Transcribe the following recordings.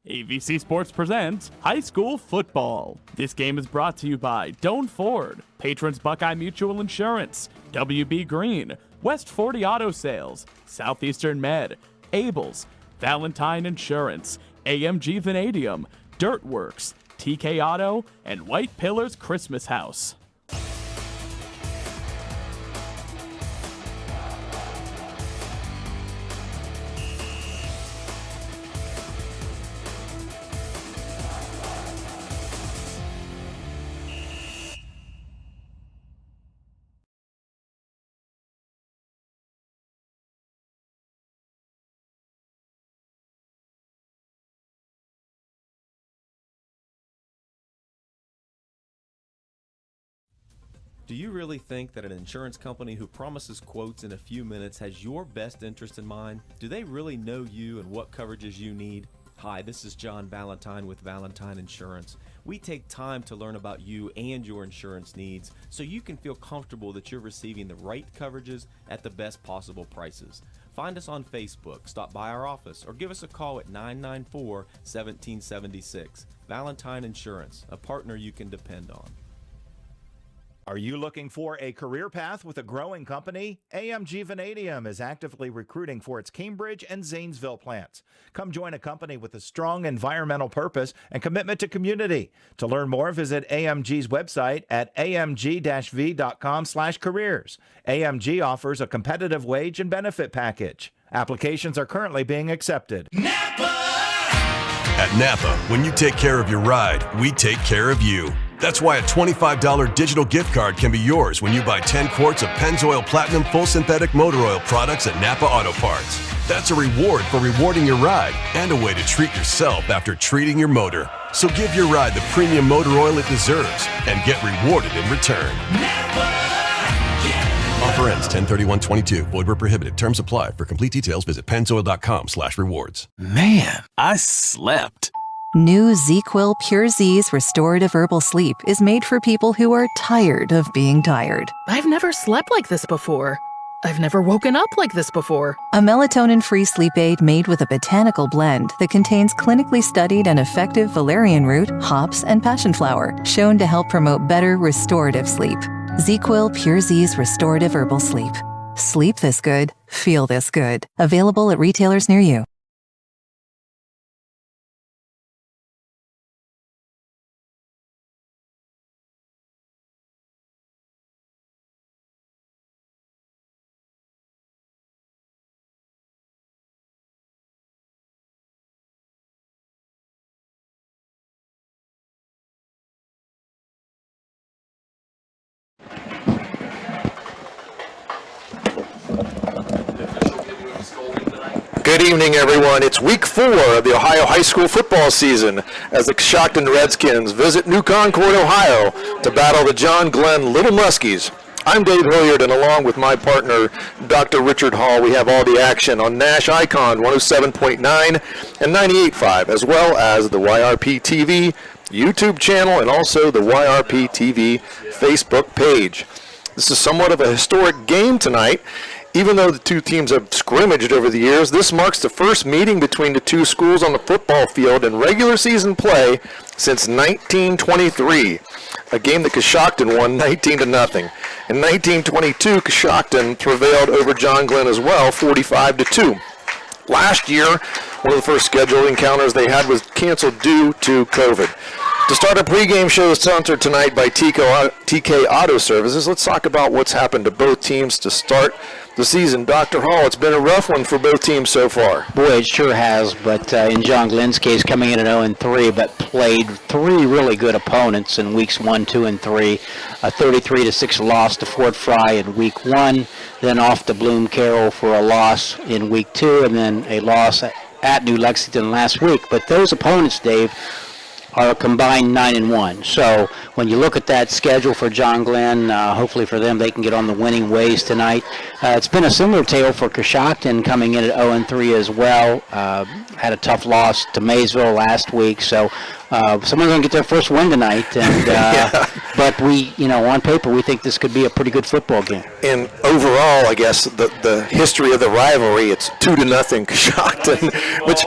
AVC Sports presents high school football. This game is brought to you by Doan Ford, patrons Buckeye Mutual Insurance, WB Green, West 40 Auto Sales, Southeastern Med, Abels, Valentine Insurance, AMG Vanadium, Dirtworks, TK Auto, and White Pillars Christmas House. Do you really think that an insurance company who promises quotes in a few minutes has your best interest in mind? Do they really know you and what coverages you need? Hi, this is John Valentine with Valentine Insurance. We take time to learn about you and your insurance needs so you can feel comfortable that you're receiving the right coverages at the best possible prices. Find us on Facebook, stop by our office, or give us a call at 994-1776. Valentine Insurance, a partner you can depend on. Are you looking for a career path with a growing company? AMG Vanadium is actively recruiting for its Cambridge and Zanesville plants. Come join a company with a strong environmental purpose and commitment to community. To learn more, visit AMG's website at amg-v.com/careers. AMG offers a competitive wage and benefit package. Applications are currently being accepted. At Napa, when you take care of your ride, we take care of you. That's why a $25 digital gift card can be yours when you buy 10 quarts of Pennzoil Platinum Full Synthetic Motor Oil products at Napa Auto Parts. That's a reward for rewarding your ride and a way to treat yourself after treating your motor. So give your ride the premium motor oil it deserves and get rewarded in return. Offer ends 10/31/22. Void where prohibited. Terms apply. For complete details, visit pennzoil.com/rewards. Man, I slept. New ZzzQuil Pure Z's Restorative Herbal Sleep is made for people who are tired of being tired. I've never slept like this before. I've never woken up like this before. A melatonin-free sleep aid made with a botanical blend that contains clinically studied and effective valerian root, hops, and passion flower, shown to help promote better restorative sleep. ZzzQuil Pure Z's Restorative Herbal Sleep. Sleep this good, feel this good. Available at retailers near you. Good evening, everyone. It's week 4 of the Ohio high school football season as the Coshocton Redskins visit New Concord, Ohio to battle the John Glenn Little Muskies. I'm Dave Hilliard, and along with my partner, Dr. Richard Hall, we have all the action on NASH Icon 107.9 and 98.5, as well as the YRPtv YouTube channel and also the YRPtv Facebook page. This is somewhat of a historic game tonight. Even though the two teams have scrimmaged over the years, this marks the first meeting between the two schools on the football field in regular season play since 1923, a game that Coshocton won 19-0. In 1922, Coshocton prevailed over John Glenn as well, 45-2. Last year, one of the first scheduled encounters they had was canceled due to COVID. To start our pregame show sponsored tonight by TK Auto Services, let's talk about what's happened to both teams to start the season. Dr. Hall, it's been a rough one for both teams so far. Boy, it sure has, but in John Glenn's case, coming in at 0-3, but played 3 really good opponents in weeks 1, 2, and 3. A 33-6 loss to Fort Fry in week 1, then off to Bloom Carroll for a loss in week 2, and then a loss at New Lexington last week. But those opponents, Dave, are a combined 9-1. So when you look at that schedule for John Glenn, hopefully for them they can get on the winning ways tonight. It's been a similar tale for Coshocton, coming in at 0-3 as well. Had a tough loss to Maysville last week. So someone's going to get their first win tonight, and but we, on paper, we think this could be a pretty good football game. And overall, I guess the history of the rivalry, it's 2-0 Coshocton, which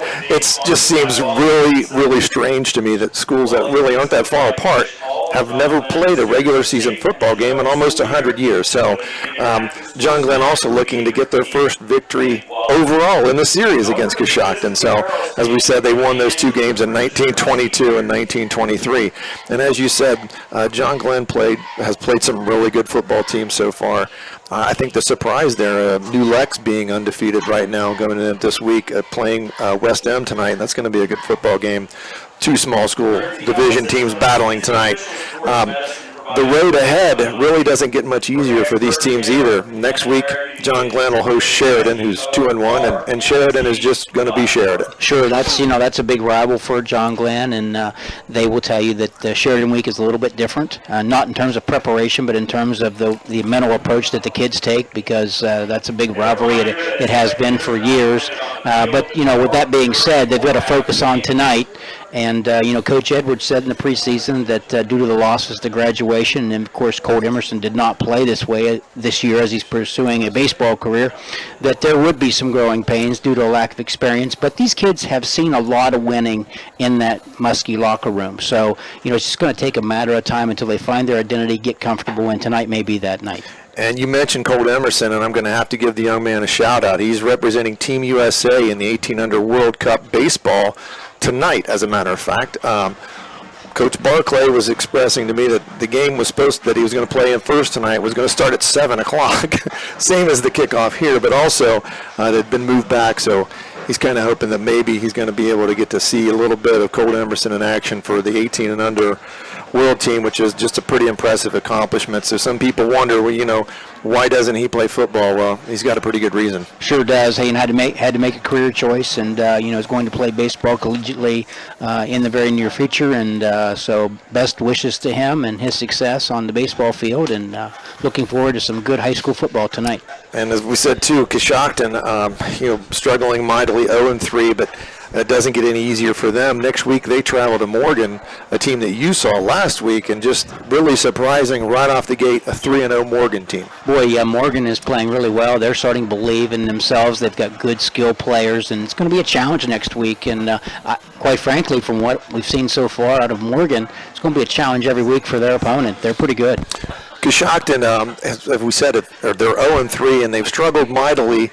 just seems really, really strange to me that schools that really aren't that far apart have never played a regular season football game in almost 100 years. So John Glenn also looking to get their first victory overall in the series against Coshocton. So as we said, they won those two games in 1922 and 1923. And as you said, John Glenn has played some really good football teams so far. I think the surprise there, New Lex being undefeated right now, going in this week, playing West End tonight. That's going to be a good football game. Two small school division teams battling tonight. The road ahead really doesn't get much easier for these teams either. Next week, John Glenn will host Sheridan, who's 2-1, and Sheridan is just going to be Sheridan. Sure, that's a big rival for John Glenn, and they will tell you that Sheridan week is a little bit different, not in terms of preparation, but in terms of the mental approach that the kids take, because that's a big rivalry. It has been for years. But with that being said, they've got to focus on tonight. And, Coach Edwards said in the preseason that due to the losses to graduation, and, of course, Colt Emerson did not play this year as he's pursuing a baseball career, that there would be some growing pains due to a lack of experience. But these kids have seen a lot of winning in that Muskie locker room. So, it's just going to take a matter of time until they find their identity, get comfortable, and tonight may be that night. And you mentioned Colt Emerson, and I'm going to have to give the young man a shout-out. He's representing Team USA in the 1800 World Cup baseball tonight, as a matter of fact. Coach Barclay was expressing to me that the game that he was going to play in first tonight was going to start at 7 o'clock, same as the kickoff here, but also they'd been moved back, so he's kind of hoping that maybe he's going to be able to get to see a little bit of Colt Emerson in action for the 18 and under world team, which is just a pretty impressive accomplishment. So some people wonder, why doesn't he play football? Well, he's got a pretty good reason. Sure does. He had to make a career choice, and is going to play baseball collegiately in the very near future. And so best wishes to him and his success on the baseball field, and looking forward to some good high school football tonight. And as we said too, Coshocton, struggling mightily, 0-3, but it doesn't get any easier for them. Next week they travel to Morgan, a team that you saw last week, and just really surprising right off the gate, a 3-0 Morgan team. Boy, yeah, Morgan is playing really well. They're starting to believe in themselves. They've got good skill players, and it's going to be a challenge next week. And quite frankly, from what we've seen so far out of Morgan, it's going to be a challenge every week for their opponent. They're pretty good. Coshocton, as we said, they're 0-3, and they've struggled mightily.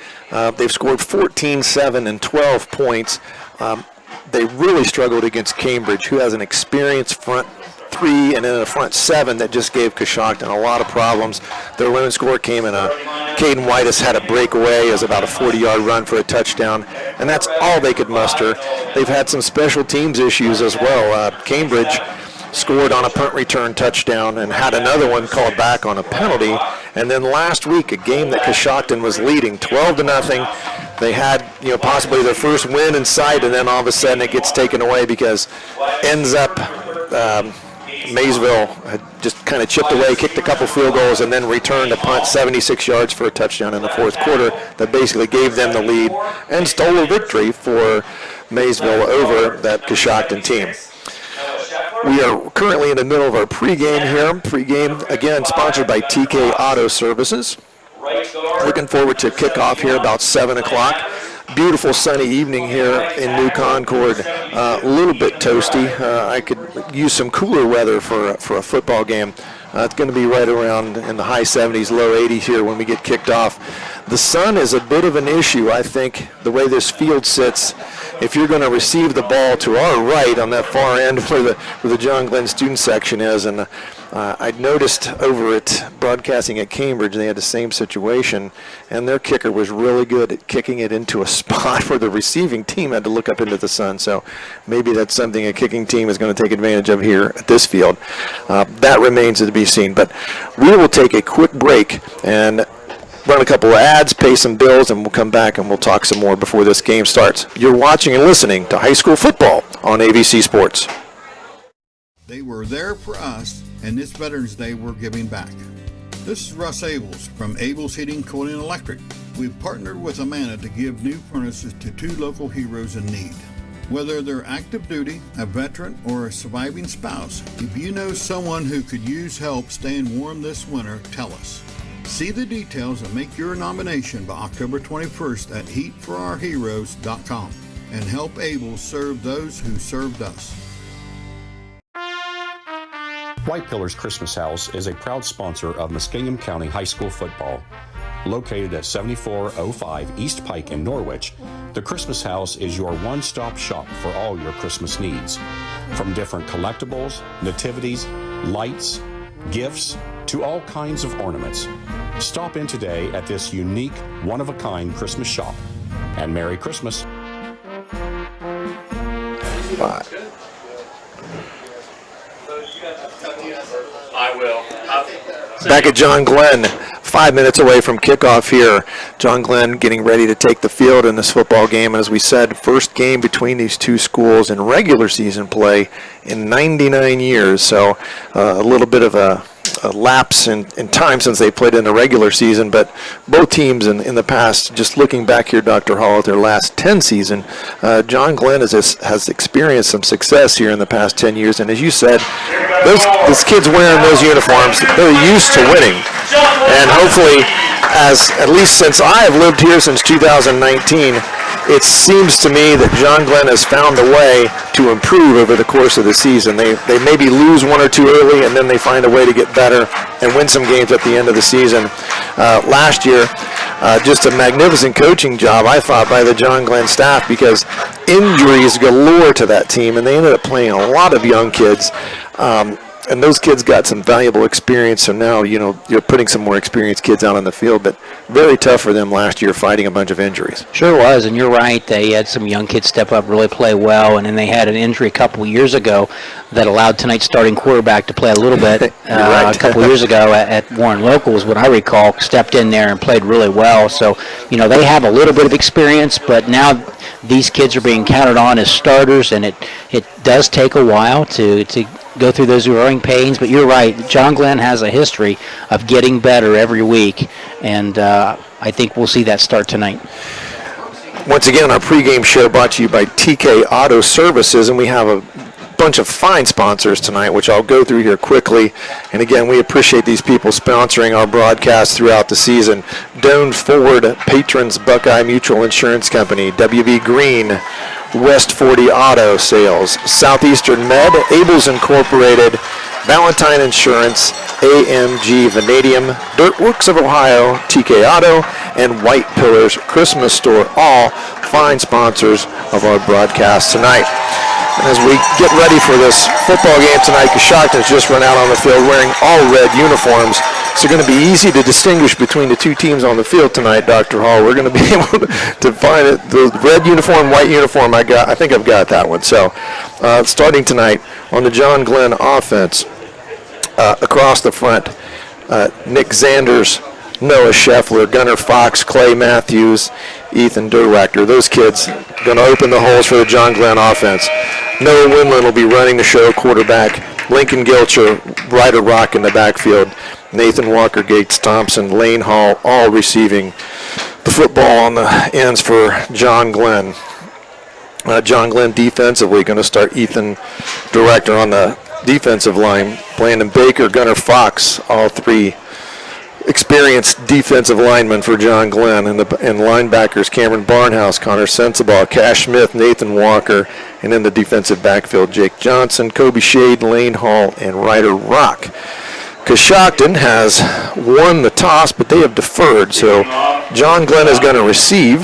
They've scored 14, 7, and 12 points. They really struggled against Cambridge, who has an experienced front three and then a front seven that just gave Coshocton a lot of problems. Their lone score came in Caden Whitus had a breakaway. It was about a 40-yard run for a touchdown, and that's all they could muster. They've had some special teams issues as well. Cambridge scored on a punt return touchdown and had another one called back on a penalty. And then last week, a game that Coshocton was leading 12-0. They had, possibly their first win in sight, and then all of a sudden it gets taken away because ends up Maysville had just kind of chipped away, kicked a couple field goals, and then returned a punt 76 yards for a touchdown in the fourth quarter that basically gave them the lead and stole a victory for Maysville over that Coshocton team. We are currently in the middle of our pregame here. Pregame, again, sponsored by TK Auto Services. Looking forward to kickoff here about 7 o'clock. Beautiful sunny evening here in New Concord. A little bit toasty. I could use some cooler weather for a football game. It's going to be right around in the high 70s, low 80s here when we get kicked off. The sun is a bit of an issue, I think, the way this field sits. If you're going to receive the ball to our right on that far end where the John Glenn student section is, and I noticed over at broadcasting at Cambridge they had the same situation, and their kicker was really good at kicking it into a spot where the receiving team had to look up into the sun. So maybe that's something a kicking team is going to take advantage of here at this field. That remains to be seen. But we will take a quick break and run a couple of ads, pay some bills, and we'll come back and we'll talk some more before this game starts. You're watching and listening to high school football on AVC Sports. They were there for us, and this Veterans Day we're giving back. This is Russ Abels from Abels Heating, Cooling, and Electric. We've partnered with Amana to give new furnaces to 2 local heroes in need. Whether they're active duty, a veteran, or a surviving spouse, if you know someone who could use help staying warm this winter, tell us. See the details and make your nomination by October 21st at heatforourheroes.com and help Able serve those who served us. White Pillars Christmas House is a proud sponsor of Muskingum County High School football. Located at 7405 East Pike in Norwich, the Christmas House is your one-stop shop for all your Christmas needs. From different collectibles, nativities, lights, gifts, to all kinds of ornaments. Stop in today at this unique, one-of-a-kind Christmas shop. And Merry Christmas. I will. Back at John Glenn, 5 minutes away from kickoff here. John Glenn getting ready to take the field in this football game. As we said, first game between these two schools in regular season play in 99 years. So a little bit of a lapse in time since they played in the regular season, but both teams in the past, just looking back here, Dr. Hall, at their last 10 season, John Glenn has experienced some success here in the past 10 years, and as you said, those kids wearing those uniforms, they're used to winning, and hopefully, at least since I have lived here since 2019, it seems to me that John Glenn has found a way to improve over the course of the season. They maybe lose one or two early, and then they find a way to get better and win some games at the end of the season. Last year, just a magnificent coaching job, I thought, by the John Glenn staff, because injuries galore to that team, and they ended up playing a lot of young kids. And those kids got some valuable experience, so now, you're putting some more experienced kids out on the field, but very tough for them last year fighting a bunch of injuries. Sure was, and you're right. They had some young kids step up, really play well, and then they had an injury a couple of years ago that allowed tonight's starting quarterback to play a little bit. Right. A couple of years ago at Warren Locals, what I recall, stepped in there and played really well. So, they have a little bit of experience, but now these kids are being counted on as starters, and it does take a while to go through those growing pains, but you're right. John Glenn has a history of getting better every week, and I think we'll see that start tonight. Once again, our pregame show brought to you by TK Auto Services, and we have a bunch of fine sponsors tonight, which I'll go through here quickly. And again, we appreciate these people sponsoring our broadcast throughout the season. Doan Ford, Patrons Buckeye Mutual Insurance Company, WB Green, West 40 Auto Sales, Southeastern Med, Ables Incorporated, Valentine Insurance, AMG Vanadium, Dirtworks of Ohio, TK Auto, and White Pillars Christmas Store, all fine sponsors of our broadcast tonight. And as we get ready for this football game tonight, Coshocton's just run out on the field wearing all red uniforms. It's going to be easy to distinguish between the two teams on the field tonight, Dr. Hall. We're going to be able to find it. The red uniform, white uniform, I think I've got that one. So starting tonight on the John Glenn offense, across the front, Nick Zanders, Noah Scheffler, Gunnar Fox, Clay Matthews, Ethan Durwachter. Those kids going to open the holes for the John Glenn offense. Noah Winland will be running the show, quarterback. Lincoln Gilcher, Ryder Rock in the backfield. Nathan Walker, Gates Thompson, Lane Hall, all receiving the football on the ends for John Glenn. John Glenn defensively going to start Ethan Durwachter on the defensive line. Brandon Baker, Gunnar Fox, all three experienced defensive linemen for John Glenn, and linebackers Cameron Barnhouse, Connor Sensabaugh, Cash Smith, Nathan Walker, and in the defensive backfield Jake Johnson, Kobe Shade, Lane Hall, and Ryder Rock. Coshocton has won the toss, but they have deferred, so John Glenn is going to receive.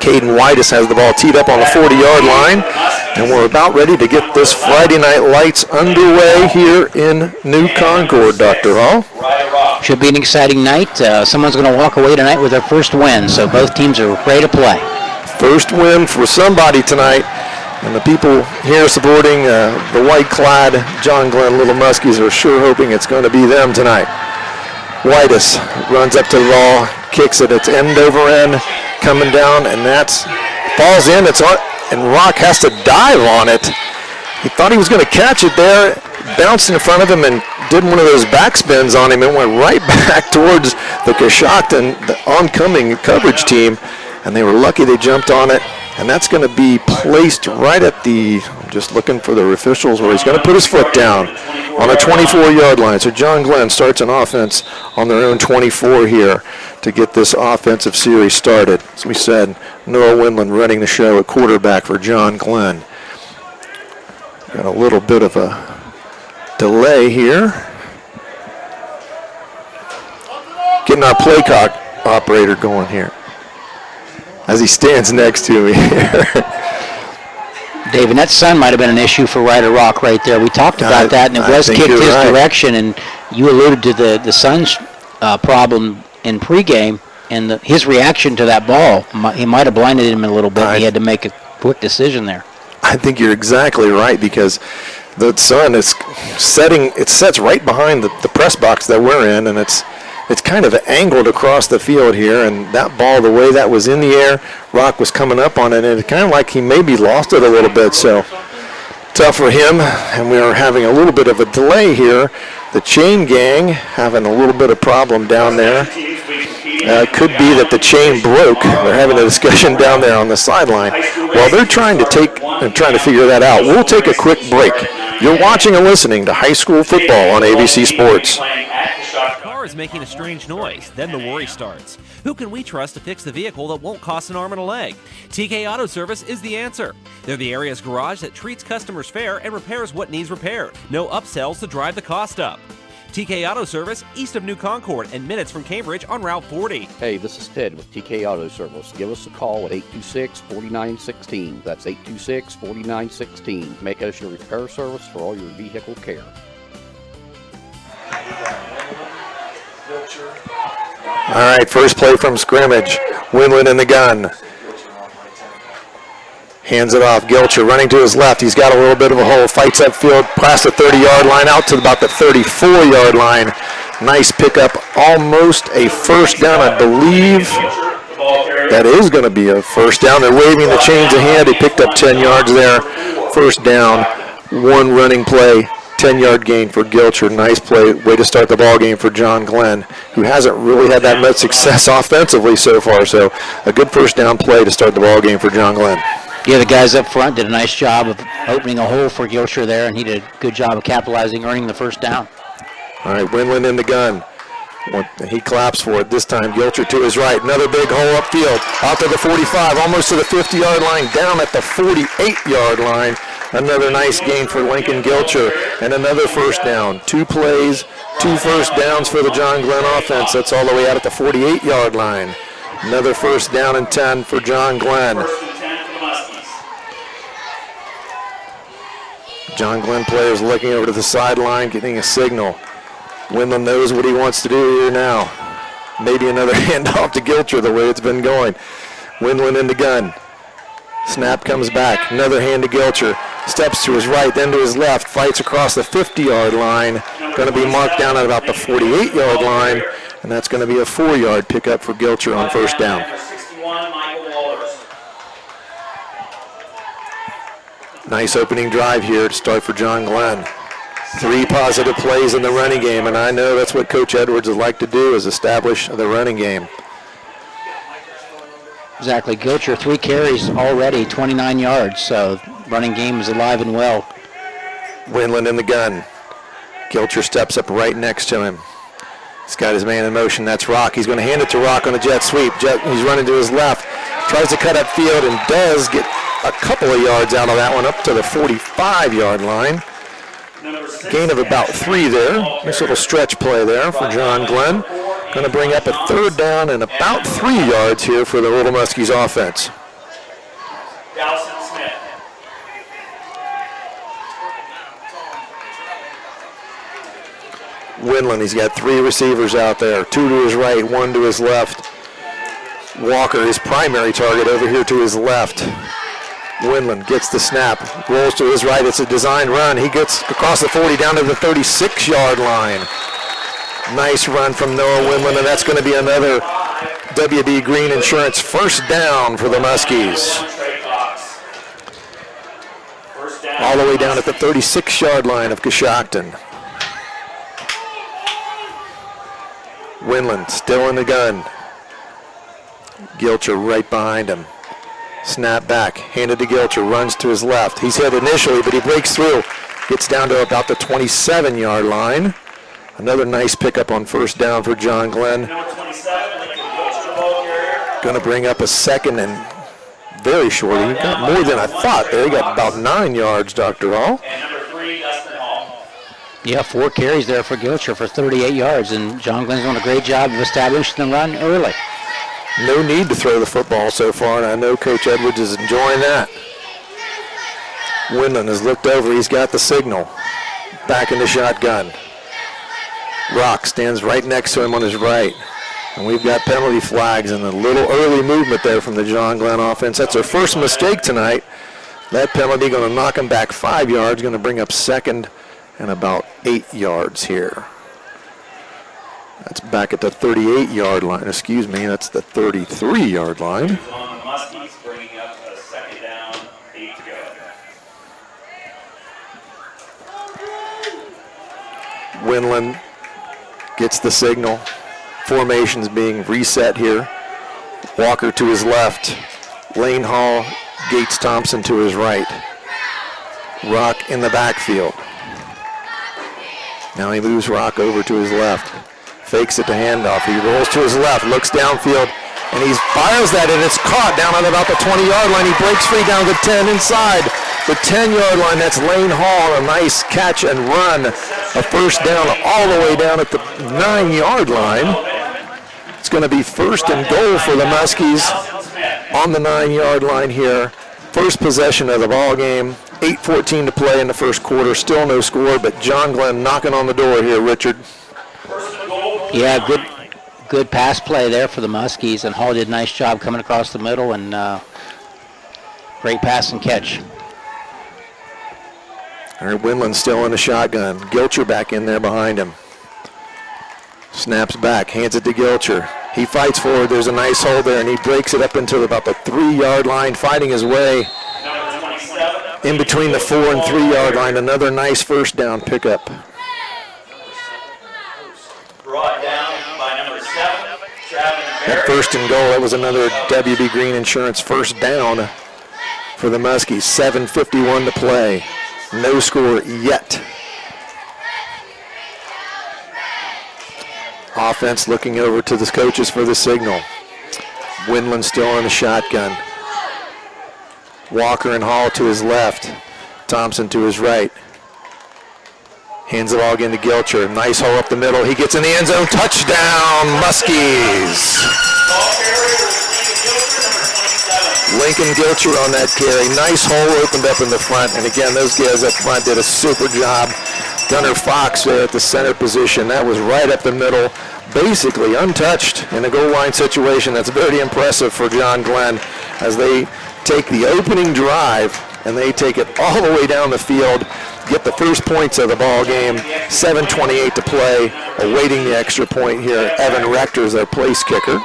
Caden Whitus has the ball teed up on the 40-yard line, and we're about ready to get this Friday Night Lights underway here in New Concord, Dr. Hall. Should be an exciting night. Someone's going to walk away tonight with their first win, so both teams are ready to play. First win for somebody tonight, and the people here supporting the white-clad John Glenn Little Muskies are sure hoping it's going to be them tonight. Whitus runs up to the ball, kicks it. It's end over end, coming down, and that's falls in. It's on, and Rock has to dive on it. He thought he was going to catch it there, bounced in front of him, and did one of those backspins on him and went right back towards the Coshocton, the oncoming coverage team, and they were lucky they jumped on it And that's going to be placed right at the, I'm just looking for the officials, where he's going to put his foot down on a 24-yard line. So John Glenn starts an offense on their own 24 here to get this offensive series started. As we said, Noah Windland running the show at quarterback for John Glenn. Got a little bit of a delay here. Getting our play clock operator going here as he stands next to me here. Dave, and that sun might have been an issue for Ryder Rock right there. We talked about that, and it was kicked his direction, and you alluded to the sun's problem in pregame, and his reaction to that ball, he might have blinded him a little bit, and he had to make a quick decision there. I think you're exactly right, because the sun is setting, it sets right behind the press box that we're in, and it's kind of angled across the field here, and that ball, the way that was in the air, Rock was coming up on it, and it's kind of like he maybe lost it a little bit, so tough for him, and we are having a little bit of a delay here. The chain gang having a little bit of problem down there. It could be that the chain broke. They're having a discussion down there on the sideline. While they're trying to figure that out, we'll take a quick break. You're watching and listening to high school football on AVC Sports. The car is making a strange noise. Then the worry starts. Who can we trust to fix the vehicle that won't cost an arm and a leg? TK Auto Service is the answer. They're the area's garage that treats customers fair and repairs what needs repaired. No upsells to drive the cost up. TK Auto Service, east of New Concord and minutes from Cambridge on Route 40. Hey, this is Ted with TK Auto Service. Give us a call at 826-4916. That's 826-4916. Make us your repair service for all your vehicle care. All right, first play from scrimmage. Windland in the gun. Hands it off. Gilcher running to his left. He's got a little bit of a hole. Fights upfield past the 30-yard line out to about the 34-yard line. Nice pickup. Almost a first down, I believe. That is going to be a first down. They're waving the chains of hand. He picked up 10 yards there. First down. One running play. 10-yard gain for Gilcher. Nice play. Way to start the ball game for John Glenn, who hasn't really had that much success offensively so far. So a good first down play to start the ball game for John Glenn. Yeah, the guys up front did a nice job of opening a hole for Gilcher there, and he did a good job of capitalizing, earning the first down. All right, Windland in the gun. He claps for it this time. Gilcher to his right. Another big hole upfield. Out to the 45, almost to the 50-yard line, down at the 48-yard line. Another nice gain for Lincoln Gilcher, and another first down. 2 plays, 2 first downs for the John Glenn offense. That's all the way out at the 48-yard line. Another first down and 10 for John Glenn. John Glenn players looking over to the sideline, getting a signal. Windland knows what he wants to do here now. Maybe another handoff to Gilcher the way it's been going. Windland in the gun. Snap comes back. Another hand to Gilcher. Steps to his right, then to his left. Fights across the 50-yard line. Going to be marked down at about the 48-yard line. And that's going to be a 4-yard pickup for Gilcher on first down. Nice opening drive here to start for John Glenn. 3 positive plays in the running game, and I know that's what Coach Edwards would like to do, is establish the running game. Exactly. Gilcher, 3 carries already, 29 yards, so running game is alive and well. Windland in the gun. Gilcher steps up right next to him. He's got his man in motion. That's Rock. He's going to hand it to Rock on a jet sweep. He's running to his left. Tries to cut up field and does get a couple of yards out of that one up to the 45-yard line. Gain of about 3 there. Nice little stretch play there for John Glenn. Going to bring up a third down and about 3 yards here for the Little Muskies offense. Windland, he's got 3 receivers out there. 2 to his right, 1 to his left. Walker, his primary target, over here to his left. Windland gets the snap, rolls to his right. It's a designed run. He gets across the 40 down to the 36-yard line. Nice run from Noah Windland, and that's going to be another WB Green Insurance first down for the Muskies. All the way down at the 36-yard line of Coshocton. Windland still in the gun. Gilcher right behind him. Snap back, handed to Gilcher, runs to his left. He's hit initially, but he breaks through. Gets down to about the 27-yard line. Another nice pickup on first down for John Glenn. Going to bring up a second and very short. He got more than I thought there. He got about 9 yards, Dr. Hall. Yeah, 4 carries there for Gilcher for 38 yards, and John Glenn's doing a great job of establishing the run early. No need to throw the football so far, and I know Coach Edwards is enjoying that. Windland has looked over. He's got the signal. Back in the shotgun. Rock stands right next to him on his right. And we've got penalty flags and a little early movement there from the John Glenn offense. That's their first mistake tonight. That penalty going to knock him back 5 yards, going to bring up second and about 8 yards here. That's back at the 38-yard line. Excuse me, that's the 33-yard line. On the Muskies, bringing up a second down, 8 to go. Windland gets the signal. Formation's being reset here. Walker to his left. Lane Hall, Gates Thompson to his right. Rock in the backfield. Now he moves Rock over to his left. Fakes it to handoff. He rolls to his left, looks downfield, and he fires that, and it's caught down at about the 20-yard line. He breaks free down to 10 inside the 10-yard line. That's Lane Hall, a nice catch and run. A first down all the way down at the 9-yard line. It's going to be first and goal for the Muskies on the 9-yard line here. First possession of the ball game. 8:14 to play in the first quarter. Still no score, but John Glenn knocking on the door here, Richard. Yeah, good pass play there for the Muskies, and Hall did a nice job coming across the middle, and great pass and catch. All right, Windland still in the shotgun. Gilcher back in there behind him. Snaps back, hands it to Gilcher. He fights forward. There's a nice hole there, and he breaks it up into about the 3-yard line, fighting his way in between the 4 and 3-yard line. Another nice first down pickup. Brought down by number 7, Travis. That first and goal, that was another WB Green Insurance first down for the Muskies. 7:51 to play. No score yet. Offense looking over to the coaches for the signal. Windland still in the shotgun. Walker and Hall to his left. Thompson to his right. Hands the ball again to Gilcher. Nice hole up the middle. He gets in the end zone. Touchdown, Muskies. Lincoln Gilcher on that carry. Nice hole opened up in the front. And again, those guys up front did a super job. Gunnar Fox there at the center position. That was right up the middle, basically untouched in a goal line situation. That's very impressive for John Glenn as they take the opening drive and they take it all the way down the field, get the first points of the ball game. 7:28 to play, awaiting the extra point here. Evan Rector is their place kicker.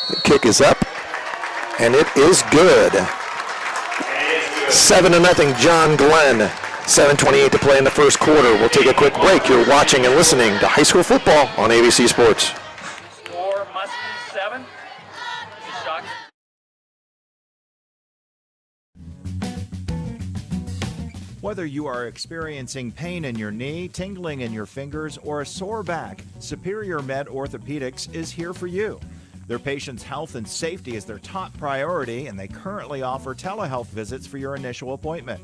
The kick is up, and it is good. 7-0 John Glenn. 7:28 to play in the first quarter. We'll take a quick break. You're watching and listening to high school football on AVC Sports. Score Muskies 7. Coshocton. Whether you are experiencing pain in your knee, tingling in your fingers, or a sore back, Superior Med Orthopedics is here for you. Their patients' health and safety is their top priority, and they currently offer telehealth visits for your initial appointment.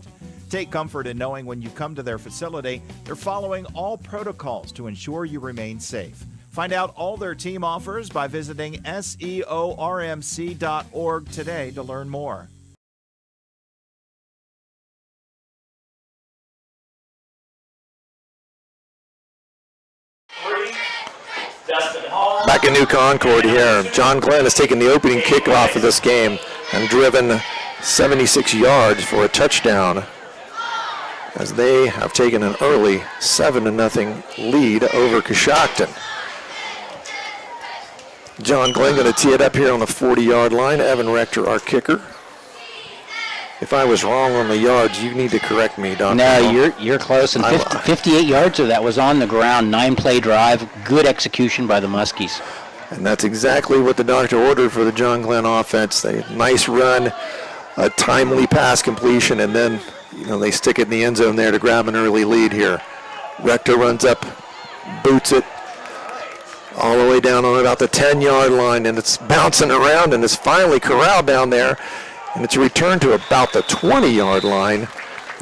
Take comfort in knowing when you come to their facility, they're following all protocols to ensure you remain safe. Find out all their team offers by visiting seormc.org today to learn more. Back in New Concord here. John Glenn has taken the opening kickoff of this game and driven 76 yards for a touchdown as they have taken an early 7-0 lead over Coshocton. John Glenn going to tee it up here on the 40-yard line. Evan Rector, our kicker. If I was wrong on the yards, you need to correct me, Dr. No, you're close. And 58 yards of that was on the ground, 9-play drive, good execution by the Muskies. And that's exactly what the doctor ordered for the John Glenn offense. Nice run, a timely pass completion, and then they stick it in the end zone there to grab an early lead here. Rector runs up, boots it all the way down on about the 10-yard line, and it's bouncing around, and it's finally corralled down there, and it's returned to about the 20-yard line.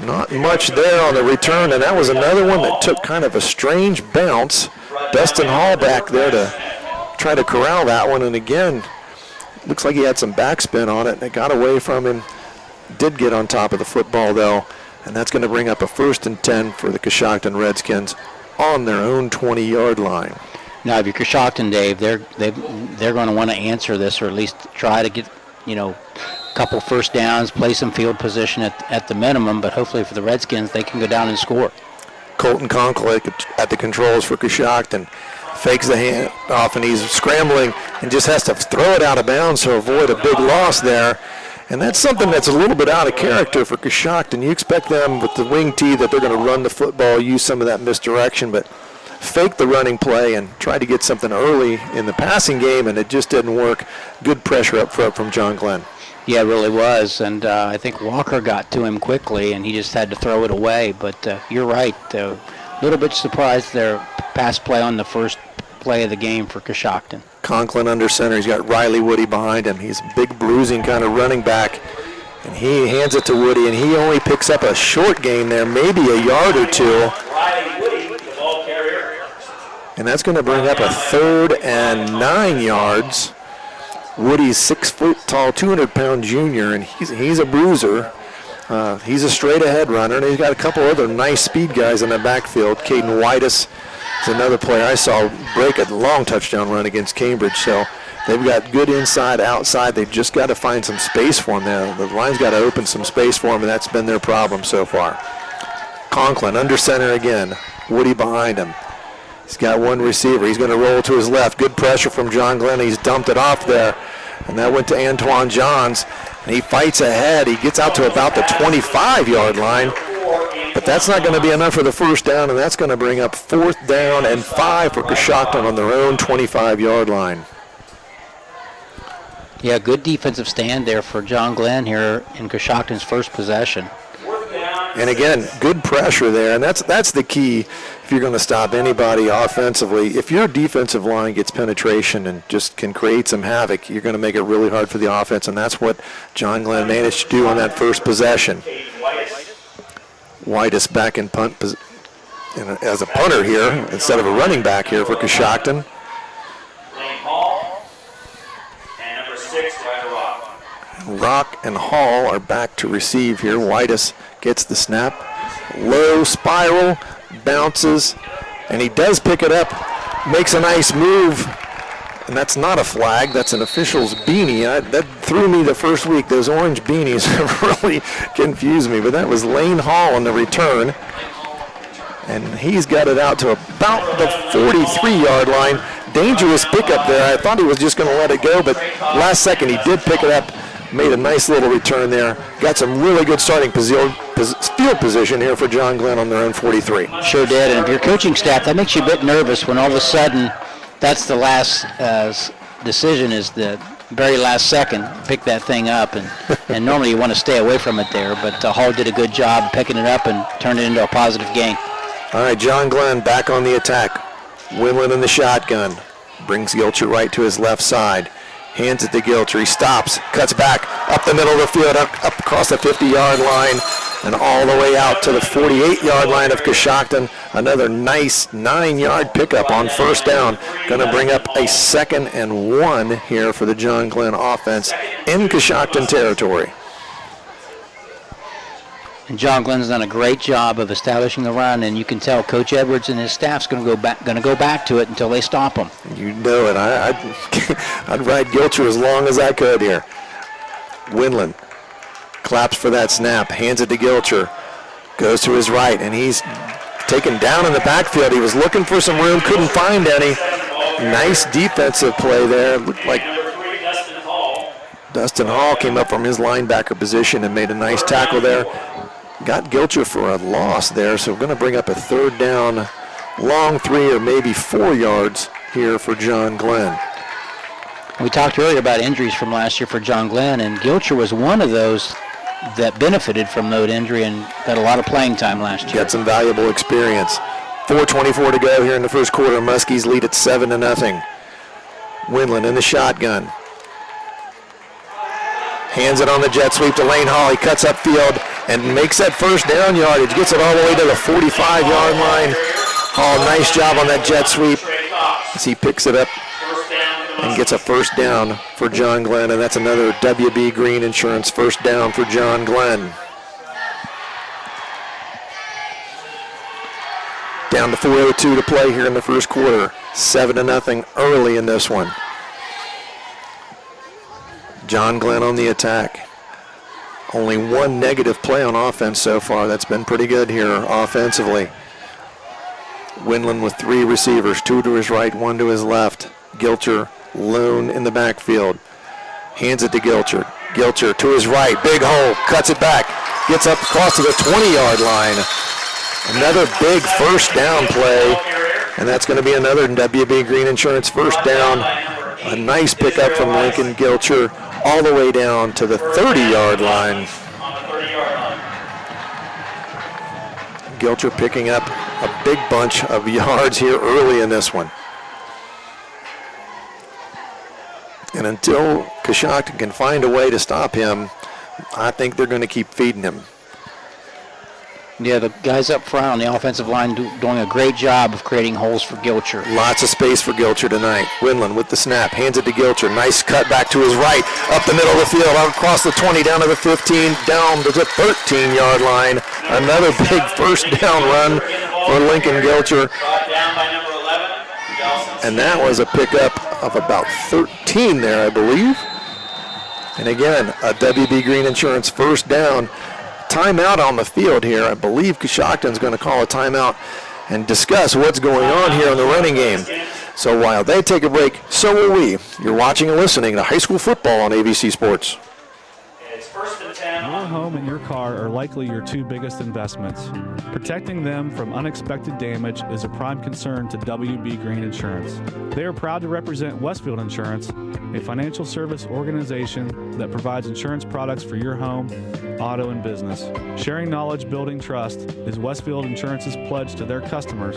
Not much there on the return, and that was another one that took kind of a strange bounce. Dustin Hall back there to try to corral that one, and again, looks like he had some backspin on it, and it got away from him. Did get on top of the football, though, and that's going to bring up a 1st and 10 for the Coshocton Redskins on their own 20-yard line. Now, if you're Coshocton, Dave, they're going to want to answer this, or at least try to get, a couple first downs, play some field position at the minimum, but hopefully for the Redskins, they can go down and score. Colton Conkle at the controls for Coshocton. Fakes the hand off, and he's scrambling and just has to throw it out of bounds to avoid a big loss there. And that's something that's a little bit out of character for Coshocton. You expect them with the wing tee that they're going to run the football, use some of that misdirection, but fake the running play and try to get something early in the passing game, and it just didn't work. Good pressure up front from John Glenn. Yeah, it really was, and I think Walker got to him quickly, and he just had to throw it away. But you're right, a little bit surprised their pass play on the first play of the game for Coshocton. Conklin under center. He's got Riley Woody behind him. He's a big bruising kind of running back, and he hands it to Woody, and he only picks up a short gain there, maybe a yard or two. And that's going to bring up a 3rd and 9 yards. Woody's 6 foot tall, 200-pound junior, and he's a bruiser. He's a straight-ahead runner, and he's got a couple other nice speed guys in the backfield. Caden Whitus is another player I saw break a long touchdown run against Cambridge. So they've got good inside, outside. They've just got to find some space for him there. The line's got to open some space for him, and that's been their problem so far. Conklin under center again. Woody behind him. He's got one receiver. He's going to roll to his left. Good pressure from John Glenn. He's dumped it off there. And that went to Antoine Johns. And he fights ahead. He gets out to about the 25-yard line. But that's not going to be enough for the first down, and that's going to bring up 4th down and 5 for Coshocton on their own 25-yard line. Yeah, good defensive stand there for John Glenn here in Coshocton's first possession. And again, good pressure there, and that's the key if you're going to stop anybody offensively. If your defensive line gets penetration and just can create some havoc, you're going to make it really hard for the offense, and that's what John Glenn managed to do on that first possession. Whitus back in punt as a punter here instead of a running back here for Coshocton. Rock and Hall are back to receive here. Whitus gets the snap. Low spiral, bounces, and he does pick it up. Makes a nice move. And that's not a flag, that's an official's beanie. That threw me the first week. Those orange beanies really confused me, but that was Lane Hall on the return. And he's got it out to about the 43-yard line. Dangerous pickup there. I thought he was just going to let it go, but last second he did pick it up. Made a nice little return there. Got some really good starting field position here for John Glenn on their own 43. Sure did, and if your coaching staff, that makes you a bit nervous when all of a sudden that's the last decision is the very last second, pick that thing up, and normally you want to stay away from it there, but Hall did a good job picking it up and turned it into a positive gain. All right, John Glenn back on the attack. Winland in the shotgun. Brings Gilcher right to his left side. Hands it to Gilcher. He stops, cuts back, up the middle of the field, up across the 50-yard line, and all the way out to the 48-yard line of Coshocton. Another nice 9-yard pickup on first down. Going to bring up a 2nd and 1 here for the John Glenn offense in Coshocton territory. And John Glenn's done a great job of establishing the run, and you can tell Coach Edwards and his staff's going to go back to it until they stop him. You know it. I'd ride Gilcher as long as I could here. Winland claps for that snap, hands it to Gilcher, goes to his right, and he's taken down in the backfield. He was looking for some room, couldn't find any. Nice defensive play there. Looked like Dustin Hall came up from his linebacker position and made a nice tackle there. Got Gilcher for a loss there, so we're going to bring up a 3rd down, long 3 or maybe 4 yards here for John Glenn. We talked earlier about injuries from last year for John Glenn, and Gilcher was one of those that benefited from that injury and got a lot of playing time last year. Got some valuable experience. 4:24 to go here in the first quarter. Muskies lead at 7-0. Windland in the shotgun. Hands it on the jet sweep to Lane Hall. He cuts upfield and makes that 1st down yardage. Gets it all the way to the 45-yard line. Hall, nice job on that jet sweep as he picks it up and gets a 1st down for John Glenn, and that's another WB Green Insurance 1st down for John Glenn. Down to 4:02 to play here in the first quarter. 7-0 early in this one. John Glenn on the attack. Only 1 negative play on offense so far. That's been pretty good here offensively. Windland with 3 receivers, 2 to his right, 1 to his left. Gilcher lone in the backfield. Hands it to Gilcher. Gilcher to his right, big hole, cuts it back, gets up across to the 20-yard line. Another big 1st down play, and that's going to be another WB Green Insurance 1st down. A nice pickup from Lincoln Gilcher all the way down to the 30-yard line. Gilcher picking up a big bunch of yards here early in this one. And until Coshocton can find a way to stop him, I think they're going to keep feeding him. Yeah, the guys up front on the offensive line doing a great job of creating holes for Gilcher. Lots of space for Gilcher tonight. Windland with the snap, hands it to Gilcher. Nice cut back to his right, up the middle of the field, out across the 20, down to the 15, down to the 13-yard line. Another big 1st down run for Lincoln Gilcher. And that was a pickup of about 13 there, I believe. And again, a WB Green Insurance 1st down. Timeout on the field here. I believe Coshocton's going to call a timeout and discuss what's going on here in the running game. So while they take a break, so will we. You're watching and listening to high school football on AVC Sports. Your home and your car are likely your 2 biggest investments. Protecting them from unexpected damage is a prime concern to WB Green Insurance. They are proud to represent Westfield Insurance, a financial service organization that provides insurance products for your home, auto, and business. Sharing knowledge, building trust is Westfield Insurance's pledge to their customers,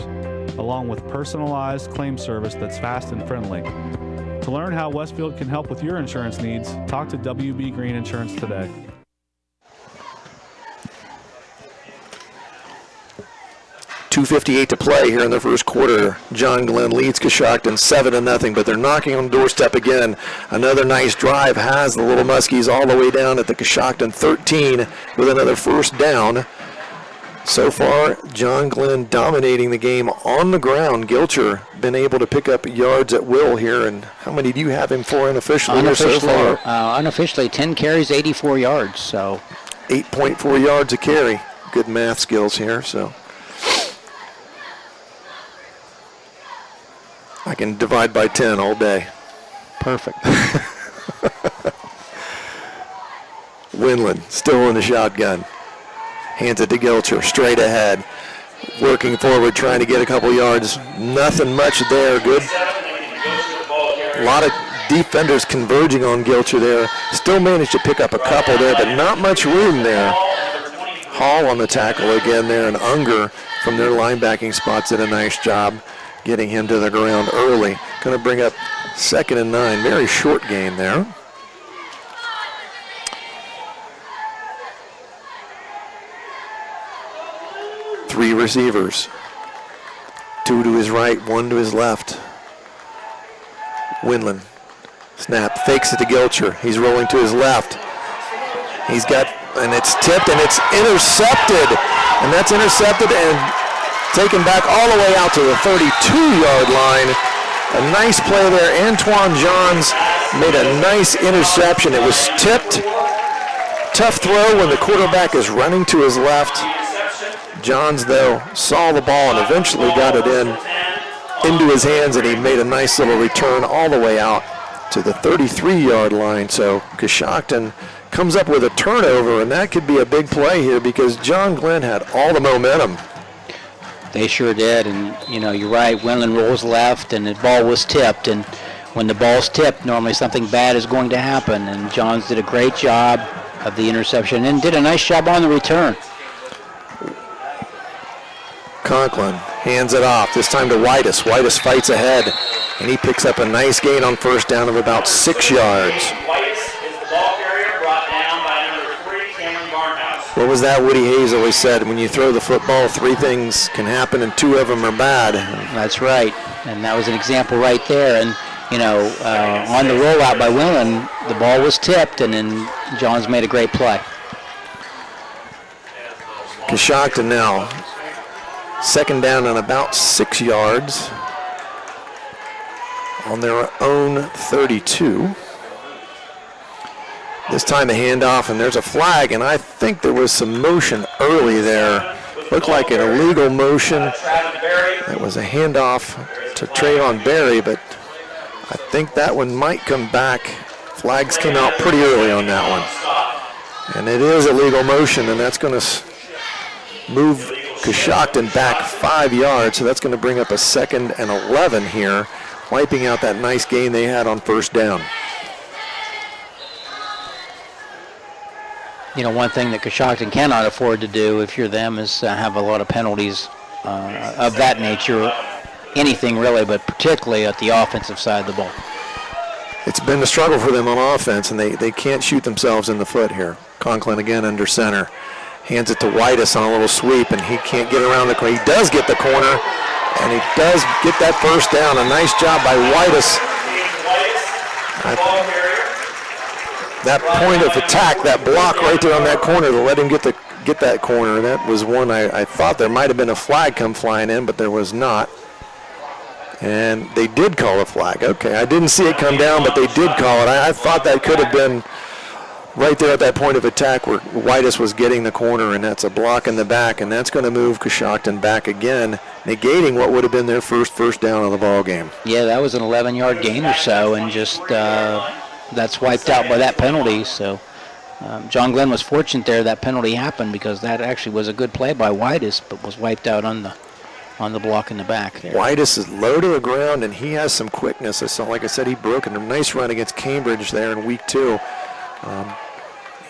along with personalized claim service that's fast and friendly. To learn how Westfield can help with your insurance needs, talk to WB Green Insurance today. 2:58 to play here in the first quarter. John Glenn leads Coshocton 7-0, but they're knocking on the doorstep again. Another nice drive has the Little Muskies all the way down at the Coshocton 13 with another 1st down. So far, John Glenn dominating the game on the ground. Gilcher been able to pick up yards at will here. And how many do you have him for unofficially so far? Unofficially, 10 carries, 84 yards. So 8.4 yards a carry. Good math skills here. So I can divide by 10 all day. Perfect. Windland still in the shotgun. Hands it to Gilcher, straight ahead. Working forward, trying to get a couple yards. Nothing much there. Good. A lot of defenders converging on Gilcher there. Still managed to pick up a couple there, but not much room there. Hall on the tackle again there, and Unger from their linebacking spots did a nice job getting him to the ground early. Going to bring up 2nd and 9. Very short gain there. Three receivers. 2 to his right, 1 to his left. Windland. Snap, fakes it to Gilcher. He's rolling to his left. He's got, and it's tipped and it's intercepted. And that's intercepted and taken back all the way out to the 32-yard line. A nice play there. Antoine Johns made a nice interception. It was tipped. Tough throw when the quarterback is running to his left. Johns, though, saw the ball and eventually got it into his hands, and he made a nice little return all the way out to the 33-yard line. So Coshocton comes up with a turnover, and that could be a big play here because John Glenn had all the momentum. They sure did, and you're right. Winland rolls left, and the ball was tipped, and when the ball's tipped, normally something bad is going to happen, and Johns did a great job of the interception and did a nice job on the return. Conklin hands it off, this time to Whitus. Whitus fights ahead, and he picks up a nice gain on first down of about 6 yards. What was that Woody Hayes always said? When you throw the football, 3 things can happen and 2 of them are bad. That's right, and that was an example right there. And on the rollout by Winland, the ball was tipped, and then Johns made a great play. Coshocton now, second down and about 6 yards on their own 32. This time a handoff, and there's a flag, and I think there was some motion early there. Looked like an illegal motion. That was a handoff to Traylon Berry, but I think that one might come back. Flags came out pretty early on that one. And it is a legal motion, and that's going to move Coshocton back 5 yards, so that's going to bring up a 2nd and 11 here, wiping out that nice gain they had on first down. One thing that Coshocton cannot afford to do if you're them is have a lot of penalties of that nature. Anything really, but particularly at the offensive side of the ball. It's been a struggle for them on offense, and they can't shoot themselves in the foot here. Conklin again under center. Hands it to Whitus on a little sweep, and he can't get around the corner. He does get the corner, and he does get that first down. A nice job by Whitus. That point of attack, that block right there on that corner to let him get that corner, that was one I thought there might have been a flag come flying in, but there was not. And they did call a flag. Okay, I didn't see it come down, but they did call it. I thought that could have been right there at that point of attack where Whitus was getting the corner, and that's a block in the back, and that's going to move Coshocton back again, negating what would have been their first down of the ball game. Yeah, that was an 11-yard gain or so, and just that's wiped out by that penalty. So John Glenn was fortunate there that penalty happened because that actually was a good play by Whitus, but was wiped out on the block in the back there. Whitus is low to the ground, and he has some quickness. Like I said, he broke in a nice run against Cambridge there in week 2.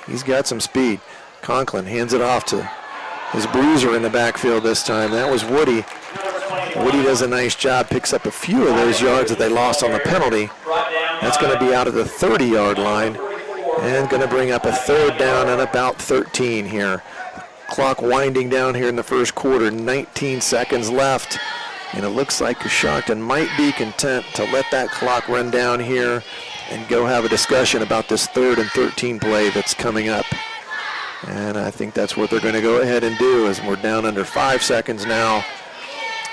He's got some speed. Conklin hands it off to his bruiser in the backfield this time. That was Woody. Woody does a nice job, picks up a few of those yards that they lost on the penalty. That's going to be out of the 30-yard line and going to bring up a 3rd down and about 13 here. Clock winding down here in the first quarter, 19 seconds left, and it looks like Coshocton might be content to let that clock run down here and go have a discussion about this 3rd and 13 play that's coming up. And I think that's what they're going to go ahead and do, as we're down under 5 seconds now.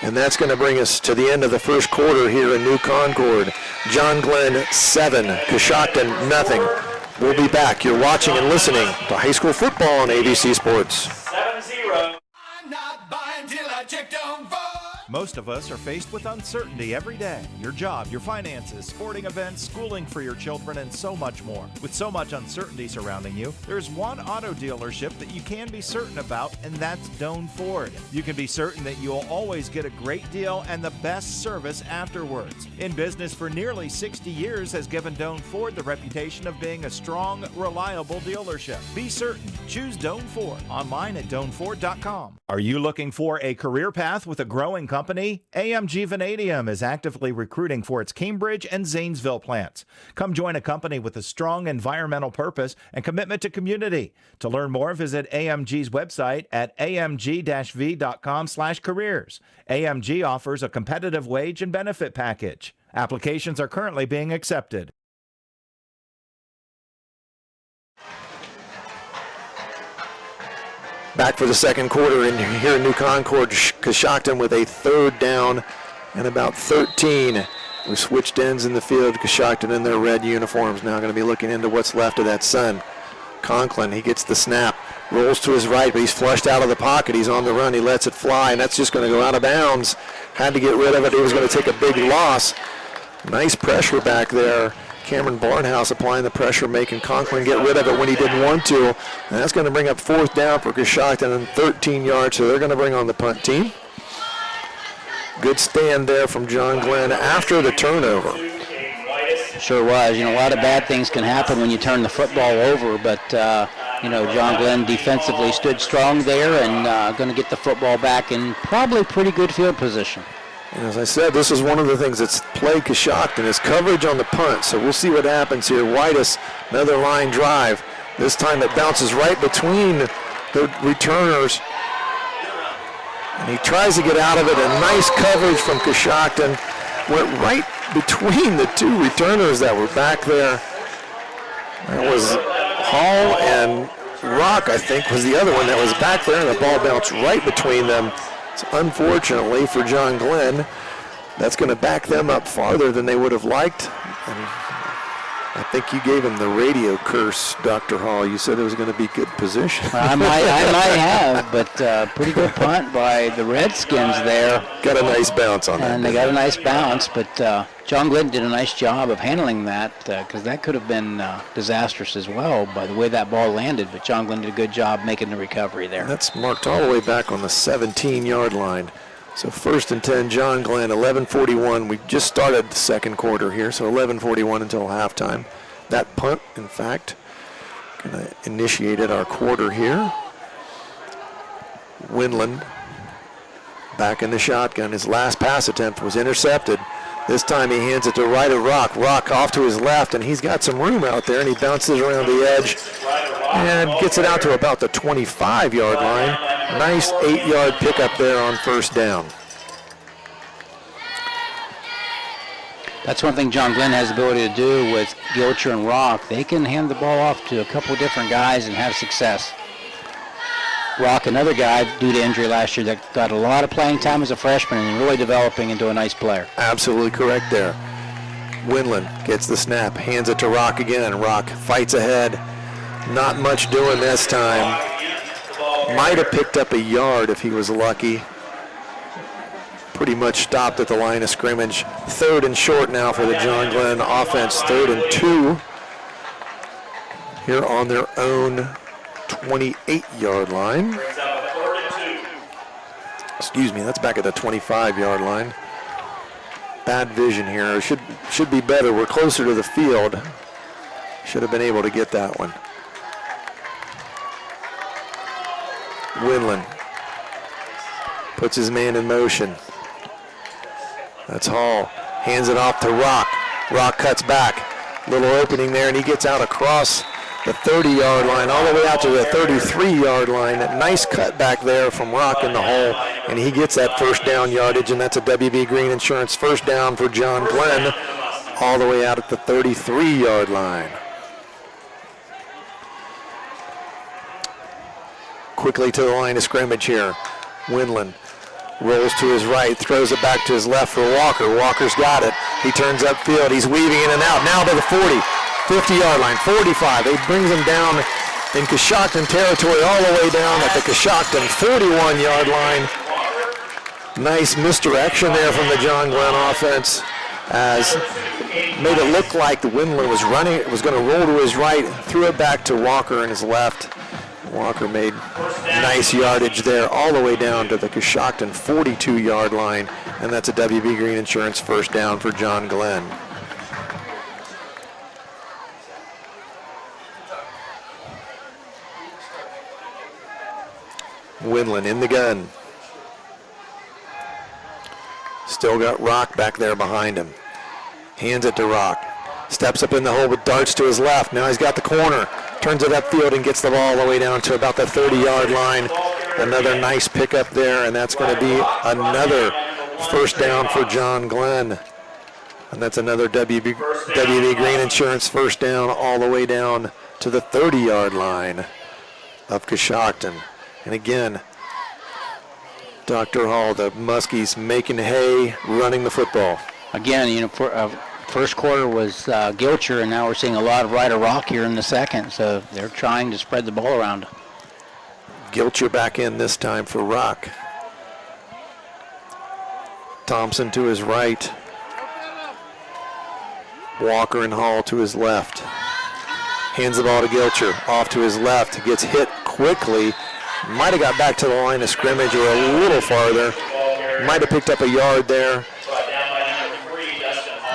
And that's going to bring us to the end of the first quarter here in New Concord. John Glenn 7, Coshocton nothing. We'll be back. You're watching and listening to high school football on AVC Sports. 7-0. I'm not buying till I check Doan Ford. Most of us are faced with uncertainty every day. Your job, your finances, sporting events, schooling for your children, and so much more. With so much uncertainty surrounding you, there's one auto dealership that you can be certain about, and that's Doan Ford. You can be certain that you'll always get a great deal and the best service afterwards. In business for nearly 60 years has given Doan Ford the reputation of being a strong, reliable dealership. Be certain. Choose Doan Ford. Online at DoanFord.com. Are you looking for a career path with a growing company? AMG Vanadium is actively recruiting for its Cambridge and Zanesville plants. Come join a company with a strong environmental purpose and commitment to community. To learn more, visit AMG's website at amg-v.com/careers. AMG offers a competitive wage and benefit package. Applications are currently being accepted. Back for the second quarter here in New Concord. Coshocton with a 3rd down and about 13. We switched ends in the field. Coshocton in their red uniforms now going to be looking into what's left of that sun. Conklin, he gets the snap, rolls to his right, but he's flushed out of the pocket. He's on the run. He lets it fly, and that's just going to go out of bounds. Had to get rid of it. He was going to take a big loss. Nice pressure back there. Cameron Barnhouse applying the pressure, making Conklin get rid of it when he didn't want to. And that's going to bring up 4th down for Coshocton and 13 yards, so they're going to bring on the punt team. Good stand there from John Glenn after the turnover. Sure was. A lot of bad things can happen when you turn the football over, but, John Glenn defensively stood strong there and going to get the football back in probably pretty good field position. And as I said, this is one of the things that's plagued Coshocton is coverage on the punt. So we'll see what happens here. Whitus, another line drive. This time it bounces right between the returners. And he tries to get out of it. A nice coverage from Coshocton. Went right between the 2 returners that were back there. That was Hall and Rock, I think, was the other one that was back there. And the ball bounced right between them. So unfortunately for John Glenn, that's going to back them up farther than they would have liked. And I think you gave him the radio curse, Dr. Hall. You said it was going to be good position. I might have, but pretty good punt by the Redskins there. Got a nice bounce on that. And they got a nice bounce, but John Glenn did a nice job of handling that because that could have been disastrous as well by the way that ball landed, but John Glenn did a good job making the recovery there. That's marked all the way back on the 17-yard line. So 1st and 10, John Glenn, 11:41. We just started the second quarter here, so 11:41 until halftime. That punt, in fact, kind of initiated our quarter here. Winland back in the shotgun. His last pass attempt was intercepted. This time he hands it to right of Rock. Rock off to his left, and he's got some room out there, and he bounces around the edge and gets it out to about the 25-yard line. Nice 8-yard pickup there on 1st down. That's one thing John Glenn has the ability to do with Gilcher and Rock. They can hand the ball off to a couple different guys and have success. Rock, another guy due to injury last year that got a lot of playing time as a freshman and really developing into a nice player. Absolutely correct there. Winland gets the snap, hands it to Rock again. Rock fights ahead. Not much doing this time. Might have picked up a yard if he was lucky. Pretty much stopped at the line of scrimmage. 3rd and short now for the John Glenn offense. 3rd and 2 here on their own 28-yard line. Excuse me, that's back at the 25-yard line. Bad vision here. Should be better. We're closer to the field. Should have been able to get that one. Winland puts his man in motion. That's Hall. Hands it off to Rock. Rock cuts back. Little opening there, and he gets out across the 30-yard line, all the way out to the 33-yard line. That nice cut back there from Rock in the hole, and he gets that 1st down yardage, and that's a WB Green Insurance 1st down for John Glenn, all the way out at the 33-yard line. Quickly to the line of scrimmage here. Winland rolls to his right, throws it back to his left for Walker. Walker's got it. He turns upfield. He's weaving in and out. Now to the 40, 50-yard line, 45. He brings him down in Coshocton territory all the way down at the Coshocton 41-yard line. Nice misdirection there from the John Glenn offense as made it look like the Winland was running. It was going to roll to his right, threw it back to Walker in his left. Walker made nice yardage there all the way down to the Coshocton 42-yard line, and that's a WB Green Insurance 1st down for John Glenn. Winland in the gun. Still got Rock back there behind him. Hands it to Rock. Steps up in the hole with darts to his left. Now he's got the corner. Turns it upfield and gets the ball all the way down to about the 30-yard line. Another nice pickup there, and that's going to be another 1st down for John Glenn. And that's another WB Green Insurance 1st down all the way down to the 30-yard line of Coshocton. And again, Dr. Hall, the Muskies making hay, running the football. Again, first quarter was Gilcher, and now we're seeing a lot of Ryder Rock here in the second, so they're trying to spread the ball around. Gilcher back in this time for Rock. Thompson to his right. Walker and Hall to his left. Hands the ball to Gilcher. Off to his left. Gets hit quickly. Might have got back to the line of scrimmage or a little farther. Might have picked up a yard there.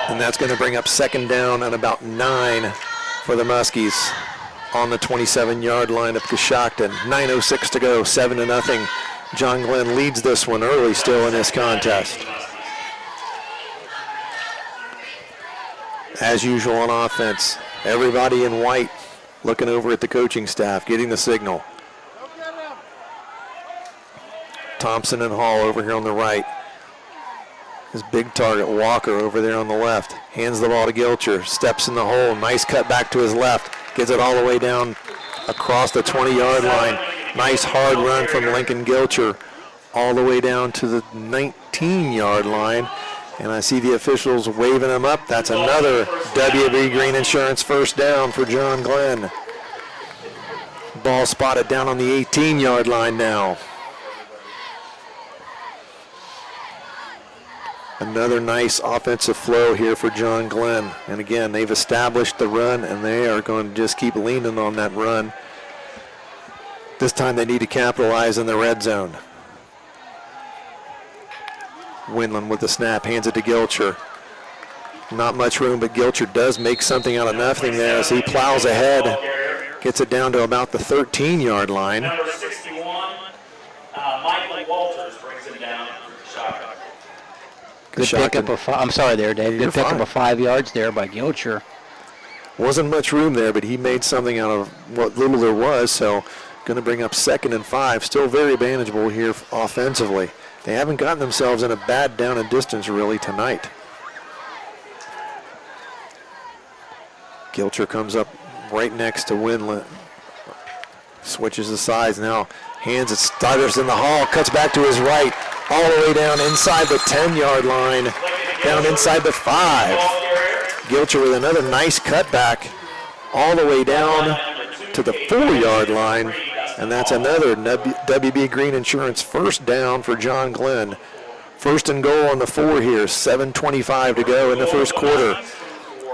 And that's going to bring up second down and about 9 for the Muskies on the 27-yard line of Coshocton. 9:06 to go, 7-0. John Glenn leads this one early still in this contest. As usual on offense, everybody in white looking over at the coaching staff, getting the signal. Thompson and Hall over here on the right. His big target, Walker, over there on the left. Hands the ball to Gilcher. Steps in the hole. Nice cut back to his left. Gets it all the way down across the 20-yard line. Nice hard run from Lincoln Gilcher all the way down to the 19-yard line. And I see the officials waving him up. That's another WB Green Insurance first down for John Glenn. Ball spotted down on the 18-yard line now. Another nice offensive flow here for John Glenn. And again, they've established the run, and they are going to just keep leaning on that run. This time they need to capitalize in the red zone. Winland with the snap, hands it to Gilcher. Not much room, but Gilcher does make something out of nothing there as he plows ahead. Gets it down to about the 13-yard line. Number 61, Michael Walters brings it down for Coshocton. Good pickup of I'm sorry there, Dave. Good pickup of 5 yards there by Gilcher. Wasn't much room there, but he made something out of what little there was, so going to bring up 2nd and 5. Still very manageable here offensively. They haven't gotten themselves in a bad down and distance really tonight. Gilcher comes up right next to Winland. Switches the sides now. Hands it, stutters in the hall, cuts back to his right. All the way down inside the 10-yard line, down inside the 5. Gilcher with another nice cutback all the way down to the 4-yard line, and that's another WB Green Insurance first down for John Glenn. First and goal on the 4 here, 7:25 to go in the first quarter.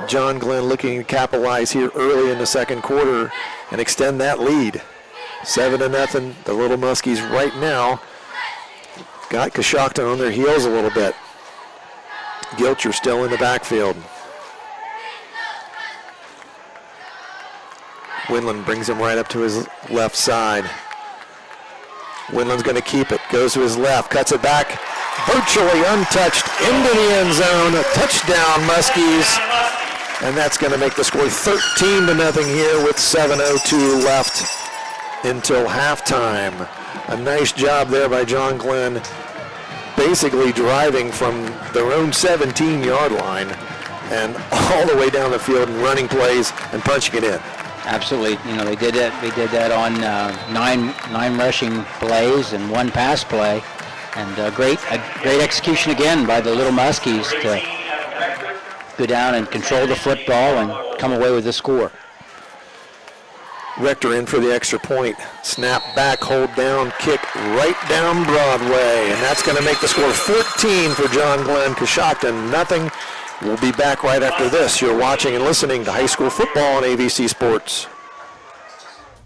John Glenn looking to capitalize here early in the second quarter and extend that lead. 7-0, the Little Muskies right now got Coshocton on their heels a little bit. Gilcher still in the backfield. Winland brings him right up to his left side. Winland's going to keep it. Goes to his left. Cuts it back. Virtually untouched into the end zone. A touchdown, Muskies. And that's going to make the score 13-0 here with 7:02 left until halftime. A nice job there by John Glenn, basically driving from their own 17-yard line and all the way down the field and running plays and punching it in. Absolutely. You know, they did that. They did that on nine rushing plays and 1 pass play, and a great execution again by the Little Muskies to go down and control the football and come away with the score. Rector in for the extra point. Snap back, hold down, kick right down Broadway. And that's going to make the score 14 for John Glenn. Coshocton, nothing. We'll be back right after this. You're watching and listening to high school football on AVC Sports.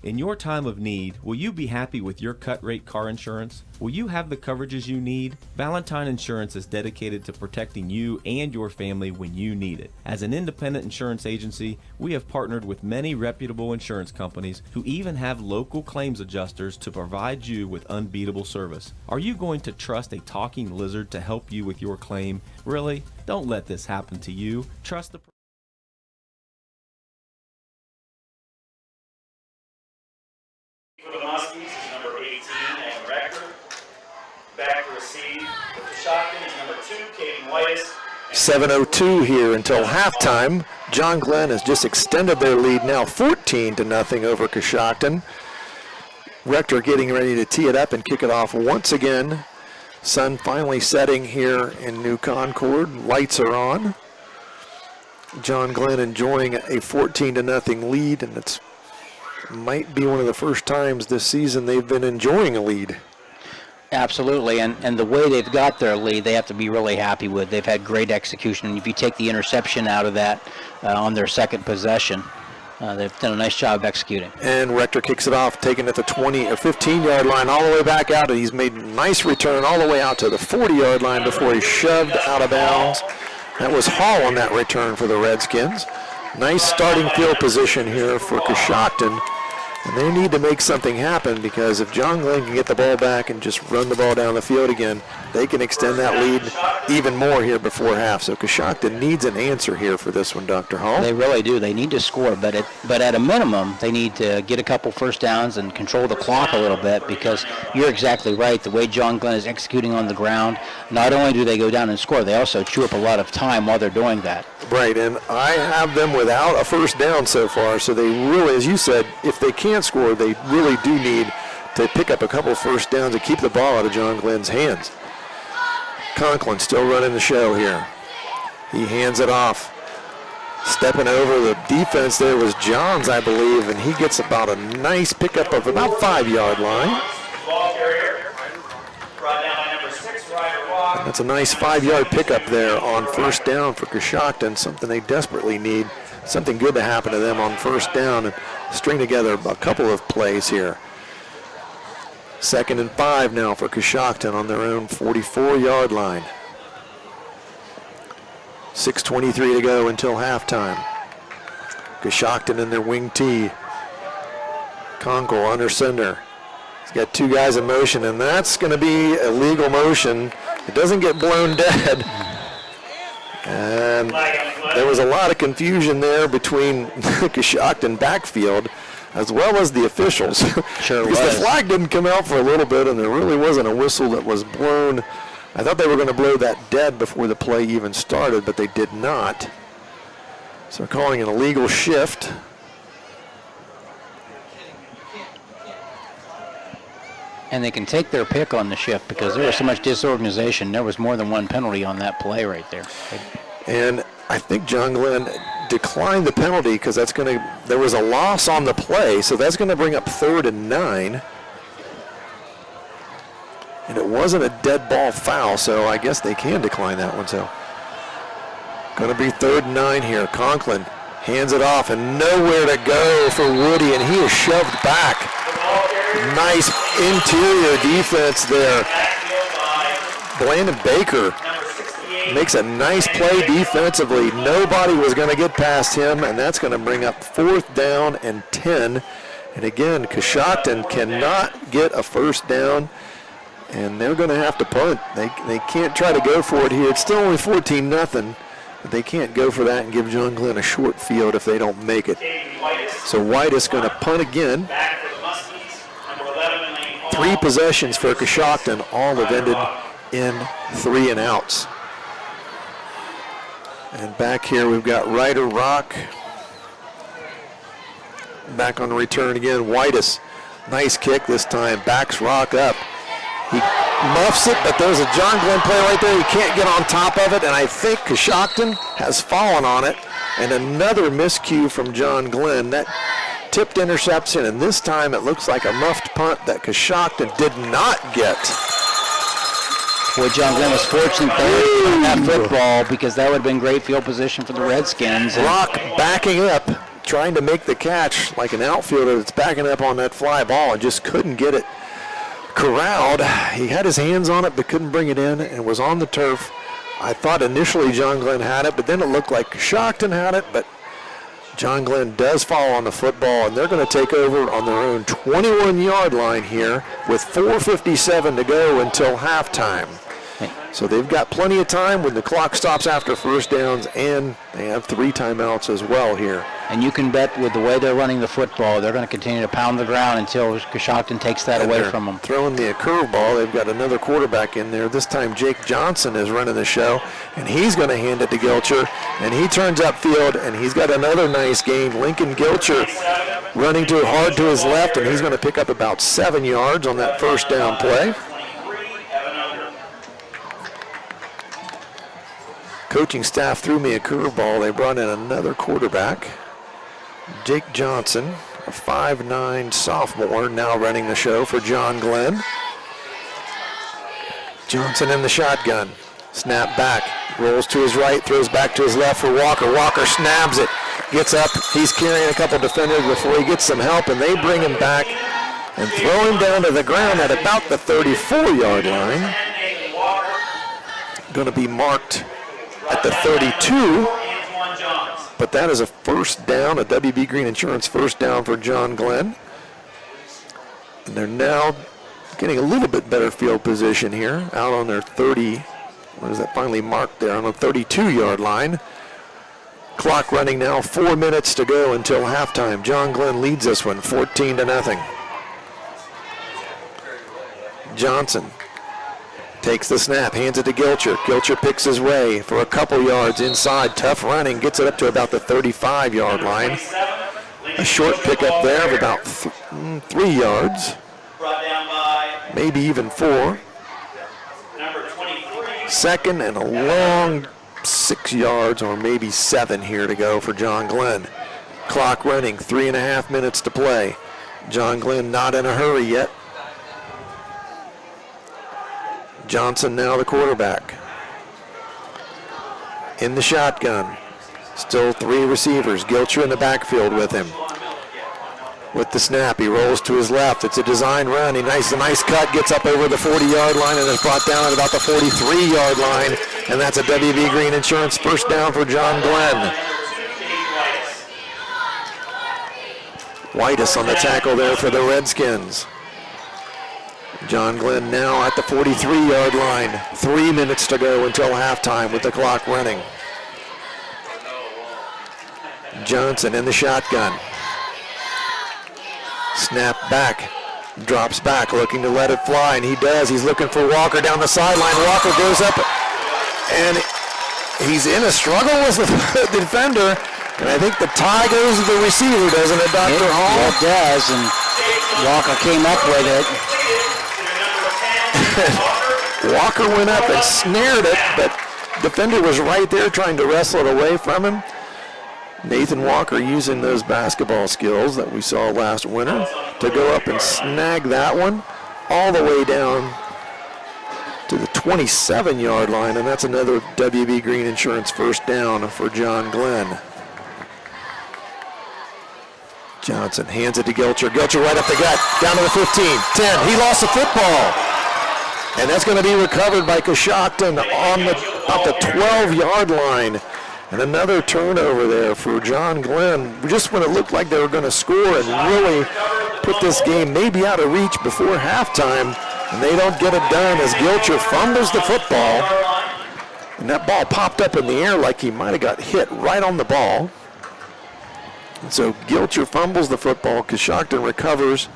In your time of need, will you be happy with your cut rate car insurance? Will you have the coverages you need? Valentine Insurance is dedicated to protecting you and your family when you need it. As an independent insurance agency, we have partnered with many reputable insurance companies who even have local claims adjusters to provide you with unbeatable service. Are you going to trust a talking lizard to help you with your claim? Really? Don't let this happen to you. Trust the For the Muskies is number 18, and Rector. Back to receive for Coshocton is number 2, Caden Whitus. 7:02 here until halftime. John Glenn has just extended their lead now 14-0 over Coshocton. Rector getting ready to tee it up and kick it off once again. Sun finally setting here in New Concord. Lights are on. John Glenn enjoying a 14-0 lead, and it's might be one of the first times this season they've been enjoying a lead. Absolutely, and the way they've got their lead, they have to be really happy with. They've had great execution. If you take the interception out of that on their second possession, they've done a nice job of executing. And Rector kicks it off, taking it to 20 or 15-yard line all the way back out, and he's made a nice return all the way out to the 40-yard line before he's shoved out of bounds. That was Hall on that return for the Redskins. Nice starting field position here for Coshocton. And they need to make something happen, because if John Glenn can get the ball back and just run the ball down the field again, they can extend that lead even more here before half. So Coshocton needs an answer here for this one, Dr. Hall. They really do. They need to score, but at a minimum, they need to get a couple first downs and control the clock a little bit, because you're exactly right. The way John Glenn is executing on the ground, not only do they go down and score, they also chew up a lot of time while they're doing that. Right, and I have them without a first down so far, so they really, as you said, if they can't score, they really do need to pick up a couple first downs and keep the ball out of John Glenn's hands. Conklin still running the show here. He hands it off. Stepping over the defense there was Johns, I believe, and he gets about a nice pickup of about 5-yard line. And that's a nice 5-yard pickup there on first down for Coshocton, something they desperately need, something good to happen to them on first down, and string together a couple of plays here. 2nd and 5 now for Coshocton on their own 44-yard line. 6:23 to go until halftime. Coshocton in their wing tee. Conkle under center. He's got 2 guys in motion, and that's going to be a legal motion. It doesn't get blown dead. And there was a lot of confusion there between the Coshocton backfield as well as the officials. Sure because was. the flag didn't come out for a little bit, and there really wasn't a whistle that was blown. I thought they were going to blow that dead before the play even started, but they did not. So they're calling an illegal shift. And they can take their pick on the shift, because there was so much disorganization. There was more than one penalty on that play right there. And I think John Glenn declined the penalty, because that's going to, there was a loss on the play, so that's going to bring up 3rd and 9. And it wasn't a dead ball foul, so I guess they can decline that one. So going to be 3rd and 9 here. Conklin hands it off, and nowhere to go for Woody, and he is shoved back. Nice interior defense there. Brandon Baker makes a nice play defensively. Nobody was going to get past him, and that's going to bring up 4th down and 10. And again, Coshocton cannot get a first down, and they're going to have to punt. They can't try to go for it here. It's still only 14-0, but they can't go for that and give John Glenn a short field if they don't make it. So White is going to punt again. 3 possessions for Coshocton, all have ended in 3 and outs. And back here we've got Ryder Rock. Back on the return again. Whitus, nice kick this time, backs Rock up. He muffs it, but there's a John Glenn play right there. He can't get on top of it, and I think Coshocton has fallen on it. And another miscue from John Glenn. That tipped interception, and this time it looks like a muffed punt that Coshocton did not get. Boy, John Glenn was fortunate there on that football, because that would have been great field position for the Redskins. Rock backing up, trying to make the catch like an outfielder that's backing up on that fly ball and just couldn't get it corralled. He had his hands on it but couldn't bring it in, and was on the turf. I thought initially John Glenn had it, but then it looked like Coshocton had it, but John Glenn does fall on the football, and they're going to take over on their own 21-yard line here with 4:57 to go until halftime. So they've got plenty of time when the clock stops after first downs, and they have 3 timeouts as well here. And you can bet with the way they're running the football, they're going to continue to pound the ground until Coshocton takes that away from them. Throwing me a curveball. They've got another quarterback in there. This time Jake Johnson is running the show, and he's going to hand it to Gilcher, and he turns upfield, and he's got another nice gain. Lincoln Gilcher running too hard to his left, and he's going to pick up about 7 yards on that first down play. Coaching staff threw me a curveball. They brought in another quarterback, Jake Johnson, a 5'9" sophomore, now running the show for John Glenn. Johnson in the shotgun. Snap back. Rolls to his right, throws back to his left for Walker. Walker snaps it. Gets up. He's carrying a couple defenders before he gets some help, and they bring him back and throw him down to the ground at about the 34-yard line. Going to be marked at the 32. But that is a first down, a WB Green Insurance first down for John Glenn. And they're now getting a little bit better field position here, out on their 30. What is that finally marked there? On the 32-yard line. Clock running now, 4 minutes to go until halftime. John Glenn leads this one, 14-0. Johnson takes the snap, hands it to Gilcher. Gilcher picks his way for a couple yards inside. Tough running, gets it up to about the 35-yard line. A short pickup there of about 3 yards, maybe even 4. Second and a long 6 yards or maybe 7 here to go for John Glenn. Clock running, 3.5 minutes to play. John Glenn not in a hurry yet. Johnson now the quarterback. In the shotgun. Still 3 receivers. Gilcher in the backfield with him. With the snap, he rolls to his left. It's a design run. A nice cut, gets up over the 40-yard line and is brought down at about the 43-yard line. And that's a WB Green Insurance first down for John Glenn. Whitus on the tackle there for the Redskins. John Glenn now at the 43-yard line. 3 minutes to go until halftime with the clock running. Johnson in the shotgun. Snap back. Drops back, looking to let it fly, and he does. He's looking for Walker down the sideline. Walker goes up, and he's in a struggle with the defender. And I think the tie goes to the receiver, doesn't it, Dr. Hall? It does, and Walker came up with it. Walker went up and snared it, but defender was right there trying to wrestle it away from him. Nathan Walker using those basketball skills that we saw last winter to go up and snag that one all the way down to the 27-yard line, and that's another WB Green Insurance first down for John Glenn. Johnson hands it to Gilcher. Gilcher right up the gut, down to the 15, 10. He lost the football. And that's going to be recovered by Coshocton on about the 12-yard line. And another turnover there for John Glenn, just when it looked like they were going to score and really put this game maybe out of reach before halftime, and they don't get it done as Gilcher fumbles the football. And that ball popped up in the air like he might have got hit right on the ball. And so Gilcher fumbles the football, Coshocton recovers,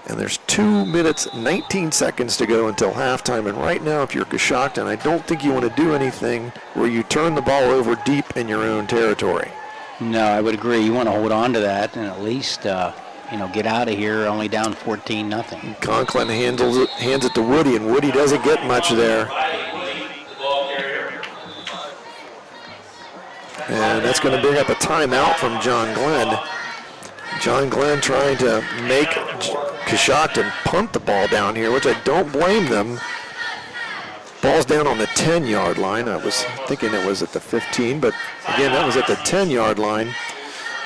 and there's 2 minutes, 19 seconds to go until halftime. And right now, if you're Coshocton, I don't think you want to do anything where you turn the ball over deep in your own territory. No, I would agree. You want to hold on to that and at least, get out of here only down 14-0. Conklin hands it to Woody, and Woody doesn't get much there. And that's going to bring up a timeout from John Glenn. John Glenn trying to make Coshocton punt the ball down here, which I don't blame them. Ball's down on the 10-yard line. I was thinking it was at the 15, but again, that was at the 10-yard line.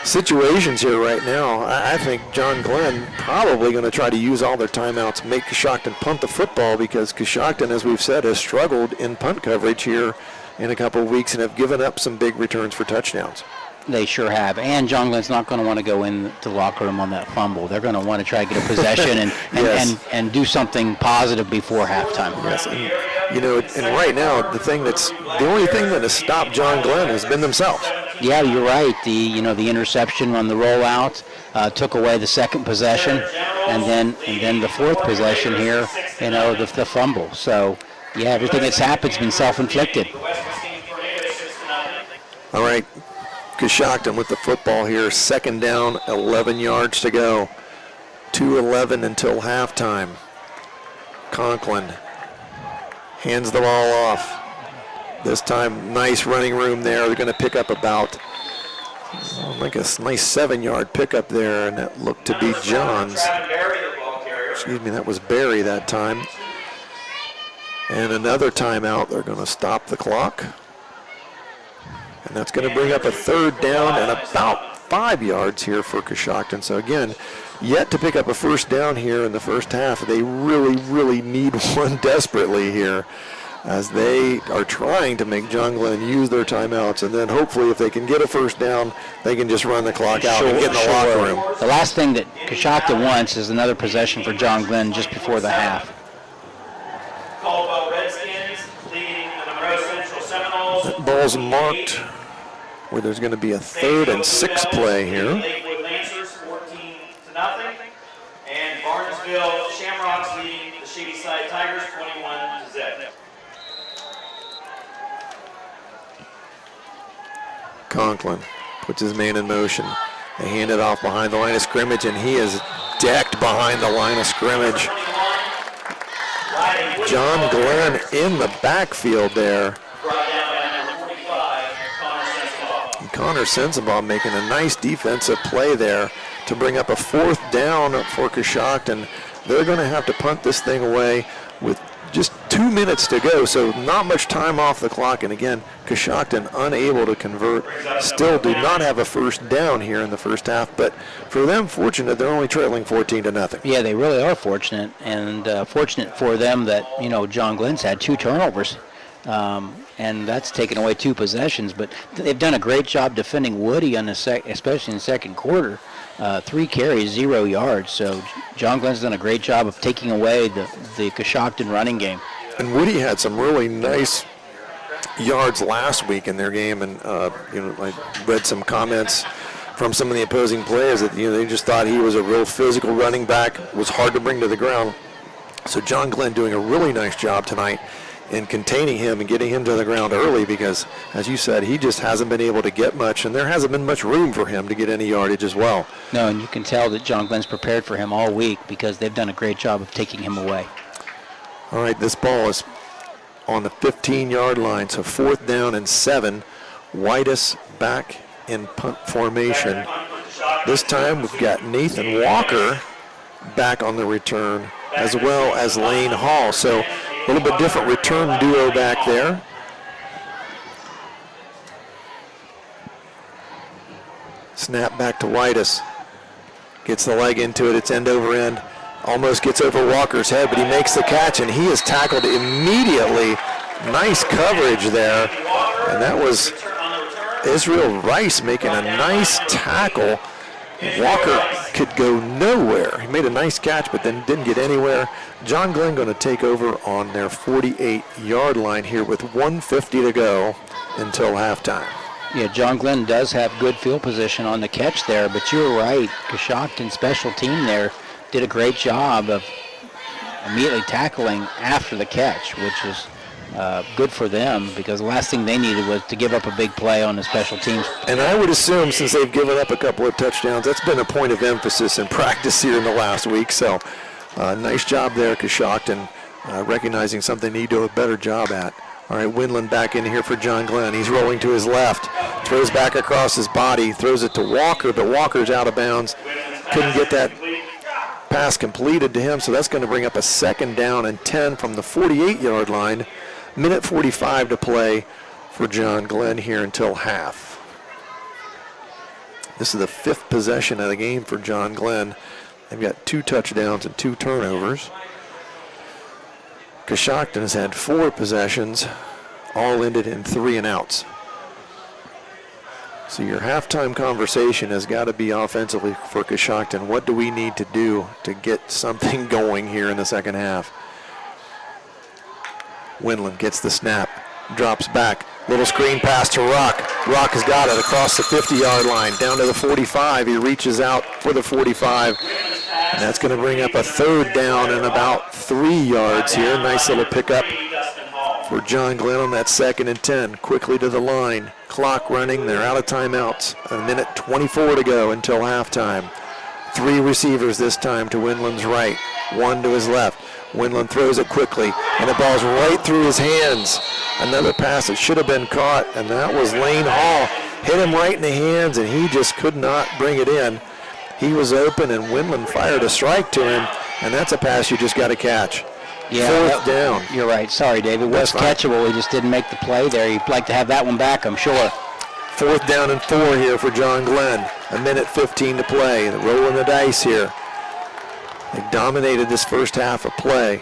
Situations here right now, I think John Glenn probably going to try to use all their timeouts, make Coshocton punt the football, because Coshocton, as we've said, has struggled in punt coverage here in a couple of weeks and have given up some big returns for touchdowns. They sure have. And John Glenn's not going to want to go in the locker room on that fumble. They're going to want to try to get a possession and, yes. and do something positive before halftime. Yes, and, and right now, the only thing that has stopped John Glenn has been themselves. Yeah, you're right. The interception on the rollout took away the second possession, and then the fourth possession here, the fumble. So, yeah, everything that's happened's been self-inflicted. All right. Coshocton with the football here, second down, 11 yards to go. 2:11 until halftime. Conklin hands the ball off. This time, nice running room there. They're going to pick up about, like a nice 7-yard pickup there, and that looked to be John's. Excuse me, that was Barry that time. And another timeout. They're going to stop the clock. And that's going to bring up a third down and about 5 yards here for Coshocton. So again, yet to pick up a first down here in the first half. They really, really need one desperately here, as they are trying to make John Glenn use their timeouts, and then hopefully if they can get a first down, they can just run the clock out and get in the locker room. The last thing that Coshocton wants is another possession for John Glenn just before the half. Caldwell Redskins leading the Monroe Central Seminoles. That ball's marked where there's going to be a 3rd and 6 play here. Lakewood Lancers 14-0. And Barnesville Shamrocks leading the Shadyside Tigers 21-0. Conklin puts his man in motion. They hand it off behind the line of scrimmage, and he is decked behind the line of scrimmage. John Glenn in the backfield there. And Connor Sensabaugh making a nice defensive play there to bring up a 4th down for Coshocton. They're going to have to punt this thing away with just 2 minutes to go, so not much time off the clock. And again, Coshocton unable to convert. Still do not have a first down here in the first half, but for them, fortunate, they're only trailing 14-0. Yeah, they really are fortunate, and fortunate for them that, you know, John Glenn's had 2 turnovers, and that's taken away 2 possessions, but they've done a great job defending Woody on especially in the second quarter. 3 carries, 0 yards. So John Glenn's done a great job of taking away the Coshocton running game. And Woody had some really nice yards last week in their game, and I read some comments from some of the opposing players that they just thought he was a real physical running back, was hard to bring to the ground. So John Glenn doing a really nice job tonight in containing him and getting him to the ground early, because, as you said, he just hasn't been able to get much, and there hasn't been much room for him to get any yardage as well. No, and you can tell that John Glenn's prepared for him all week because they've done a great job of taking him away. All right, this ball is on the 15-yard line, so 4th down and 7. Whitus back in punt formation. This time we've got Nathan Walker back on the return, as well as Lane Hall. So a little bit different return duo back there. Snap back to Whitus. Gets the leg into it. It's end over end. Almost gets over Walker's head, but he makes the catch, and he is tackled immediately. Nice coverage there. And that was Israel Rice making a nice tackle. Walker could go nowhere. He made a nice catch, but then didn't get anywhere. John Glenn going to take over on their 48-yard line here with 1:50 to go until halftime. Yeah, John Glenn does have good field position on the catch there, but you're right. Coshocton special team there did a great job of immediately tackling after the catch, which is good for them, because the last thing they needed was to give up a big play on the special teams. And I would assume, since they've given up a couple of touchdowns, that's been a point of emphasis in practice here in the last week. So nice job there, Coshocton, recognizing something they need to do a better job at. All right, Windland back in here for John Glenn. He's rolling to his left, throws back across his body, throws it to Walker, but Walker's out of bounds. Couldn't get that pass completed to him, so that's going to bring up a 2nd down and 10 from the 48-yard line. Minute 45 to play for John Glenn here until half. This is the 5th possession of the game for John Glenn. They've got 2 touchdowns and 2 turnovers. Coshocton has had 4 possessions, all ended in 3 and outs. So your halftime conversation has got to be offensively for Coshocton. What do we need to do to get something going here in the second half? Windland gets the snap, drops back, little screen pass to Rock. Rock has got it across the 50-yard line, down to the 45. He reaches out for the 45, and that's going to bring up a 3rd down and about 3 yards here. Nice little pickup for John Glenn on that 2nd and 10. Quickly to the line, clock running, they're out of timeouts. A minute 24 to go until halftime. 3 receivers this time to Windland's right, 1 to his left. Windland throws it quickly, and the ball's right through his hands. Another pass that should have been caught, and that was Lane Hall. Hit him right in the hands, and he just could not bring it in. He was open, and Windland fired a strike to him, and that's a pass you just got to catch. Yeah, Fourth down. You're right. Sorry, David. What's catchable? He just didn't make the play there. He'd like to have that one back, I'm sure. Fourth down and 4 here for John Glenn. 1:15 to play. They're rolling the dice here. They dominated this first half of play.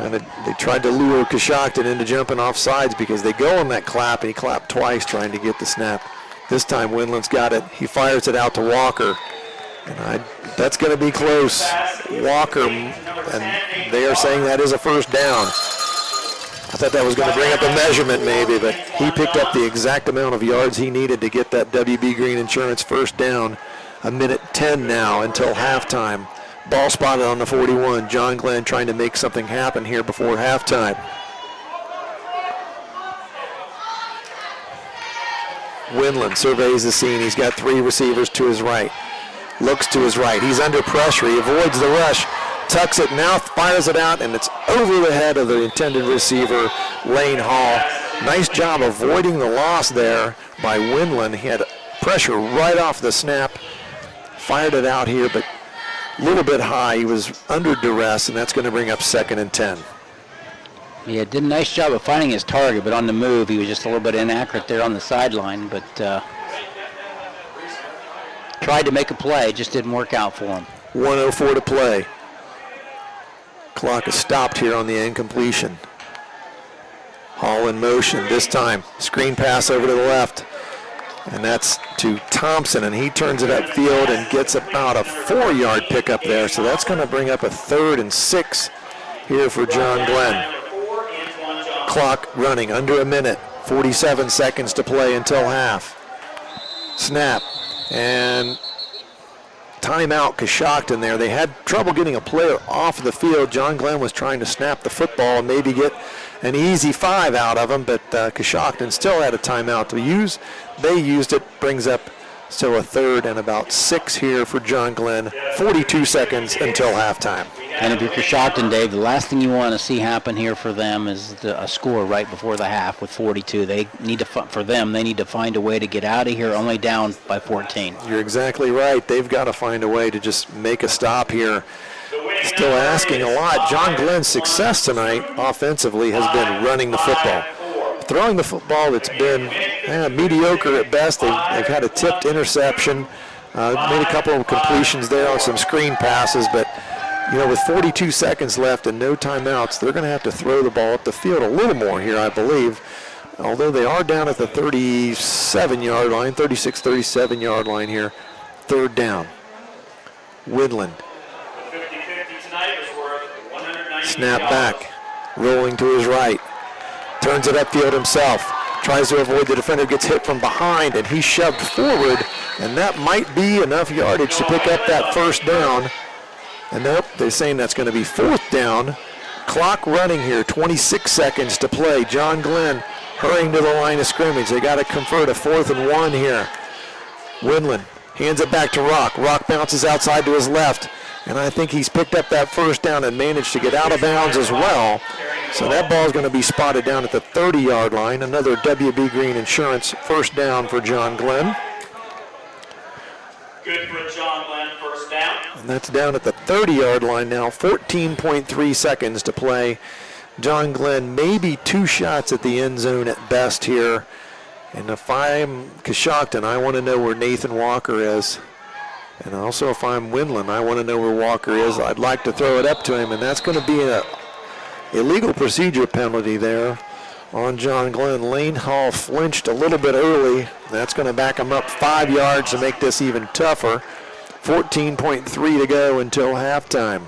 They tried to lure Coshocton into jumping off sides because they go on that clap, and he clapped twice trying to get the snap. This time Winland's got it. He fires it out to Walker. And that's going to be close. Walker, and they are saying that is a first down. I thought that was going to bring up a measurement maybe, but he picked up the exact amount of yards he needed to get that WB Green Insurance first down. 1:10 now until halftime. Ball spotted on the 41. John Glenn trying to make something happen here before halftime. Winland surveys the scene. He's got 3 receivers to his right. Looks to his right. He's under pressure. He avoids the rush. Tucks it now, fires it out, and it's over the head of the intended receiver, Lane Hall. Nice job avoiding the loss there by Winland. He had pressure right off the snap. Fired it out here, but a little bit high. He was under duress, and that's going to bring up 2nd and 10. Yeah, did a nice job of finding his target, but on the move, he was just a little bit inaccurate there on the sideline, but tried to make a play, just didn't work out for him. 1:04 to play. Clock is stopped here on the incompletion. Hall in motion this time. Screen pass over to the left. And that's to Thompson, and he turns it upfield and gets about a 4-yard pickup there. So that's going to bring up a 3rd and 6 here for John Glenn. Clock running under a minute. 47 seconds to play until half. Snap. And timeout Coshocton there. They had trouble getting a player off the field. John Glenn was trying to snap the football and maybe get an easy 5 out of him, but Coshocton still had a timeout to use. They used it, brings up still a 3rd and about 6 here for John Glenn. 42 seconds until halftime. And if you're Coshocton, Dave, the last thing you want to see happen here for them is a score right before the half with 42. They need to, they need to find a way to get out of here, only down by 14. You're exactly right. They've got to find a way to just make a stop here. Still asking a lot. John Glenn's success tonight offensively has been running the football. Throwing the football, it's been mediocre at best. They've had a tipped interception, made a couple of completions there on some screen passes, but with 42 seconds left and no timeouts, they're going to have to throw the ball up the field a little more here, I believe. Although they are down at the 37-yard line, 36, 37-yard line here. 3rd down. Winland. Snap back. Rolling to his right. Turns it upfield himself. Tries to avoid the defender, gets hit from behind, and he's shoved forward. And that might be enough yardage to pick up that first down. And nope, they're saying that's going to be 4th down. Clock running here, 26 seconds to play. John Glenn hurrying to the line of scrimmage. They got to convert a 4th and 1 here. Winland hands it back to Rock. Rock bounces outside to his left. And I think he's picked up that first down and managed to get out of bounds as well. So that ball is going to be spotted down at the 30-yard line. Another WB Green Insurance first down for John Glenn. Good for John Glenn, first down. And that's down at the 30-yard line now. 14.3 seconds to play. John Glenn maybe 2 shots at the end zone at best here. And if I'm Coshocton, I want to know where Nathan Walker is. And also if I'm Winland, I want to know where Walker is. I'd like to throw it up to him, and that's going to be a illegal procedure penalty there on John Glenn. Lane Hall flinched a little bit early. That's going to back him up 5 yards to make this even tougher. 14.3 to go until halftime.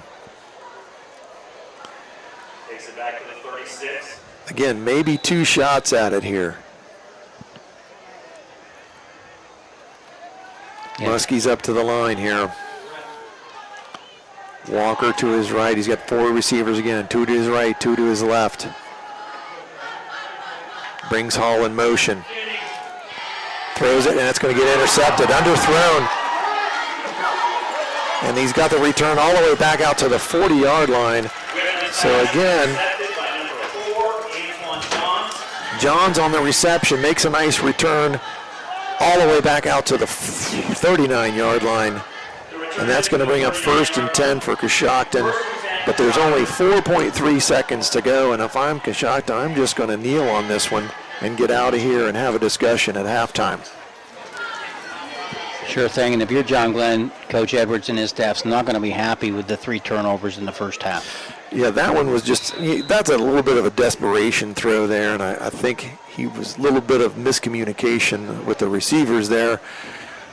Takes it back to the 36. Again, maybe 2 shots at it here. Yeah. Muskies up to the line here. Walker to his right. He's got 4 receivers again. 2 to his right, 2 to his left. Brings Hall in motion. Throws it, and it's going to get intercepted. Underthrown. And he's got the return all the way back out to the 40-yard line. So again, Johns on the reception, makes a nice return all the way back out to the 39-yard line. And that's going to bring up 1st and 10 for Coshocton. but there's only 4.3 seconds to go, and if I'm Coshocton, I'm just going to kneel on this one and get out of here and have a discussion at halftime. Sure thing, and if you're John Glenn, Coach Edwards and his staff's not going to be happy with the 3 turnovers in the first half. Yeah, that one was that's a little bit of a desperation throw there, and I think he was a little bit of miscommunication with the receivers there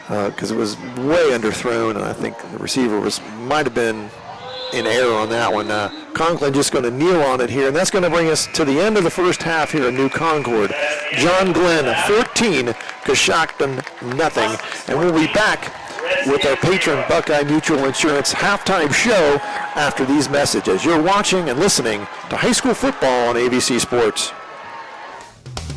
because it was way underthrown, and I think the receiver might have been in error on that one. Conklin just going to kneel on it here, and that's going to bring us to the end of the first half here in New Concord. John Glenn 14, Coshocton nothing, and we'll be back with our patron Buckeye Mutual Insurance halftime show after these messages. You're watching and listening to high school football on AVC Sports.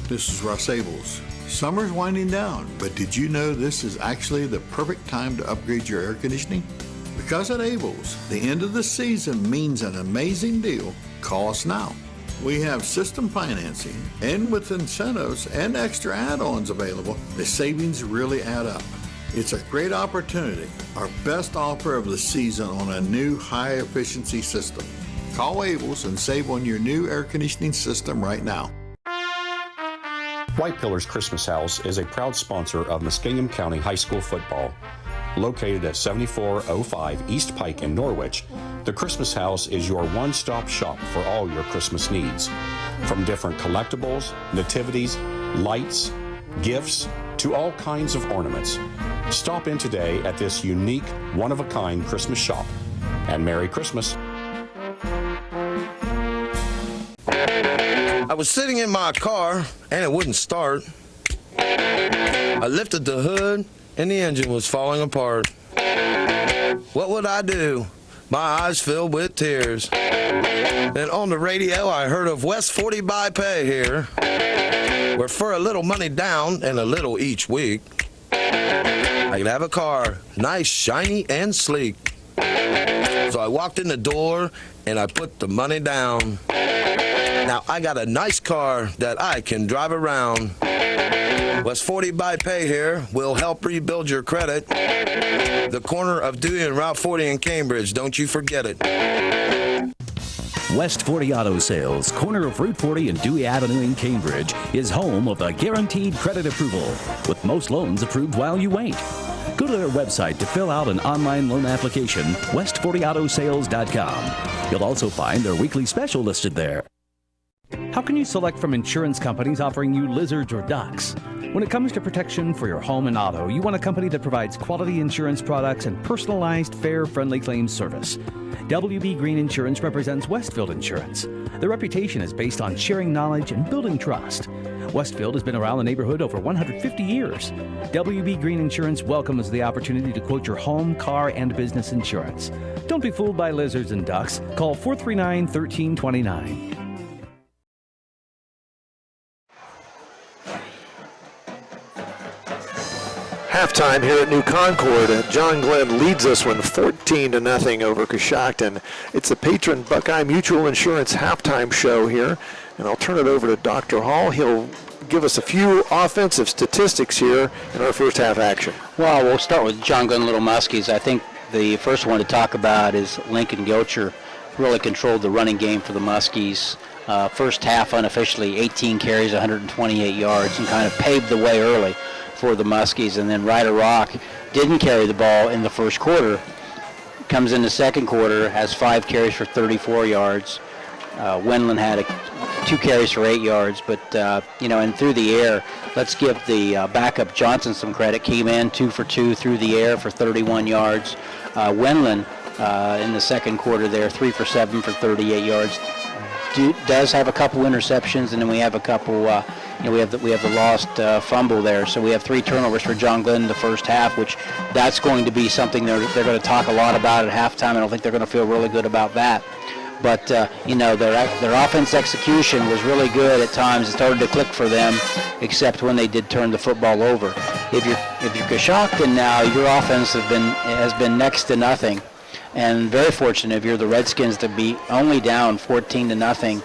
This is Russ Abels. Summer's winding down, but did you know this is actually the perfect time to upgrade your air conditioning? Because at Abels, the end of the season means an amazing deal. Call us now. We have system financing, and with incentives and extra add-ons available, the savings really add up. It's a great opportunity, our best offer of the season on a new high-efficiency system. Call Abels and save on your new air conditioning system right now. White Pillars Christmas House is a proud sponsor of Muskingum County High School football. Located at 7405 East Pike in Norwich, the Christmas House is your one-stop shop for all your Christmas needs. From different collectibles, nativities, lights, gifts, to all kinds of ornaments. Stop in today at this unique, one-of-a-kind Christmas shop. And Merry Christmas. I was sitting in my car and it wouldn't start. I lifted the hood and the engine was falling apart. What would I do? My eyes filled with tears. Then on the radio I heard of West 40 by Pay here, where for a little money down and a little each week, I could have a car, nice, shiny, and sleek. So I walked in the door and I put the money down. Now I got a nice car that I can drive around. West 40 by Pay here will help rebuild your credit. The corner of Dewey and Route 40 in Cambridge, don't you forget it. West 40 Auto Sales, corner of Route 40 and Dewey Avenue in Cambridge, is home of the guaranteed credit approval, with most loans approved while you wait. Go to their website to fill out an online loan application, west40autosales.com. You'll also find their weekly special listed there. How can you select from insurance companies offering you lizards or ducks? When it comes to protection for your home and auto, you want a company that provides quality insurance products and personalized, fair, friendly claims service. WB Green Insurance represents Westfield Insurance. Their reputation is based on sharing knowledge and building trust. Westfield has been around the neighborhood over 150 years. WB Green Insurance welcomes the opportunity to quote your home, car, and business insurance. Don't be fooled by lizards and ducks. Call 439-1329. Halftime here at New Concord. John Glenn leads us one 14-0 over Coshocton. It's the patron Buckeye Mutual Insurance halftime show here, and I'll turn it over to Dr. Hall. He'll give us a few offensive statistics here in our first half action. Well, we'll start with John Glenn Little Muskies. I think the first one to talk about is Lincoln Gilcher. Really controlled the running game for the Muskies. First half unofficially 18 carries, 128 yards, and kind of paved the way early for the Muskies. And then Ryder Rock didn't carry the ball in the first quarter. Comes in the second quarter, has 5 carries for 34 yards. Wendland had 2 carries for 8 yards, but and through the air, let's give the backup Johnson some credit. Came in 2 for 2 through the air for 31 yards. Wendland in the second quarter there, 3 for 7 for 38 yards. Does have a couple interceptions, and then we have a couple. We have the lost fumble there, so we have 3 turnovers for John Glenn in the first half, which that's going to be something they're going to talk a lot about at halftime. I don't think they're going to feel really good about that. But their offense execution was really good at times. It started to click for them, except when they did turn the football over. If you're Coshocton now, your offense has been next to nothing, and very fortunate if you're the Redskins to be only down 14-0,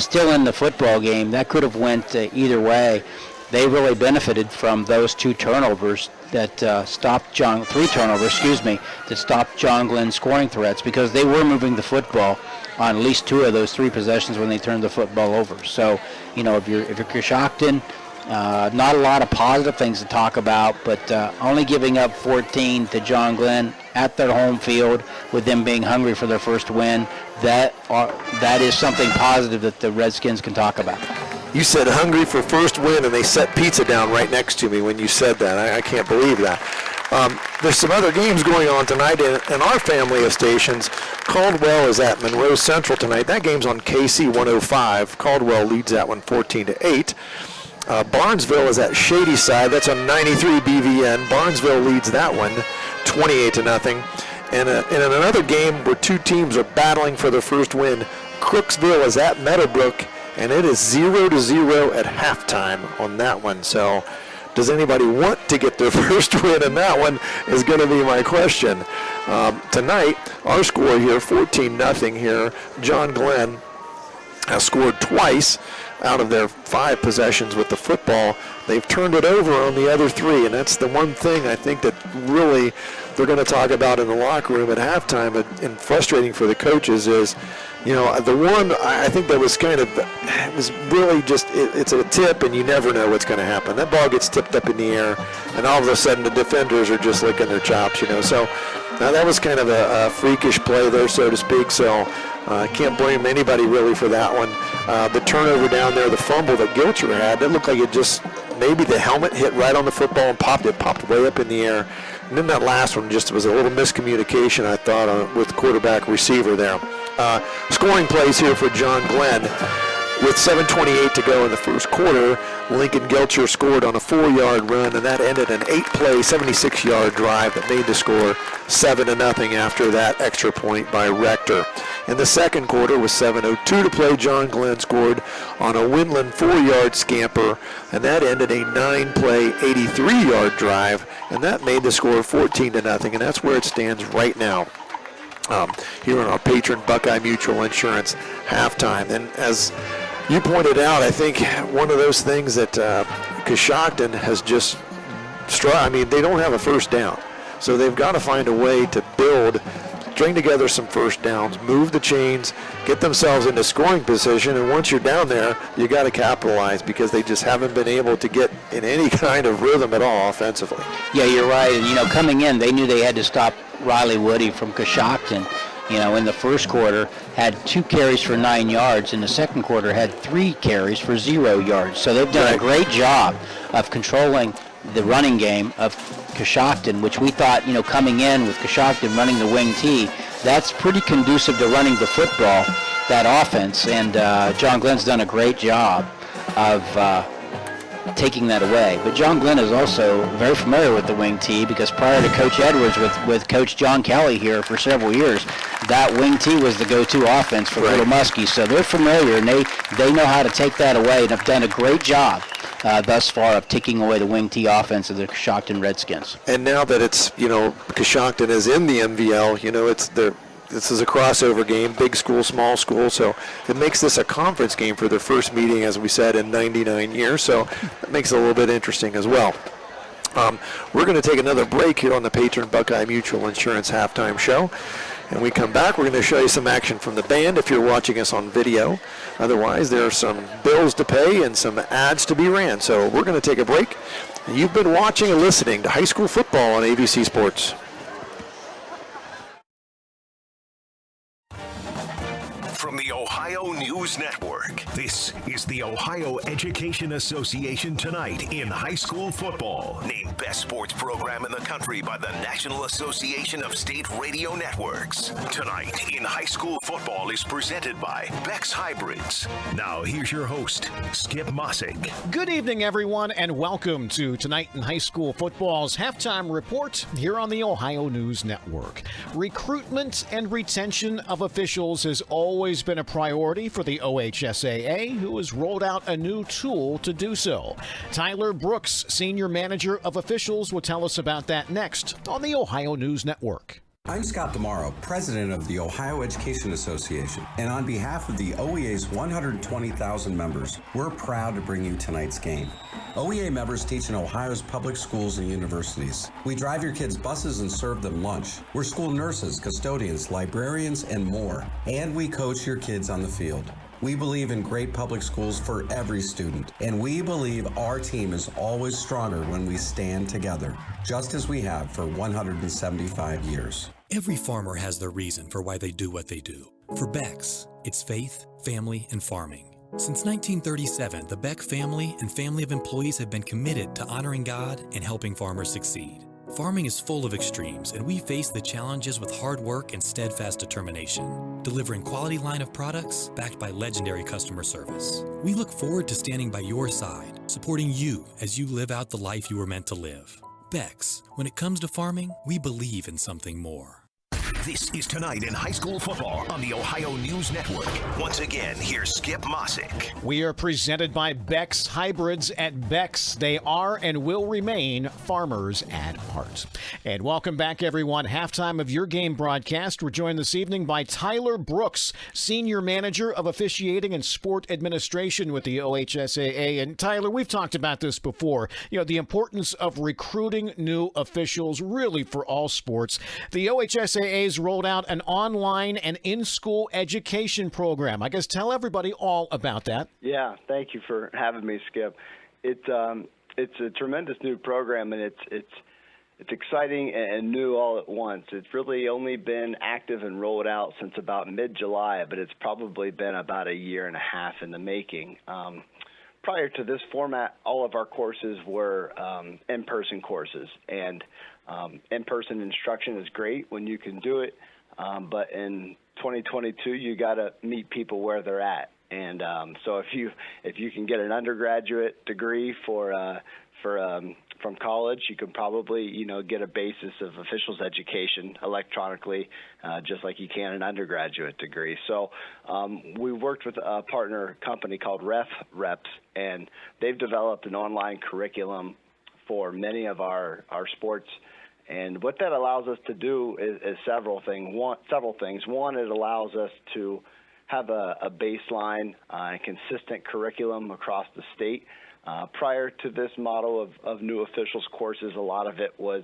still in the football game. That could have went either way. they really benefited from those 2 turnovers that stopped John, 3 turnovers, excuse me, that stopped John Glenn's scoring threats, because they were moving the football on at least 2 of those 3 possessions when they turned the football over. So, if you're Coshocton, not a lot of positive things to talk about, but only giving up 14 to John Glenn at their home field, with them being hungry for their first win, that is something positive that the Redskins can talk about. You said hungry for first win, and they set pizza down right next to me when you said that. I can't believe that. There's some other games going on tonight in our family of stations. Caldwell is at Monroe Central tonight. That game's on KC 105. Caldwell leads that one 14-8. Barnesville is at Shadyside. That's on 93 BVN. Barnesville leads that one 28-0. And in another game where 2 teams are battling for their first win, Crooksville is at Meadowbrook, and it is 0-0 at halftime on that one. So does anybody want to get their first win in that one is going to be my question. Tonight, our score here, 14-0 here. John Glenn has scored twice out of their 5 possessions with the football. They've turned it over on the other 3, and that's the one thing I think that really they're going to talk about in the locker room at halftime, and frustrating for the coaches is, the one I think that was it was really just, it's a tip, and you never know what's going to happen. That ball gets tipped up in the air, and all of a sudden the defenders are just licking their chops, So now that was kind of a freakish play there, so to speak, so I can't blame anybody really for that one. The turnover down there, the fumble that Gilcher had, it looked like it just, maybe the helmet hit right on the football and popped way up in the air. And then that last one just was a little miscommunication, I thought, with quarterback receiver there. Scoring plays here for John Glenn. With 7:28 to go in the first quarter, Lincoln Gilcher scored on a 4-yard run, and that ended an 8-play, 76-yard drive that made the score 7-0 after that extra point by Rector. In the second quarter, with 7:02 to play, John Glenn scored on a Winland 4-yard scamper, and that ended a 9-play, 83-yard drive, and that made the score 14-0, and that's where it stands right now. Here in our patron Buckeye Mutual Insurance halftime. And as you pointed out, I think one of those things that Coshocton has just they don't have a first down. So they've got to find a way to string together some first downs, move the chains, get themselves into scoring position, and once you're down there, you got to capitalize, because they just haven't been able to get in any kind of rhythm at all offensively. Yeah, you're right. And, coming in, they knew they had to stop Riley Woody from Coshocton. In the first quarter, had 2 carries for 9 yards. In the second quarter, had 3 carries for 0 yards. So they've done a great job of controlling the running game of Coshocton, which we thought, coming in with Coshocton running the wing T, that's pretty conducive to running the football, that offense. And John Glenn's done a great job of taking that away. But John Glenn is also very familiar with the wing T, because prior to Coach Edwards with Coach John Kelly here for several years, that wing T was the go-to offense for Little Muskies. So they're familiar, and they know how to take that away, and have done a great job thus far of taking away the wing T offense of the Coshocton Redskins. And now that it's, Coshocton is in the MVL, this is a crossover game, big school, small school, so it makes this a conference game for their first meeting, as we said, in 99 years, so it makes it a little bit interesting as well. We're going to take another break here on the Patron Buckeye Mutual Insurance halftime show. And we come back, we're going to show you some action from the band if you're watching us on video. Otherwise, there are some bills to pay and some ads to be ran. So we're going to take a break. You've been watching and listening to high school football on AVC Sports. From the Ohio News Network, this is the Ohio Education Association Tonight in High School Football. Named Best Sports Program in the Country by the National Association of State Radio Networks. Tonight in High School Football is presented by Beck's Hybrids. Now here's your host, Skip Mossick. Good evening, everyone, and welcome to Tonight in High School Football's halftime report here on the Ohio News Network. Recruitment and retention of officials has always been a priority for the OHSAA, who has rolled out a new tool to do so. Tyler Brooks, Senior Manager of Officials, will tell us about that next on the Ohio News Network. I'm Scott Demaro, president of the Ohio Education Association, and on behalf of the OEA's 120,000 members, we're proud to bring you tonight's game. OEA members teach in Ohio's public schools and universities. We drive your kids' buses and serve them lunch. We're school nurses, custodians, librarians, and more. And we coach your kids on the field. We believe in great public schools for every student, and we believe our team is always stronger when we stand together, just as we have for 175 years. Every farmer has their reason for why they do what they do. For Becks, it's faith, family, and farming. Since 1937, the Beck family and family of employees have been committed to honoring God and helping farmers succeed. Farming is full of extremes, and we face the challenges with hard work and steadfast determination, delivering quality line of products backed by legendary customer service. We look forward to standing by your side, supporting you as you live out the life you were meant to live. Becks, when it comes to farming, we believe in something more. This is Tonight in High School Football on the Ohio News Network. Once again, here's Skip Mossick. We are presented by Beck's Hybrids at Beck's. They are and will remain farmers at heart. And welcome back, everyone. Halftime of your game broadcast. We're joined this evening by Tyler Brooks, Senior Manager of Officiating and Sport Administration with the OHSAA. And Tyler, we've talked about this before. You know, the importance of recruiting new officials, really for all sports. The OHSAA rolled out an online and in-school education program. I guess tell everybody all about that. Yeah, thank you for having me, Skip. It's a tremendous new program, and it's exciting and new all at once. It's really only been active and rolled out since about mid-July, but it's probably been about a year and a half in the making. Prior to this format, all of our courses were in-person courses, and in-person instruction is great when you can do it, but in 2022, you got to meet people where they're at. And so if you can get an undergraduate degree from college, you can probably get a basis of officials education electronically, just like you can an undergraduate degree. So we worked with a partner company called Reps, and they've developed an online curriculum for many of our sports. And what that allows us to do is several things. One, it allows us to have a baseline and consistent curriculum across the state. Prior to this model of new officials courses, a lot of it was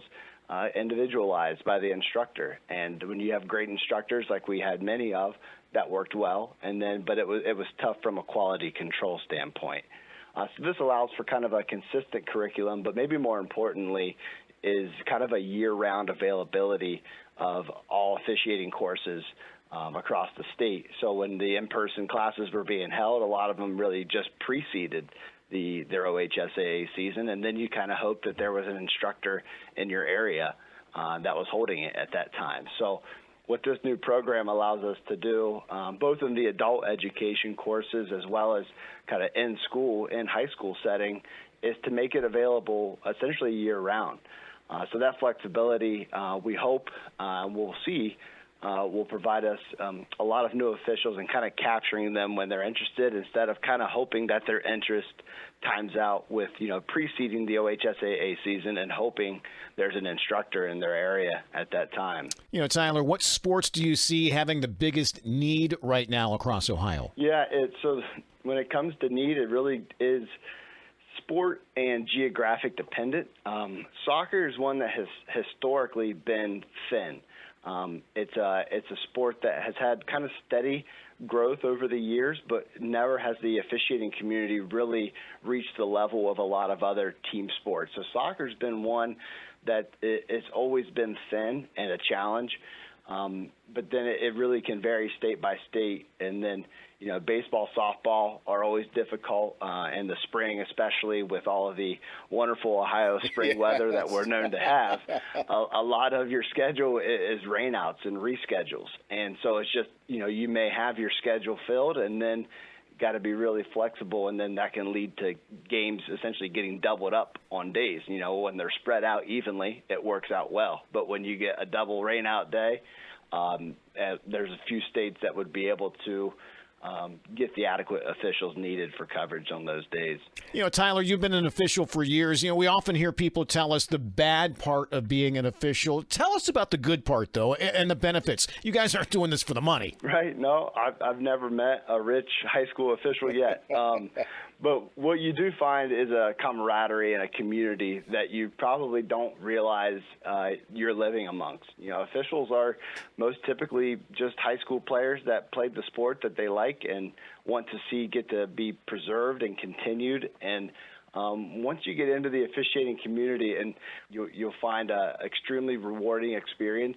individualized by the instructor. And when you have great instructors, like we had many of, that worked well. But it was tough from a quality control standpoint. So this allows for kind of a consistent curriculum, but maybe more importantly, is kind of a year-round availability of all officiating courses across the state. So when the in-person classes were being held, a lot of them really just preceded their OHSAA season, and then you kind of hope that there was an instructor in your area that was holding it at that time. So what this new program allows us to do, both in the adult education courses as well as kind of in high school setting, is to make it available essentially year-round. So that flexibility, we hope, we'll see, will provide us a lot of new officials and kind of capturing them when they're interested, instead of kind of hoping that their interest times out with, preceding the OHSAA season and hoping there's an instructor in their area at that time. Tyler, what sports do you see having the biggest need right now across Ohio? Yeah, so when it comes to need, it really is sport and geographic dependent. Soccer is one that has historically been thin. It's a sport that has had kind of steady growth over the years, but never has the officiating community really reached the level of a lot of other team sports. So soccer's been one that it's always been thin and a challenge, but then it really can vary state by state. And then, baseball, softball are always difficult in the spring, especially with all of the wonderful Ohio spring weather that we're known to have. A lot of your schedule is rainouts and reschedules. And so it's just, you may have your schedule filled and then got to be really flexible, and then that can lead to games essentially getting doubled up on days. When they're spread out evenly, it works out well. But when you get a double rainout day, there's a few states that would be able to get the adequate officials needed for coverage on those days. You know, Tyler, you've been an official for years. You know, we often hear people tell us the bad part of being an official. Tell us about the good part, though, and the benefits. You guys aren't doing this for the money. Right. No, I've never met a rich high school official yet. But what you do find is a camaraderie and a community that you probably don't realize you're living amongst. You know, officials are most typically just high school players that played the sport that they like and want to see get to be preserved and continued. And once you get into the officiating community, and you'll find a extremely rewarding experience.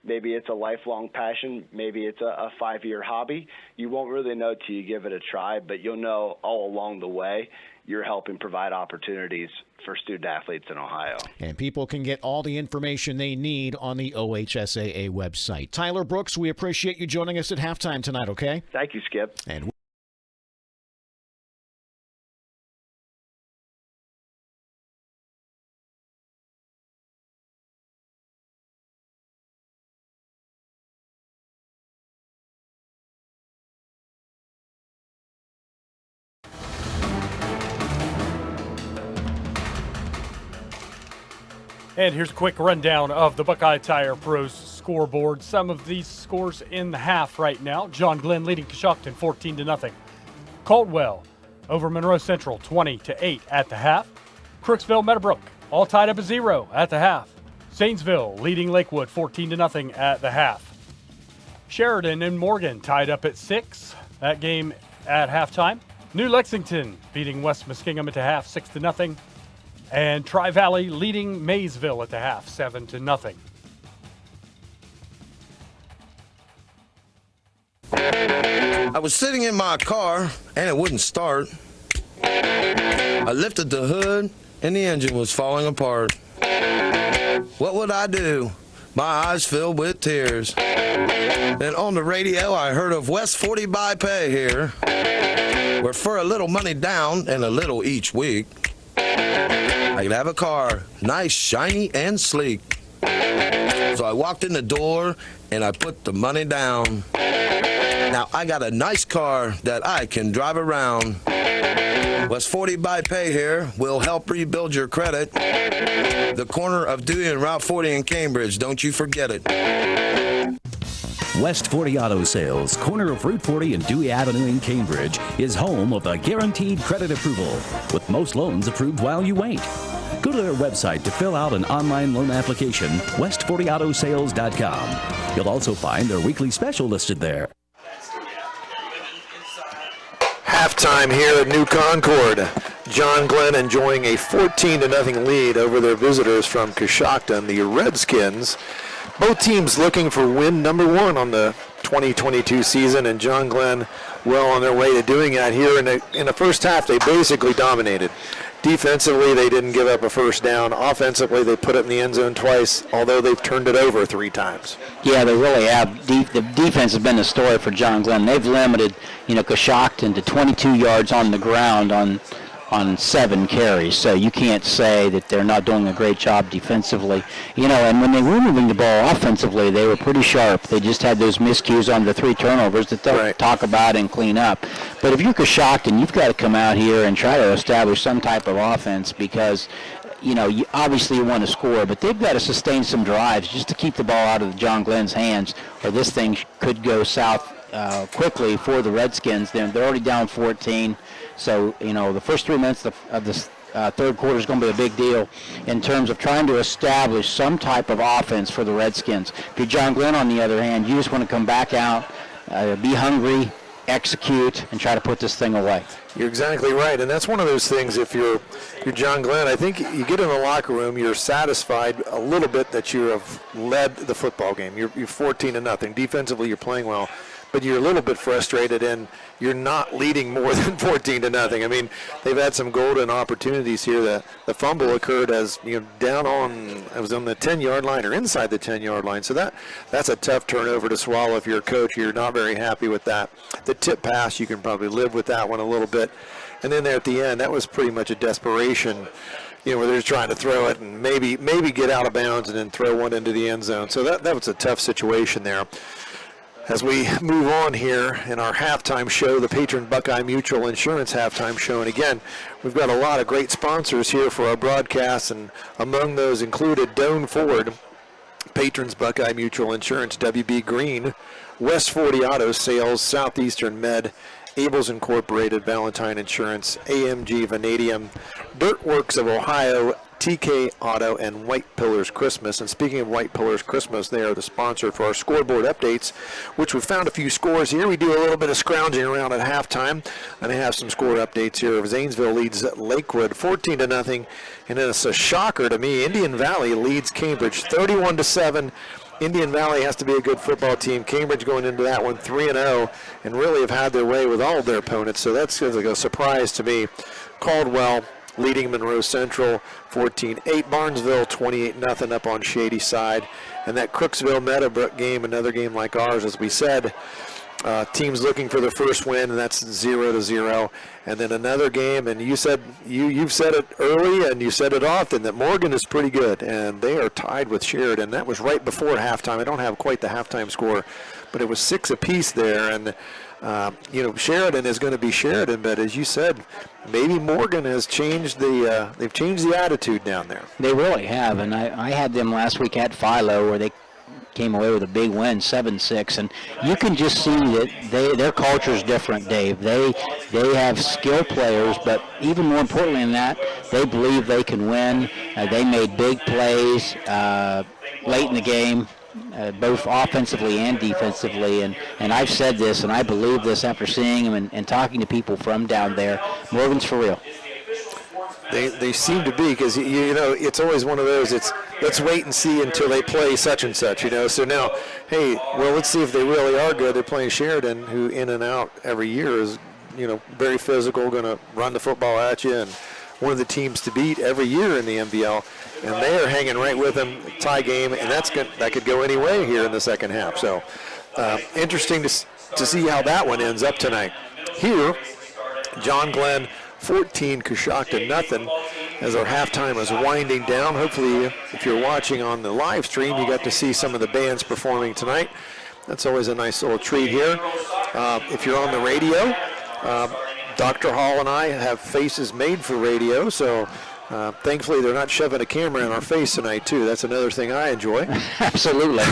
Maybe it's a lifelong passion. Maybe it's a 5-year hobby. You won't really know till you give it a try, but you'll know all along the way you're helping provide opportunities for student athletes in Ohio. And people can get all the information they need on the OHSAA website. Tyler Brooks, we appreciate you joining us at halftime tonight, okay? Thank you, Skip. And And here's a quick rundown of the Buckeye Tire Pros scoreboard. Some of these scores in the half right now. John Glenn leading Coshocton 14-0. Caldwell over Monroe Central 20-8 at the half. Crooksville Meadowbrook all tied up at 0 at the half. Zanesville leading Lakewood 14-0 at the half. Sheridan and Morgan tied up at 6. That game at halftime. New Lexington beating West Muskingum at the half 6-0. And Tri-Valley leading Maysville at the half, 7-0. I was sitting in my car, and it wouldn't start. I lifted the hood, and the engine was falling apart. What would I do? My eyes filled with tears. Then on the radio, I heard of West 40 by Pay here, where for a little money down and a little each week, I could have a car, nice, shiny, and sleek. So I walked in the door, and I put the money down. Now I got a nice car that I can drive around. West 40 by Pay here will help rebuild your credit. The corner of Dewey and Route 40 in Cambridge, don't you forget it. West 40 Auto Sales, corner of Route 40 and Dewey Avenue in Cambridge, is home of the guaranteed credit approval, with most loans approved while you wait. Go to their website to fill out an online loan application, west40autosales.com. You'll also find their weekly special listed there. Halftime here at New Concord. John Glenn enjoying a 14-0 lead over their visitors from Coshocton, the Redskins. Both teams looking for win number 1 on the 2022 season, and John Glenn well on their way to doing that here. In the first half, they basically dominated. Defensively, they didn't give up a first down. Offensively, they put it in the end zone twice, although they've turned it over 3 times. Yeah, they really have. The defense has been the story for John Glenn. They've limited, Coshocton to 22 yards on the ground on 7 carries. So you can't say that they're not doing a great job defensively. And when they were moving the ball offensively, they were pretty sharp. They just had those miscues on the 3 turnovers that they'll talk about and clean up. But if you're Coshocton, you've got to come out here and try to establish some type of offense because, you obviously want to score, but they've got to sustain some drives just to keep the ball out of John Glenn's hands, or this thing could go south quickly for the Redskins. They're already down 14. So, the first 3 minutes of this third quarter is going to be a big deal in terms of trying to establish some type of offense for the Redskins. If you're John Glenn, on the other hand, you just want to come back out, be hungry, execute, and try to put this thing away. You're exactly right, and that's one of those things. If you're John Glenn, I think you get in the locker room, you're satisfied a little bit that you have led the football game. You're 14-0. Defensively, you're playing well, but you're a little bit frustrated, and you're not leading more than 14-0. I mean, they've had some golden opportunities here. The fumble occurred as down on, it was on the 10-yard line or inside the 10-yard line. So that's a tough turnover to swallow if you're a coach. You're not very happy with that. The tip pass, you can probably live with that one a little bit. And then there at the end, that was pretty much a desperation, where they're trying to throw it and maybe get out of bounds and then throw one into the end zone. So that was a tough situation there. As we move on here in our halftime show, the Patron Buckeye Mutual Insurance halftime show, and again, we've got a lot of great sponsors here for our broadcast, and among those included Doan Ford, Patrons Buckeye Mutual Insurance, WB Green, West 40 Auto Sales, Southeastern Med, Abels Incorporated, Valentine Insurance, AMG Vanadium, Dirtworks of Ohio, TK Auto, and White Pillars Christmas. And speaking of White Pillars Christmas, they are the sponsor for our scoreboard updates, which we found a few scores here. We do a little bit of scrounging around at halftime, and I have some score updates here. Zanesville leads Lakewood 14-0, and then it's a shocker to me. Indian Valley leads Cambridge 31-7. Indian Valley has to be a good football team. Cambridge going into that one 3-0, and really have had their way with all of their opponents, so that's like a surprise to me. Caldwell leading Monroe Central 14-8. Barnesville 28-0 up on Shady Side. And that Crooksville Meadowbrook game, another game like ours, as we said, teams looking for their first win, and that's 0-0. And then another game, and you've said it early and you said it often, that Morgan is pretty good, and they are tied with Sheridan. That was right before halftime. I don't have quite the halftime score, but it was 6 apiece there. And Sheridan is going to be Sheridan, but as you said, maybe Morgan has changed they've changed the attitude down there. They really have, and I had them last week at Philo where they came away with a big win, 7-6, and you can just see that their culture is different, Dave. They have skilled players, but even more importantly than that, they believe they can win. They made big plays late in the game, both offensively and defensively, and I've said this, and I believe this after seeing them and talking to people from down there. Morgan's for real. They seem to be, because it's always one of those, it's let's wait and see until they play such and such, so now, hey, well, let's see if they really are good. They're playing Sheridan, who in and out every year is very physical, going to run the football at you, and one of the teams to beat every year in the MVL, and they are hanging right with them, tie game, and that could go any way here in the second half. So interesting to see how that one ends up tonight. Here, John Glenn 14, Coshocton nothing, as our halftime is winding down. Hopefully, if you're watching on the live stream, you got to see some of the bands performing tonight. That's always a nice little treat here. If you're on the radio, Dr. Hall and I have faces made for radio, so thankfully they're not shoving a camera in our face tonight, too. That's another thing I enjoy. Absolutely.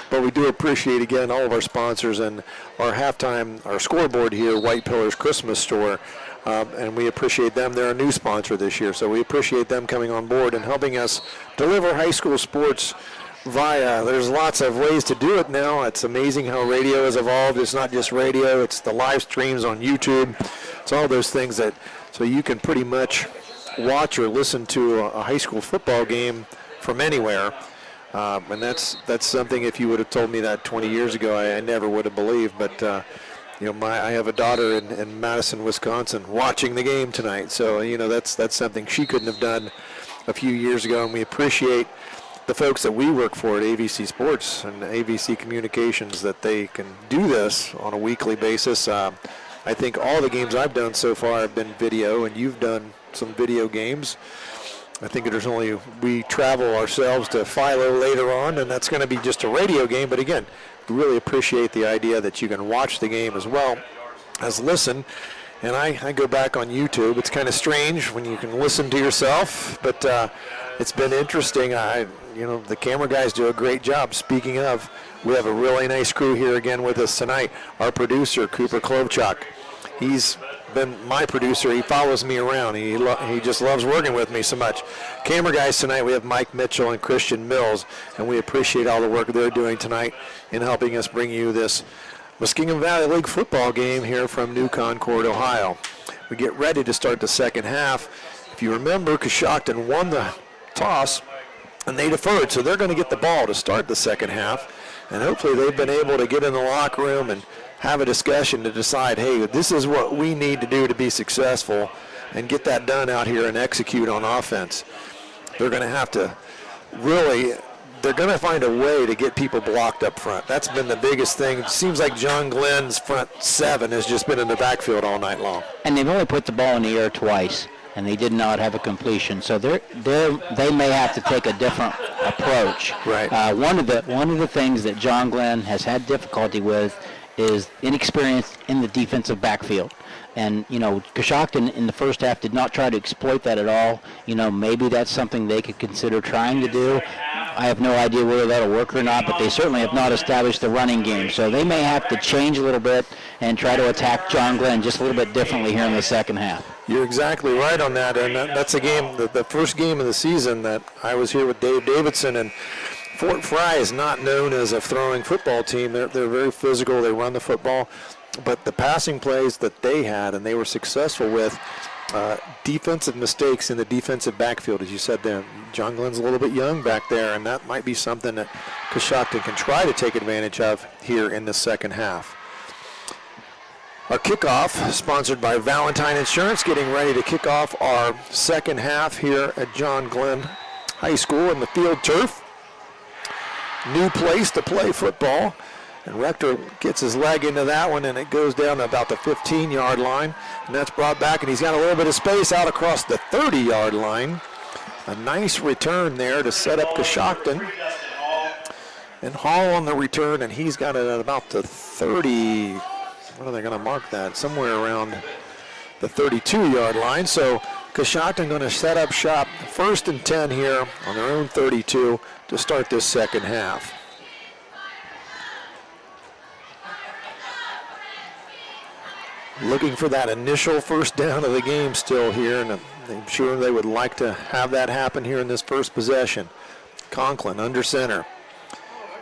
But we do appreciate, again, all of our sponsors and our our scoreboard here, White Pillars Christmas Store, and we appreciate them. They're a new sponsor this year, so we appreciate them coming on board and helping us deliver high school sports there's lots of ways to do it now. It's amazing how radio has evolved. It's not just radio, it's the live streams on YouTube. It's all those things so you can pretty much watch or listen to a high school football game from anywhere. And that's something, if you would have told me that 20 years ago, I never would have believed. But I have a daughter in Madison, Wisconsin, watching the game tonight. So that's something she couldn't have done a few years ago, and we appreciate the folks that we work for at AVC Sports and AVC Communications that they can do this on a weekly basis. I think all the games I've done so far have been video, and you've done some video games. I think we travel ourselves to Philo later on, and that's going to be just a radio game. But again, we really appreciate the idea that you can watch the game as well as listen. And I go back on YouTube. It's kind of strange when you can listen to yourself, but it's been interesting. The camera guys do a great job. Speaking of, we have a really nice crew here again with us tonight. Our producer, Cooper Klobuchak. He's been my producer. He follows me around. He just loves working with me so much. Camera guys tonight, we have Mike Mitchell and Christian Mills, and we appreciate all the work they're doing tonight in helping us bring you this Muskingum Valley League football game here from New Concord, Ohio. We get ready to start the second half. If you remember, Coshocton won the toss, and they deferred, so they're going to get the ball to start the second half, and hopefully they've been able to get in the locker room and have a discussion to decide, hey, this is what we need to do to be successful and get that done out here and execute on offense. They're going to have to they're going to find a way to get people blocked up front. That's been the biggest thing. It seems like John Glenn's front seven has just been in the backfield all night long. And they've only put the ball in the air twice. and they did not have a completion. So they may have to take a different approach. Right. One of the things that John Glenn has had difficulty with is inexperience in the defensive backfield. And, Coshocton in the first half did not try to exploit that at all. Maybe that's something they could consider trying to do. I have no idea whether that'll work or not, but they certainly have not established the running game. So they may have to change a little bit and try to attack John Glenn just a little bit differently here in the second half. You're exactly right on that, and that's a game, the first game of the season that I was here with Dave Davidson, and Fort Fry is not known as a throwing football team. They're very physical. They run the football. But the passing plays that they had and they were successful with, defensive mistakes in the defensive backfield, as you said there. John Glenn's a little bit young back there, and that might be something that Coshocton can try to take advantage of here in the second half. Our kickoff, sponsored by Valentine Insurance, getting ready to kick off our second half here at John Glenn High School in the field turf. New place to play football. And Rector gets his leg into that one, and it goes down to about the 15-yard line. And that's brought back, and he's got a little bit of space out across the 30-yard line. A nice return there to set up Coshocton. And Hall on the return, and he's got it at about the 30. What are they going to mark that? Somewhere around the 32-yard line. So Coshocton going to set up shop 1st and 10 here on their own 32 to start this second half. Looking for that initial first down of the game still here, and I'm sure they would like to have that happen here in this first possession. Conklin under center.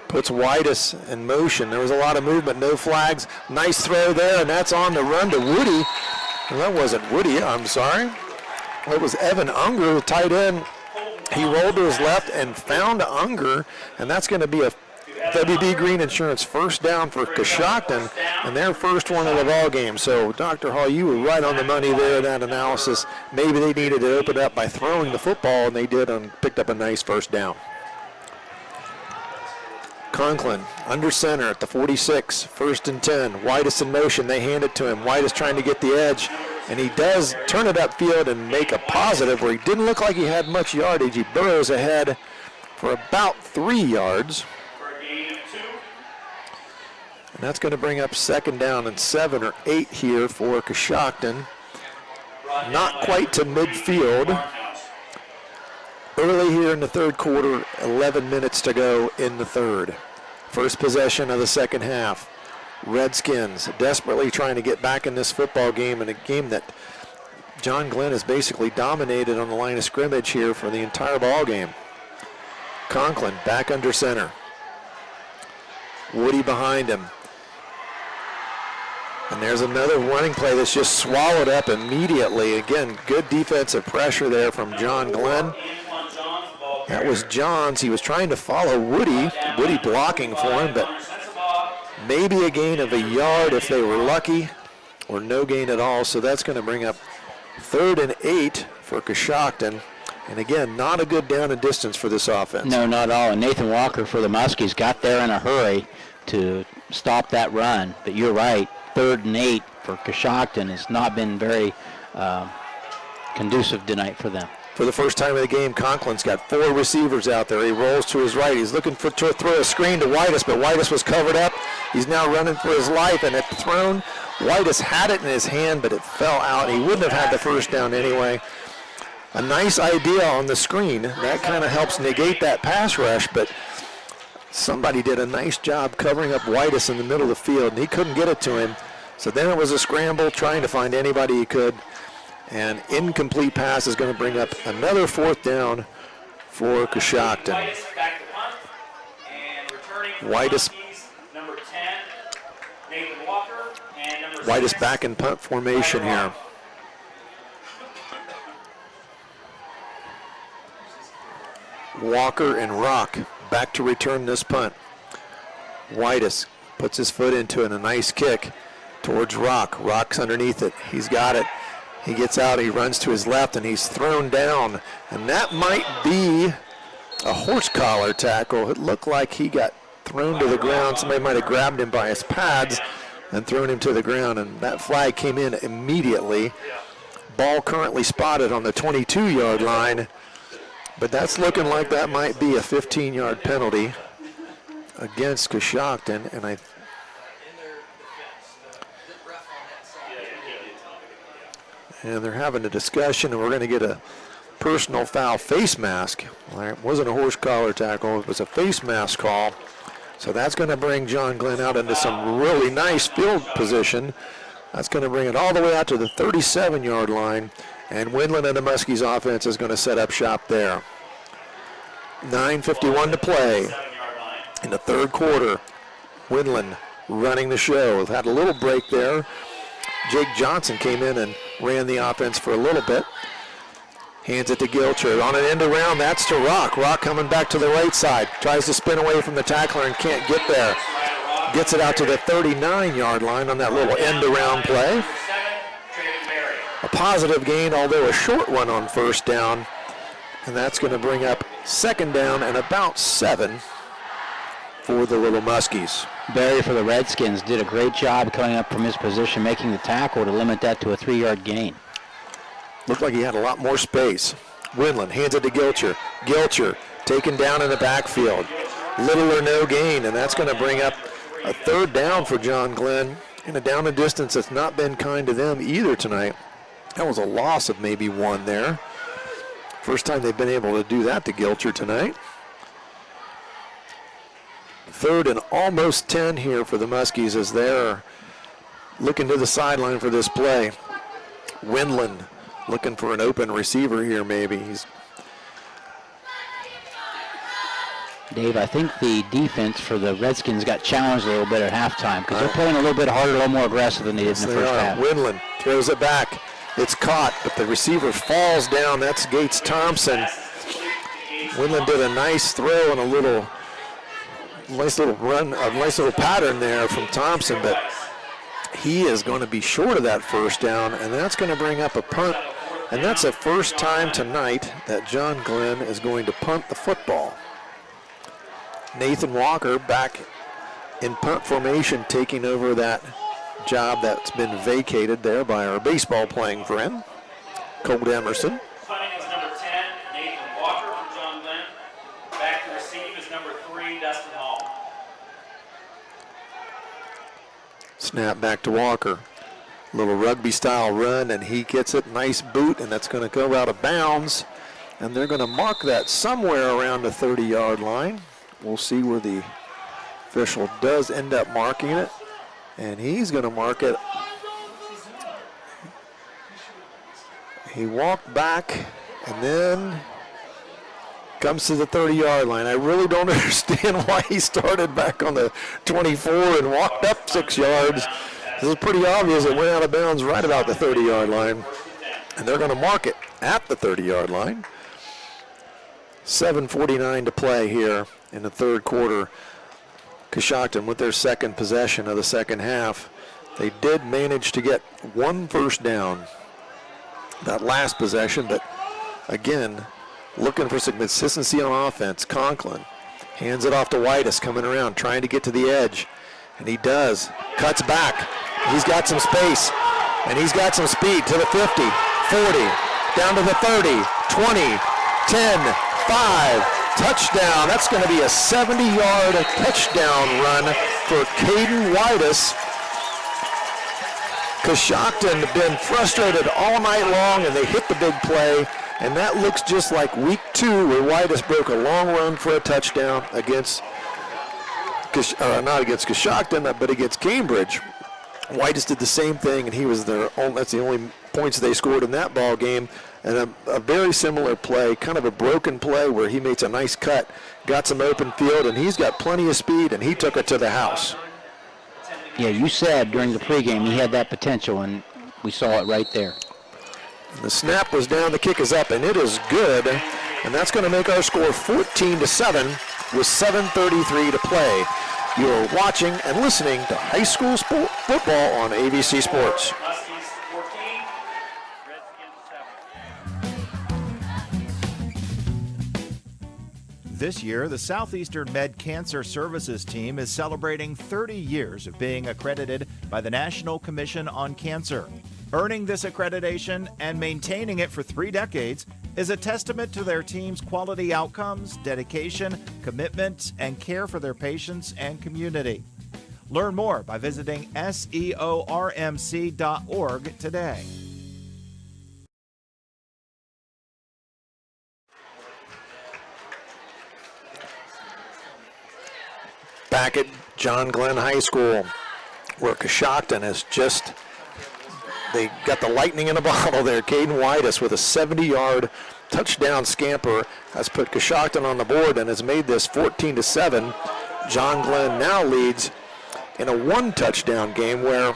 Puts Whitus in motion. There was a lot of movement, no flags. Nice throw there, and that's on the run to Woody. Well, that wasn't Woody, I'm sorry. It was Evan Unger, the tight end. He rolled to his left and found Unger, and that's going to be a WB Green Insurance first down for Coshocton, and their first one of the ball game. So, Dr. Hall, you were right on the money there, that analysis. Maybe they needed to open up by throwing the football, and they did, and picked up a nice first down. Conklin under center at the 46, 1st and 10. Whitus in motion, they hand it to him. Whitus trying to get the edge, and he does turn it upfield and make a positive where he didn't look like he had much yardage. He burrows ahead for about 3 yards. And that's going to bring up 2nd down and 7 or 8 here for Coshocton. Not quite to midfield. Early here in the third quarter, 11 minutes to go in the third. First possession of the second half. Redskins desperately trying to get back in this football game, in a game that John Glenn has basically dominated on the line of scrimmage here for the entire ball game. Conklin back under center. Woody behind him. And there's another running play that's just swallowed up immediately. Again, good defensive pressure there from John Glenn. That was Johns. He was trying to follow Woody. Woody blocking for him, but maybe a gain of a yard if they were lucky, or no gain at all. So that's going to bring up 3rd and 8 for Coshocton. And again, not a good down and distance for this offense. No, not at all. And Nathan Walker for the Muskies got there in a hurry to stop that run. But you're right, 3rd and 8 for Coshocton has not been very conducive tonight for them. For the first time of the game, Conklin's got 4 receivers out there. He rolls to his right. He's looking to throw a screen to Whitus, but Whitus was covered up. He's now running for his life, and at the thrown, Whitus had it in his hand, but it fell out. He wouldn't have had the first down anyway. A nice idea on the screen. That kind of helps negate that pass rush, but somebody did a nice job covering up Whitus in the middle of the field, and he couldn't get it to him. So then it was a scramble, trying to find anybody he could. And incomplete pass is going to bring up another 4th down for Coshocton. Whitus back in punt formation here. Walker and Rock back to return this punt. Whitus puts his foot into it, a nice kick towards Rock. Rock's underneath it. He's got it. He gets out, he runs to his left, and he's thrown down. And that might be a horse collar tackle. It looked like he got thrown to the ground. Somebody might have grabbed him by his pads and thrown him to the ground, and that flag came in immediately. Ball currently spotted on the 22-yard line, but that's looking like that might be a 15-yard penalty against Coshocton, and they're having a discussion, and we're going to get a personal foul face mask. Well, it wasn't a horse collar tackle, it was a face mask call. So that's going to bring John Glenn out into some really nice field position. That's going to bring it all the way out to the 37-yard line, and Windland and the Muskies offense is going to set up shop there. 9:51 to play in the third quarter. Windland running the show. Had a little break there. Jake Johnson came in and ran the offense for a little bit. Hands it to Gilcher. On an end around, that's to Rock. Rock coming back to the right side. Tries to spin away from the tackler and can't get there. Gets it out to the 39-yard line on that little end around play. A positive gain, although a short one on first down. And that's going to bring up second down and about 7 for the Little Muskies. Barry for the Redskins did a great job coming up from his position, making the tackle to limit that to a 3-yard gain. Looked like he had a lot more space. Windland hands it to Gilcher. Gilcher taken down in the backfield. Little or no gain, and that's going to bring up a third down for John Glenn in a down and distance that's not been kind to them either tonight. That was a loss of maybe 1 there. First time they've been able to do that to Gilcher tonight. Third and almost 10 here for the Muskies as they're looking to the sideline for this play. Windland looking for an open receiver here maybe. Dave, I think the defense for the Redskins got challenged a little bit at halftime because they're playing a little bit harder, a little more aggressive than they did in the first half. Windland throws it back. It's caught, but the receiver falls down. That's Gates Thompson. Windland did a nice throw and a nice little run, a nice little pattern there from Thompson, but he is going to be short of that first down, and that's going to bring up a punt. And that's the first time tonight that John Glenn is going to punt the football. Nathan Walker back in punt formation, taking over that job that's been vacated there by our baseball playing friend, Colt Emerson. Punting is number 10, Nathan Walker from John Glenn. Back to receive is number 3, Dustin Hall. Snap back to Walker. Little rugby style run, and he gets it. Nice boot, and that's going to go out of bounds. And they're going to mark that somewhere around the 30-yard line. We'll see where the official does end up marking it. And he's going to mark it. He walked back and then comes to the 30-yard line. I really don't understand why he started back on the 24 and walked up 6 yards. This is pretty obvious. It went out of bounds right about the 30-yard line. And they're going to mark it at the 30-yard line. 7:49 to play here in the third quarter. Coshocton with their second possession of the second half. They did manage to get 1 first down that last possession, but again, looking for some consistency on offense. Conklin hands it off to Whitus, coming around, trying to get to the edge, and he does. Cuts back. He's got some space, and he's got some speed to the 50, 40, down to the 30, 20, 10, 5. Touchdown. That's going to be a 70-yard touchdown run for Caden Whitus. Coshocton been frustrated all night long, and they hit the big play, and that looks just like week 2 where Whitus broke a long run for a touchdown against, not against Coshocton, but against Cambridge. Whitus did the same thing, and he was that's the only points they scored in that ball game. And a very similar play, kind of a broken play where he makes a nice cut, got some open field, and he's got plenty of speed, and he took it to the house. Yeah, you said during the pregame he had that potential, and we saw it right there. The snap was down, the kick is up, and it is good. And that's going to make our score 14-7 with 7:33 to play. You're watching and listening to high school football on AVC Sports. This year, the Southeastern Med Cancer Services team is celebrating 30 years of being accredited by the National Commission on Cancer. Earning this accreditation and maintaining it for 3 decades is a testament to their team's quality outcomes, dedication, commitment, and care for their patients and community. Learn more by visiting seormc.org today. Back at John Glenn High School, where Coshocton is just, they got the lightning in a bottle there. Caden Whitus with a 70-yard touchdown scamper has put Coshocton on the board and has made this 14-7. John Glenn now leads in a 1-touchdown game where,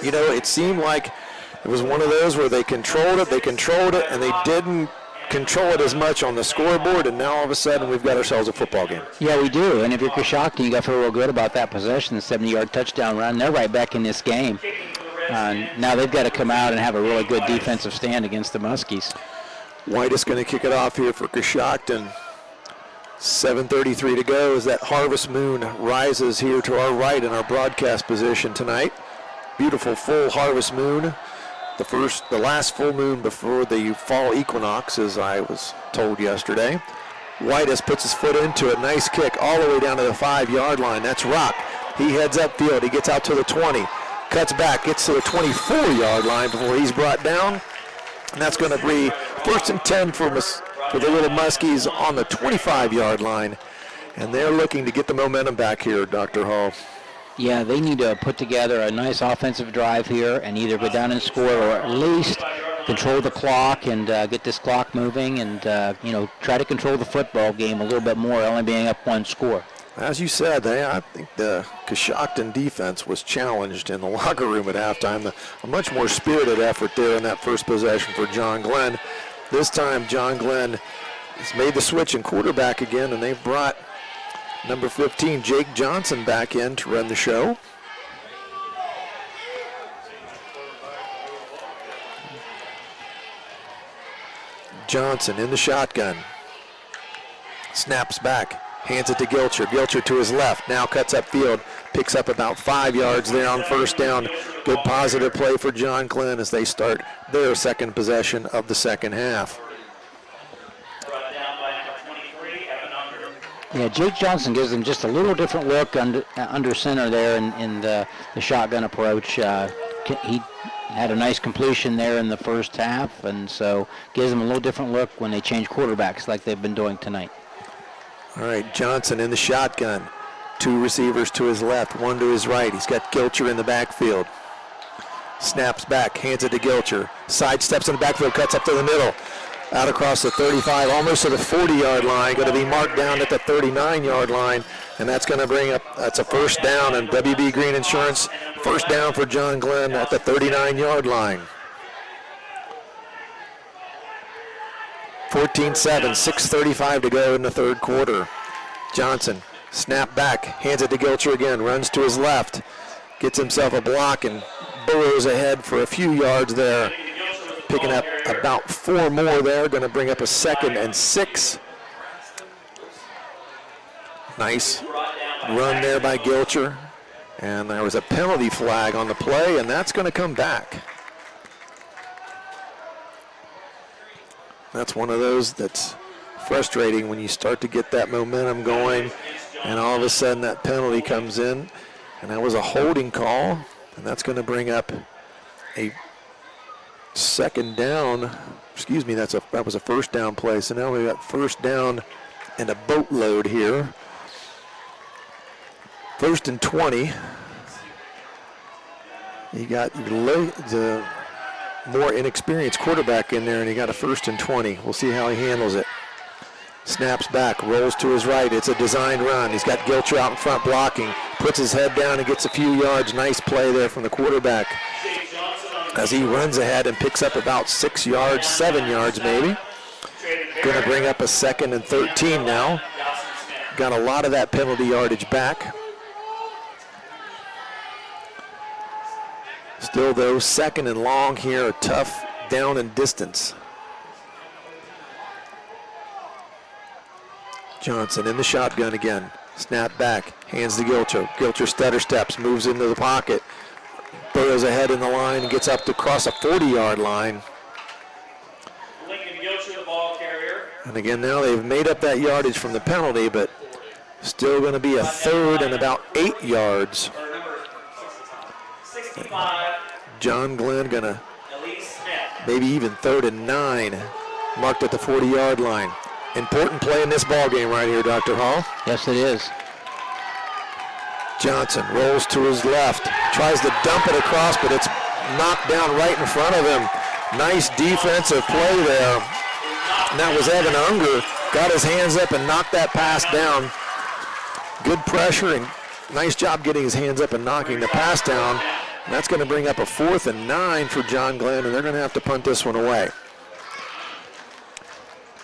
you know, it seemed like it was one of those where they controlled it, and they didn't control it as much on the scoreboard, and now all of a sudden we've got ourselves a football game. Yeah, we do. And if you're Coshocton, you got to feel real good about that possession, the 70-yard touchdown run. They're right back in this game. Now they've got to come out and have a really good defensive stand against the Muskies. White is going to kick it off here for Coshocton. 7:33 to go as that harvest moon rises here to our right in our broadcast position tonight. Beautiful full harvest moon. The last full moon before the fall equinox, as I was told yesterday. Whitus puts his foot into it. Nice kick all the way down to the 5-yard line. That's Rock. He heads upfield. He gets out to the 20. Cuts back, gets to the 24-yard line before he's brought down. And that's going to be 1st and 10 for the little Muskies on the 25-yard line. And they're looking to get the momentum back here, Dr. Hall. Yeah, they need to put together a nice offensive drive here and either go down and score or at least control the clock and get this clock moving and, try to control the football game a little bit more, only being up 1 score. As you said, I think the Coshocton defense was challenged in the locker room at halftime. A much more spirited effort there in that first possession for John Glenn. This time, John Glenn has made the switch in quarterback again, and they've brought number 15, Jake Johnson, back in to run the show. Johnson in the shotgun. Snaps back, hands it to Gilcher. Gilcher to his left, now cuts upfield, picks up about 5 yards there on 1st down. Good positive play for John Glenn as they start their second possession of the second half. Yeah, Jake Johnson gives them just a little different look under center there in the shotgun approach. He had a nice completion there in the first half, and so gives them a little different look when they change quarterbacks like they've been doing tonight. All right, Johnson in the shotgun. 2 receivers to his left, 1 to his right. He's got Gilcher in the backfield. Snaps back, hands it to Gilcher. Sidesteps in the backfield, cuts up to the middle. Out across the 35, almost to the 40-yard line. Going to be marked down at the 39-yard line. And that's going to bring up, that's a 1st down. And WB Green Insurance, 1st down for John Glenn at the 39-yard line. 14-7, 6:35 to go in the 3rd quarter. Johnson, snap back, hands it to Gilcher again, runs to his left, gets himself a block and burrows ahead for a few yards there. Picking up about 4 more there, going to bring up a 2nd and 6. Nice run there by Gilcher. And there was a penalty flag on the play, and that's going to come back. That's one of those that's frustrating when you start to get that momentum going, and all of a sudden that penalty comes in, and that was a holding call, and that's going to bring up a 2nd down. That was a 1st down play. So now we've got 1st down and a boatload here. 1st and 20. You got the more inexperienced quarterback in there, and you got a 1st and 20. We'll see how he handles it. Snaps back, rolls to his right. It's a designed run. He's got Gilcher out in front blocking. Puts his head down and gets a few yards. Nice play there from the quarterback as he runs ahead and picks up about 6 yards, 7 yards maybe. Going to bring up a 2nd and 13 now. Got a lot of that penalty yardage back. Still though, 2nd and long here, a tough down and distance. Johnson in the shotgun again. Snap back, hands to Gilcher. Gilcher stutter steps, moves into the pocket. burrows ahead in the line and gets up to cross a 40-yard line. Lincoln Gilcher, the ball carrier. And again, now they've made up that yardage from the penalty, but still going to be a third and about 8 yards. Or number 65. John Glenn going to maybe even 3rd and 9, marked at the 40-yard line. Important play in this ball game right here, Dr. Hall. Yes, it is. Johnson rolls to his left, tries to dump it across, but it's knocked down right in front of him. Nice defensive play there. And that was Evan Unger. Got his hands up and knocked that pass down. Good pressure and nice job getting his hands up and knocking the pass down. And that's going to bring up a 4th and 9 for John Glenn, and they're going to have to punt this one away.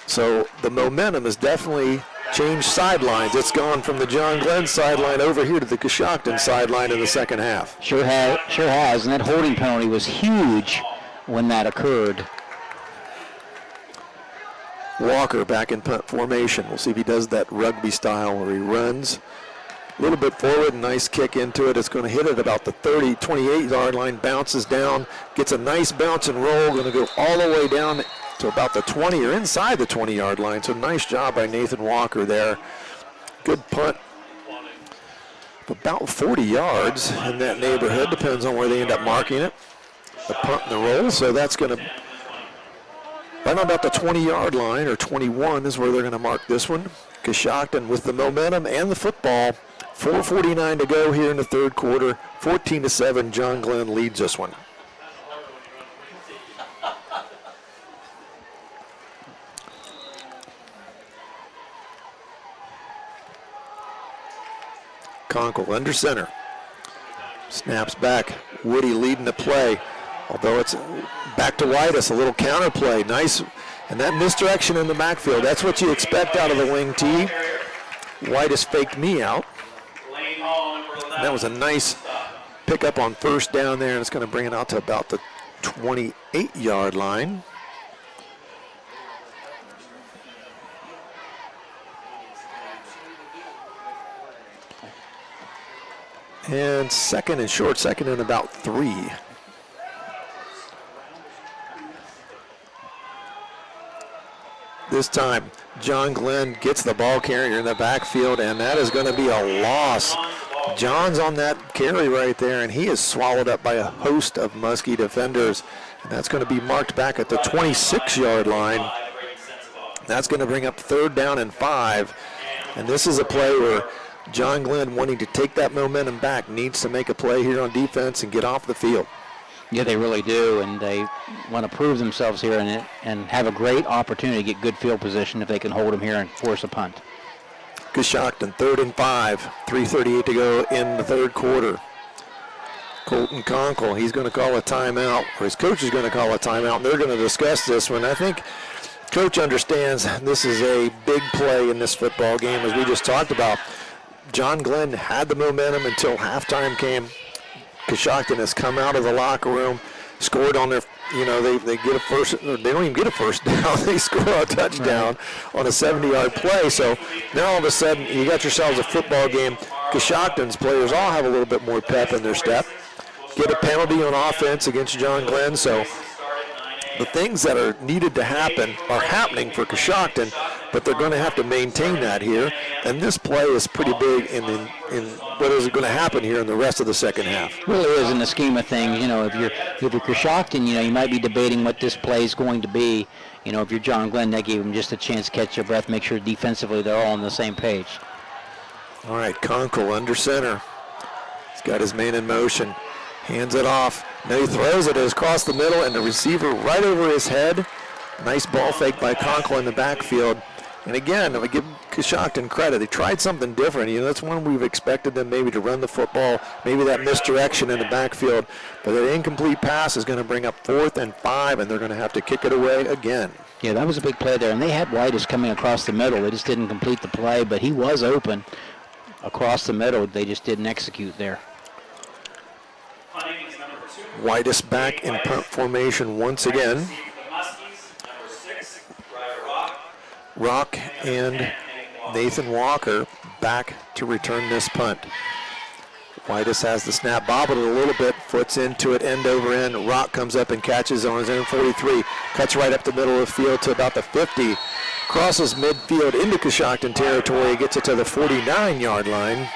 So the momentum has definitely changed sidelines. It's gone from the John Glenn sideline over here to the Coshocton sideline in the second half. Sure has, and that holding penalty was huge when that occurred. Walker back in punt formation. We'll see if he does that rugby style where he runs a little bit forward, nice kick into it. It's going to hit it about the 30, 28-yard line, bounces down, gets a nice bounce and roll, going to go all the way down to about the 20 or inside the 20-yard line. So nice job by Nathan Walker there. Good punt. About 40 yards in that neighborhood, depends on where they end up marking it. The punt and the roll, so that's going to, right about the 20-yard line, or 21 is where they're going to mark this one. Coshocton with the momentum and the football. 4:49 to go here in the third quarter. 14-7, John Glenn leads this one. Conkle under center. Snaps back. Woody leading the play. Although it's back to Whitus, a little counter play. Nice. And that misdirection in the backfield, that's what you expect out of the wing tee. Whitus faked me out. And that was a nice pickup on first down there, and it's going to bring it out to about the 28-yard line. And second and short, second and about 3. This time, John Glenn gets the ball carrier in the backfield, and that is going to be a loss. John's on that carry right there, and he is swallowed up by a host of Muskie defenders. And that's going to be marked back at the 26-yard line. That's going to bring up 3rd down and 5. And this is a play where John Glenn, wanting to take that momentum back, needs to make a play here on defense and get off the field. Yeah, they really do, and they want to prove themselves here and have a great opportunity to get good field position if they can hold them here and force a punt. Coshocton, 3rd and 5, 3:38 to go in the third quarter. Colton Conkle, he's going to call a timeout, or his coach is going to call a timeout, and they're going to discuss this one. I think Coach understands this is a big play in this football game, as we just talked about. John Glenn had the momentum until halftime came. Coshocton has come out of the locker room, scored on their, they get a first, they don't even get a first down. They score a touchdown on a 70-yard play. So now all of a sudden you got yourselves a football game. Coshocton's players all have a little bit more pep in their step. Get a penalty on offense against John Glenn. So the things that are needed to happen are happening for Coshocton, but they're going to have to maintain that here. And this play is pretty big in what is going to happen here in the rest of the second half. It really is in the scheme of things. If you're Coshocton, you might be debating what this play is going to be. If you're John Glenn, that gave him just a chance to catch your breath, make sure defensively they're all on the same page. All right, Conkle under center. He's got his man in motion. Hands it off. Now he throws it across the middle, and the receiver right over his head. Nice ball fake by Conkle in the backfield. And again, I give Coshocton credit. They tried something different. That's one we've expected them maybe to run the football, maybe that misdirection in the backfield. But that incomplete pass is going to bring up 4th and 5, and they're going to have to kick it away again. Yeah, that was a big play there. And they had Whitus coming across the middle. They just didn't complete the play, but he was open across the middle. They just didn't execute there. Whitus back in punt formation once again. Rock and Nathan Walker back to return this punt. Whitus has the snap, bobbled it a little bit, foots into it, end over end. Rock comes up and catches on his own 43, cuts right up the middle of the field to about the 50, crosses midfield into Coshocton territory, gets it to the 49-yard line.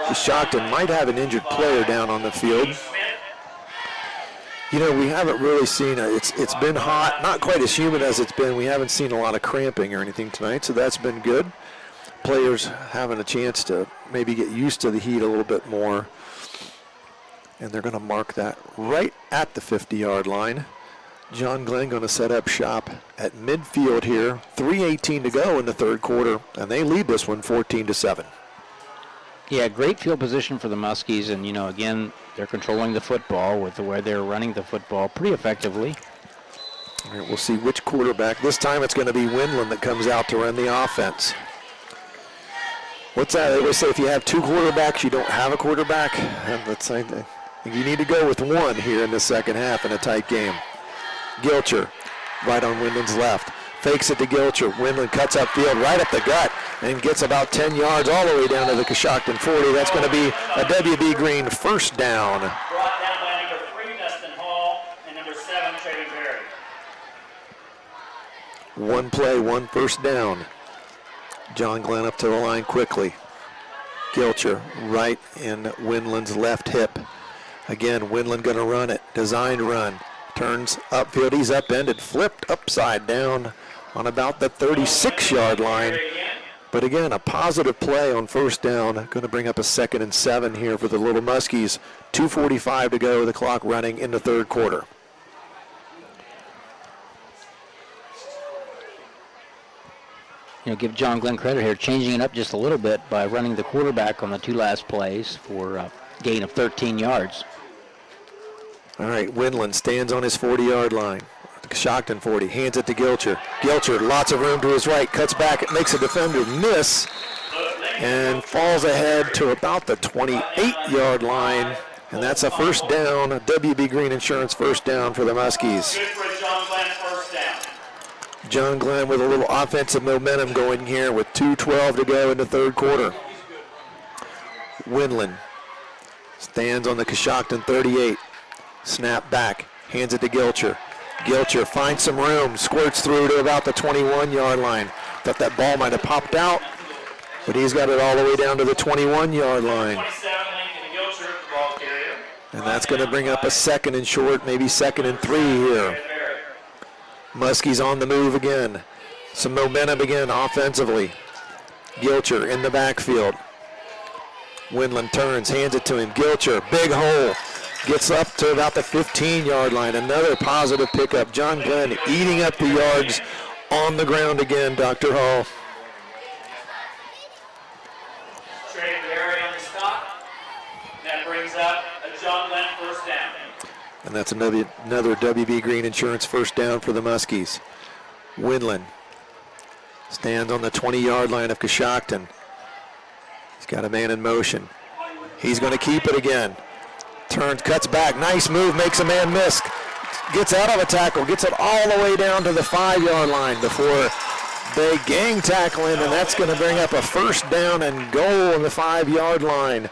Coshocton might have an injured player down on the field. You know, we haven't really seen it's been hot, not quite as humid as it's been. We haven't seen a lot of cramping or anything tonight, so that's been good. Players having a chance to maybe get used to the heat a little bit more. And they're going to mark that right at the 50-yard line. John Glenn going to set up shop at midfield here. 3:18 to go in the third quarter, and they lead this one 14-7. Yeah, great field position for the Muskies, and, you know, again, they're controlling the football with the way they're running the football pretty effectively. All right, we'll see which quarterback. This time it's going to be Windland that comes out to run the offense. What's that? They always say if you have two quarterbacks, you don't have a quarterback. That's the same thing. You need to go with one here in the second half in a tight game. Gilcher, right on Windland's left. Fakes it to Gilcher. Windland cuts upfield right up the gut and gets about 10 yards all the way down to the Coshocton 40. That's going to be a WB Green first down. Brought down by number 3, Dustin Hall, and number 7, Trey Berry. One play, one first down. John Glenn up to the line quickly. Gilcher right in Windland's left hip. Again, Windland going to run it. Designed run. Turns upfield. He's upended. Flipped upside down on about the 36-yard line. But again, a positive play on first down. Going to bring up a 2nd and 7 here for the Little Muskies. 2:45 to go. The clock running in the third quarter. You know, give John Glenn credit here, changing it up just a little bit by running the quarterback on the 2 last plays for a gain of 13 yards. All right, Windland stands on his 40-yard line. The Coshocton 40, hands it to Gilcher. Gilcher, lots of room to his right, cuts back, it makes a defender miss, and falls ahead to about the 28-yard line. And that's a first down, a WB Green Insurance first down for the Muskies. Good for John Glenn, first down. John Glenn with a little offensive momentum going here with 2:12 to go in the third quarter. Windland stands on the Coshocton 38. Snap back, hands it to Gilcher. Gilcher finds some room, squirts through to about the 21-yard line. Thought that ball might have popped out, but he's got it all the way down to the 21-yard line. And that's going to bring up a 2nd and short, maybe 2nd and 3 here. Muskies on the move again. Some momentum again offensively. Gilcher in the backfield. Windland turns, hands it to him. Gilcher, big hole. Gets up to about the 15-yard line. Another positive pickup. John Glenn eating up the yards on the ground again, Dr. Hall. Trey Berry on the stop. That brings up a John Glenn first down. And that's another WB Green Insurance first down for the Muskies. Windland stands on the 20-yard line of Coshocton. He's got a man in motion. He's going to keep it again. Turns, cuts back, nice move, makes a man miss. Gets out of a tackle, gets it all the way down to the 5-yard line before they gang tackle him, and that's going to bring up a first down and goal on the 5-yard line.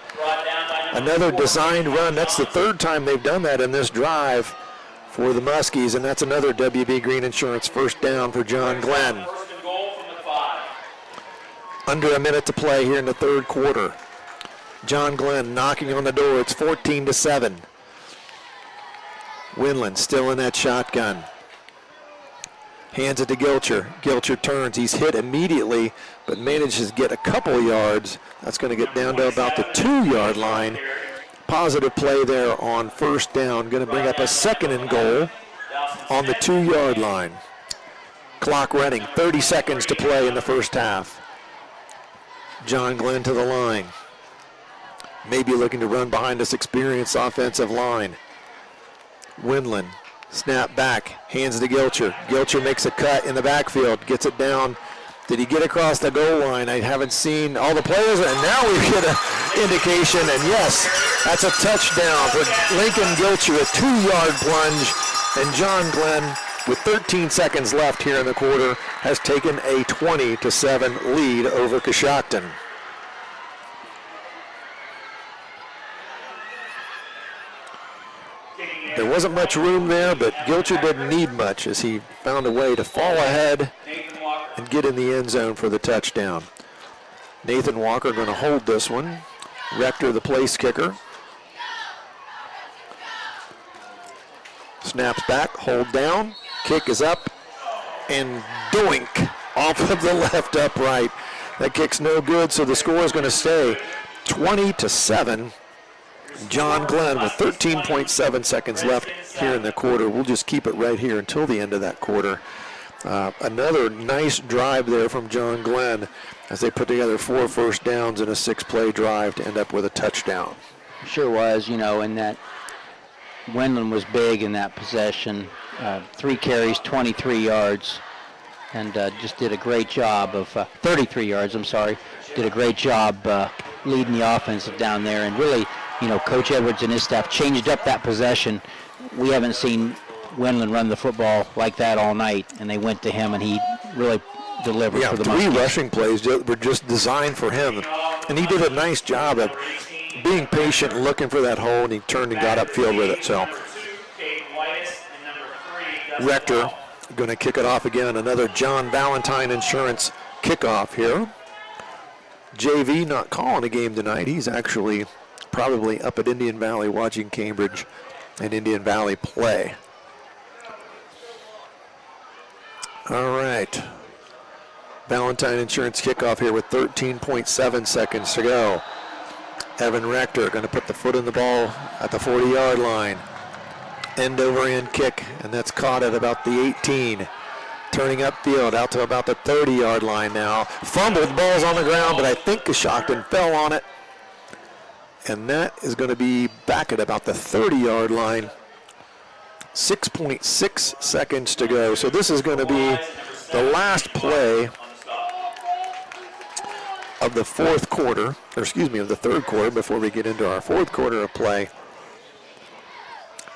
Another designed run. That's the 3rd time they've done that in this drive for the Muskies, and that's another WB Green Insurance first down for John Glenn. Under a minute to play here in the third quarter. John Glenn knocking on the door. It's 14-7. Windland still in that shotgun. Hands it to Gilcher. Gilcher turns. He's hit immediately, but manages to get a couple yards. That's going to get down to about the 2-yard line. Positive play there on first down. Going to bring up a 2nd and goal on the 2-yard line. Clock running. 30 seconds to play in the first half. John Glenn to the line. Maybe looking to run behind this experienced offensive line. Windland, snap back, hands to Gilcher. Gilcher makes a cut in the backfield, gets it down. Did he get across the goal line? I haven't seen all the players, and now we get an indication, and yes, that's a touchdown for Lincoln Gilcher, a 2-yard plunge, and John Glenn, with 13 seconds left here in the quarter, has taken a 20-7 lead over Coshocton. There wasn't much room there, but Gilcher didn't need much as he found a way to fall ahead and get in the end zone for the touchdown. Nathan Walker going to hold this one. Rector, the place kicker. Snaps back, hold down, kick is up, and doink off of the left upright. That kick's no good, so the score is going to stay 20-7. John Glenn with 13.7 seconds left here in the quarter. We'll just keep it right here until the end of that quarter. Another nice drive there from John Glenn as they put together 4 first downs in a 6-play drive to end up with a touchdown. Sure was, and that Wendland was big in that possession. 3 carries, 23 yards, and just did a great job of 33 yards, did a great job leading the offense down there. And really, Coach Edwards and his staff changed up that possession. We haven't seen Wendland run the football like that all night, and they went to him, and he really delivered for the Muskies. 3 rushing plays were just designed for him, and he did a nice job of being patient, looking for that hole, and he turned and got upfield with it. So Rector going to kick it off again. Another John Valentine Insurance kickoff here. JV not calling a game tonight. He's actually probably up at Indian Valley watching Cambridge and Indian Valley play. All right. Valentine Insurance kickoff here with 13.7 seconds to go. Evan Rector going to put the foot in the ball at the 40-yard line. End over end kick, and that's caught at about the 18. Turning upfield out to about the 30-yard line now. Fumbled, the ball's on the ground, but I think Coshocton fell on it. And that is going to be back at about the 30-yard line. 6.6 seconds to go. So this is going to be the last play of the fourth quarter, of the third quarter before we get into our fourth quarter of play.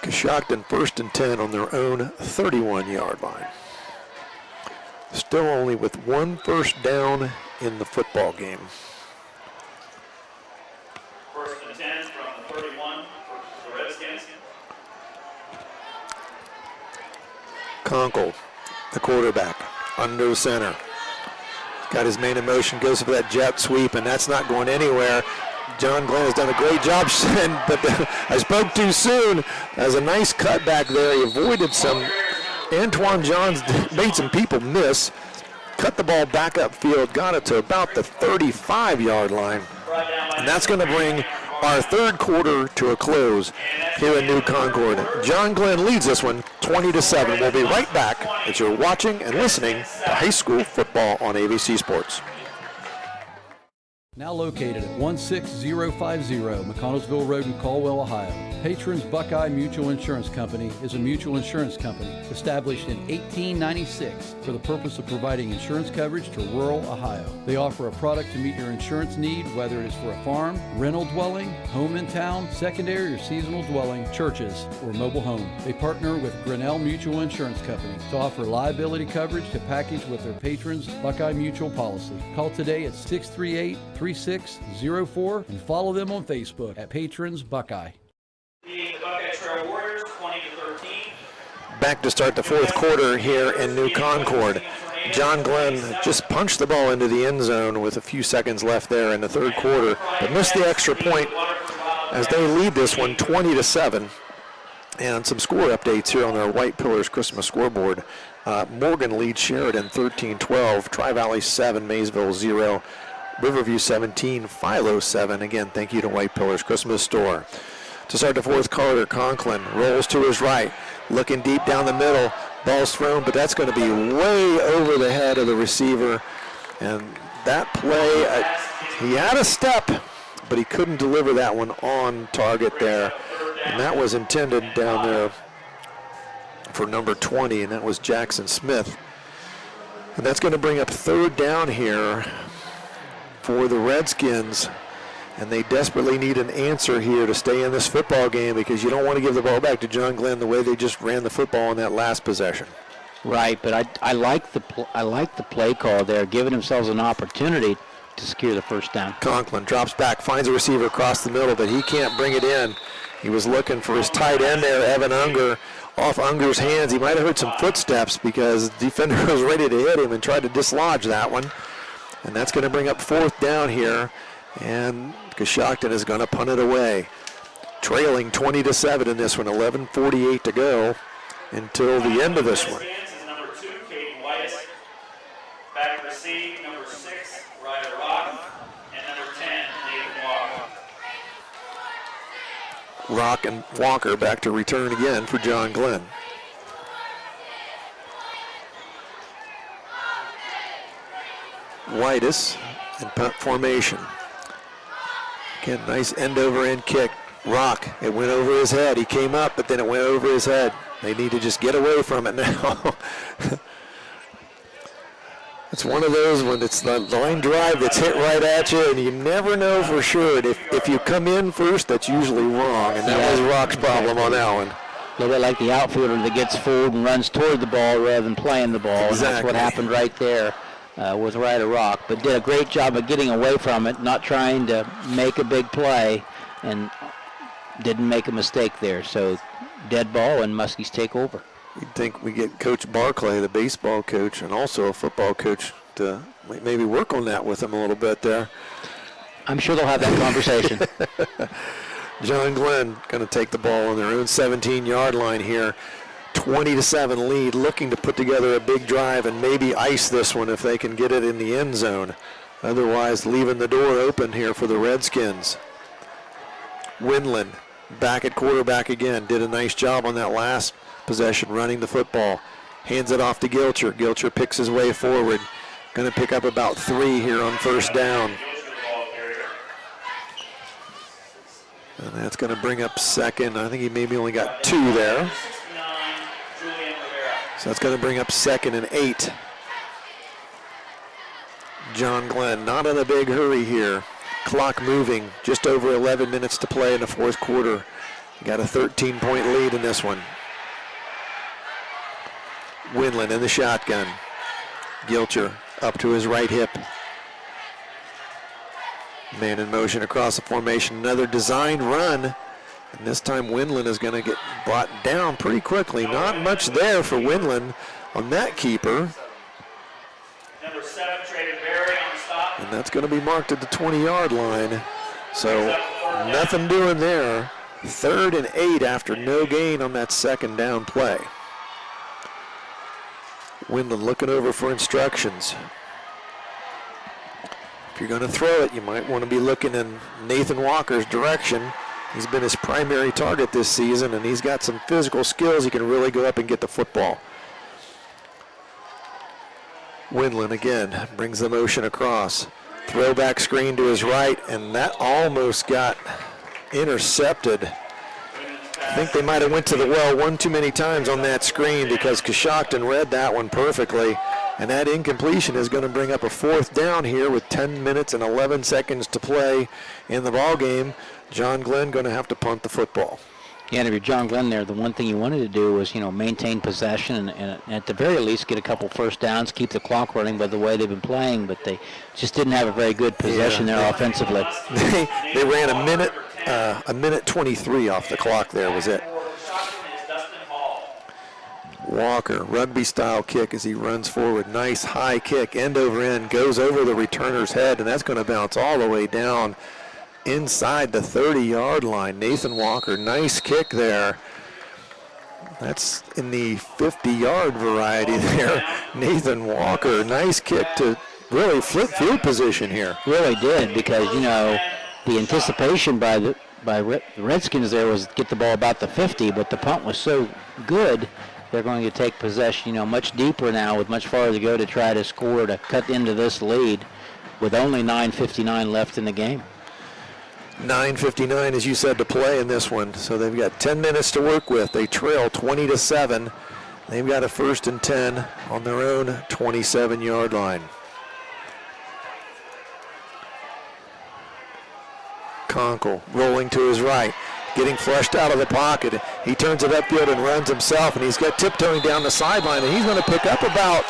Coshocton 1st and 10 on their own 31-yard line. Still only with 1 first down in the football game. 1st and 10 from the 31 for the Redskins. Conkle, the quarterback, under center. Got his man in motion, goes for that jet sweep, and that's not going anywhere. John Glenn has done a great job, but I spoke too soon. As a nice cutback there, he avoided some. Antoine Johns made some people miss. Cut the ball back upfield, got it to about the 35-yard line. And that's going to bring our third quarter to a close here in New Concord. John Glenn leads this one 20-7. We'll be right back as you're watching and listening to high school football on AVC Sports. Now located at 16050 McConnellsville Road in Caldwell, Ohio, Patrons Buckeye Mutual Insurance Company is a mutual insurance company established in 1896 for the purpose of providing insurance coverage to rural Ohio. They offer a product to meet your insurance need, whether it is for a farm, rental dwelling, home in town, secondary or seasonal dwelling, churches, or mobile home. They partner with Grinnell Mutual Insurance Company to offer liability coverage to package with their Patrons Buckeye Mutual policy. Call today at 638-3604 and follow them on Facebook at Patrons Buckeye. The Buckeye Trail Warriors 20-13. Back to start the fourth quarter here in New Concord. John Glenn just punched the ball into the end zone with a few seconds left there in the third quarter, but missed the extra point as they lead this one 20-7. And some score updates here on our White Pillars Christmas scoreboard. Morgan leads Sheridan 13-12, Tri-Valley 7, Maysville 0, Riverview 17, Philo 7. Again, thank you to White Pillars Christmas Store. To start the fourth quarter, Conklin rolls to his right, looking deep down the middle. Ball's thrown, but that's going to be way over the head of the receiver. And that play, he had a step, but he couldn't deliver that one on target there. And that was intended down there for number 20, and that was Jackson Smith. And that's going to bring up third down here for the Redskins. And they desperately need an answer here to stay in this football game, because you don't want to give the ball back to John Glenn the way they just ran the football on that last possession. Right, but I like the play call there, giving themselves an opportunity to secure the first down. Conklin drops back, finds a receiver across the middle, but he can't bring it in. He was looking for his tight end there, Evan Unger. Off Unger's hands, he might have heard some footsteps because the defender was ready to hit him and tried to dislodge that one. And that's going to bring up fourth down here, and Coshocton is going to punt it away. Trailing 20-7 in this one, 11:48 to go until the end of this one. Number 2, Caden White. Back to receive, number 6, Ryder Rock, and number 10, Nathan Walker. Rock and Walker back to return again for John Glenn. Whitus in punt formation. Again, nice end-over-end kick. Rock, it went over his head. He came up, but then it went over his head. They need to just get away from it now. It's one of those when it's the line drive that's hit right at you, and you never know for sure. If you come in first, that's usually wrong, and that was Rock's problem on that one. A little bit like the outfielder that gets forward and runs toward the ball rather than playing the ball. Exactly. And that's what happened right there with Ryder Rock. But did a great job of getting away from it, not trying to make a big play, and didn't make a mistake there. So dead ball, and Muskies take over. You'd think we get Coach Barclay, the baseball coach, and also a football coach, to maybe work on that with him a little bit there. I'm sure they'll have that conversation. John Glenn going to take the ball on their own 17-yard line here. 20-7 lead, looking to put together a big drive and maybe ice this one if they can get it in the end zone. Otherwise, leaving the door open here for the Redskins. Windland back at quarterback again. Did a nice job on that last possession running the football. Hands it off to Gilcher. Gilcher picks his way forward. Going to pick up about 3 here on first down. And that's going to bring up second. I think he maybe only got 2 there. So that's going to bring up second and 8. John Glenn not in a big hurry here. Clock moving, just over 11 minutes to play in the fourth quarter. Got a 13-point lead in this one. Windland in the shotgun. Gilcher up to his right hip. Man in motion across the formation. Another design run. And this time Windland is going to get brought down pretty quickly. Not much there for Windland on that keeper. Number 7, Traden Berry on the stop. And that's going to be marked at the 20-yard line. So nothing doing there. 3rd and 8 after no gain on that second down play. Windland looking over for instructions. If you're going to throw it, you might want to be looking in Nathan Walker's direction. He's been his primary target this season, and he's got some physical skills. He can really go up and get the football. Windland again brings the motion across. Throwback screen to his right, and that almost got intercepted. I think they might have went to the well one too many times on that screen because Coshocton read that one perfectly. And that incompletion is going to bring up a fourth down here with 10 minutes and 11 seconds to play in the ball game. John Glenn going to have to punt the football. Yeah, and if you're John Glenn there, the one thing you wanted to do was, maintain possession and at the very least get a couple first downs, keep the clock running by the way they've been playing, but they just didn't have a very good possession there offensively. They ran a minute 23 off the clock there was it. Walker, rugby-style kick as he runs forward. Nice high kick, end over end, goes over the returner's head, and that's going to bounce all the way down inside the 30-yard line. Nathan Walker, nice kick there. That's in the 50-yard variety there. Nathan Walker, nice kick to really flip field position here. Really did because, the anticipation by the Redskins there was get the ball about the 50, but the punt was so good. They're going to take possession, much deeper now with much farther to go to try to score to cut into this lead with only 9:59 left in the game. 9:59, as you said, to play in this one. So they've got 10 minutes to work with. They trail 20-7. They've got a 1st and 10 on their own 27-yard line. Conkle rolling to his right. Getting flushed out of the pocket. He turns it upfield and runs himself, and he's got tiptoeing down the sideline, and he's going to pick up about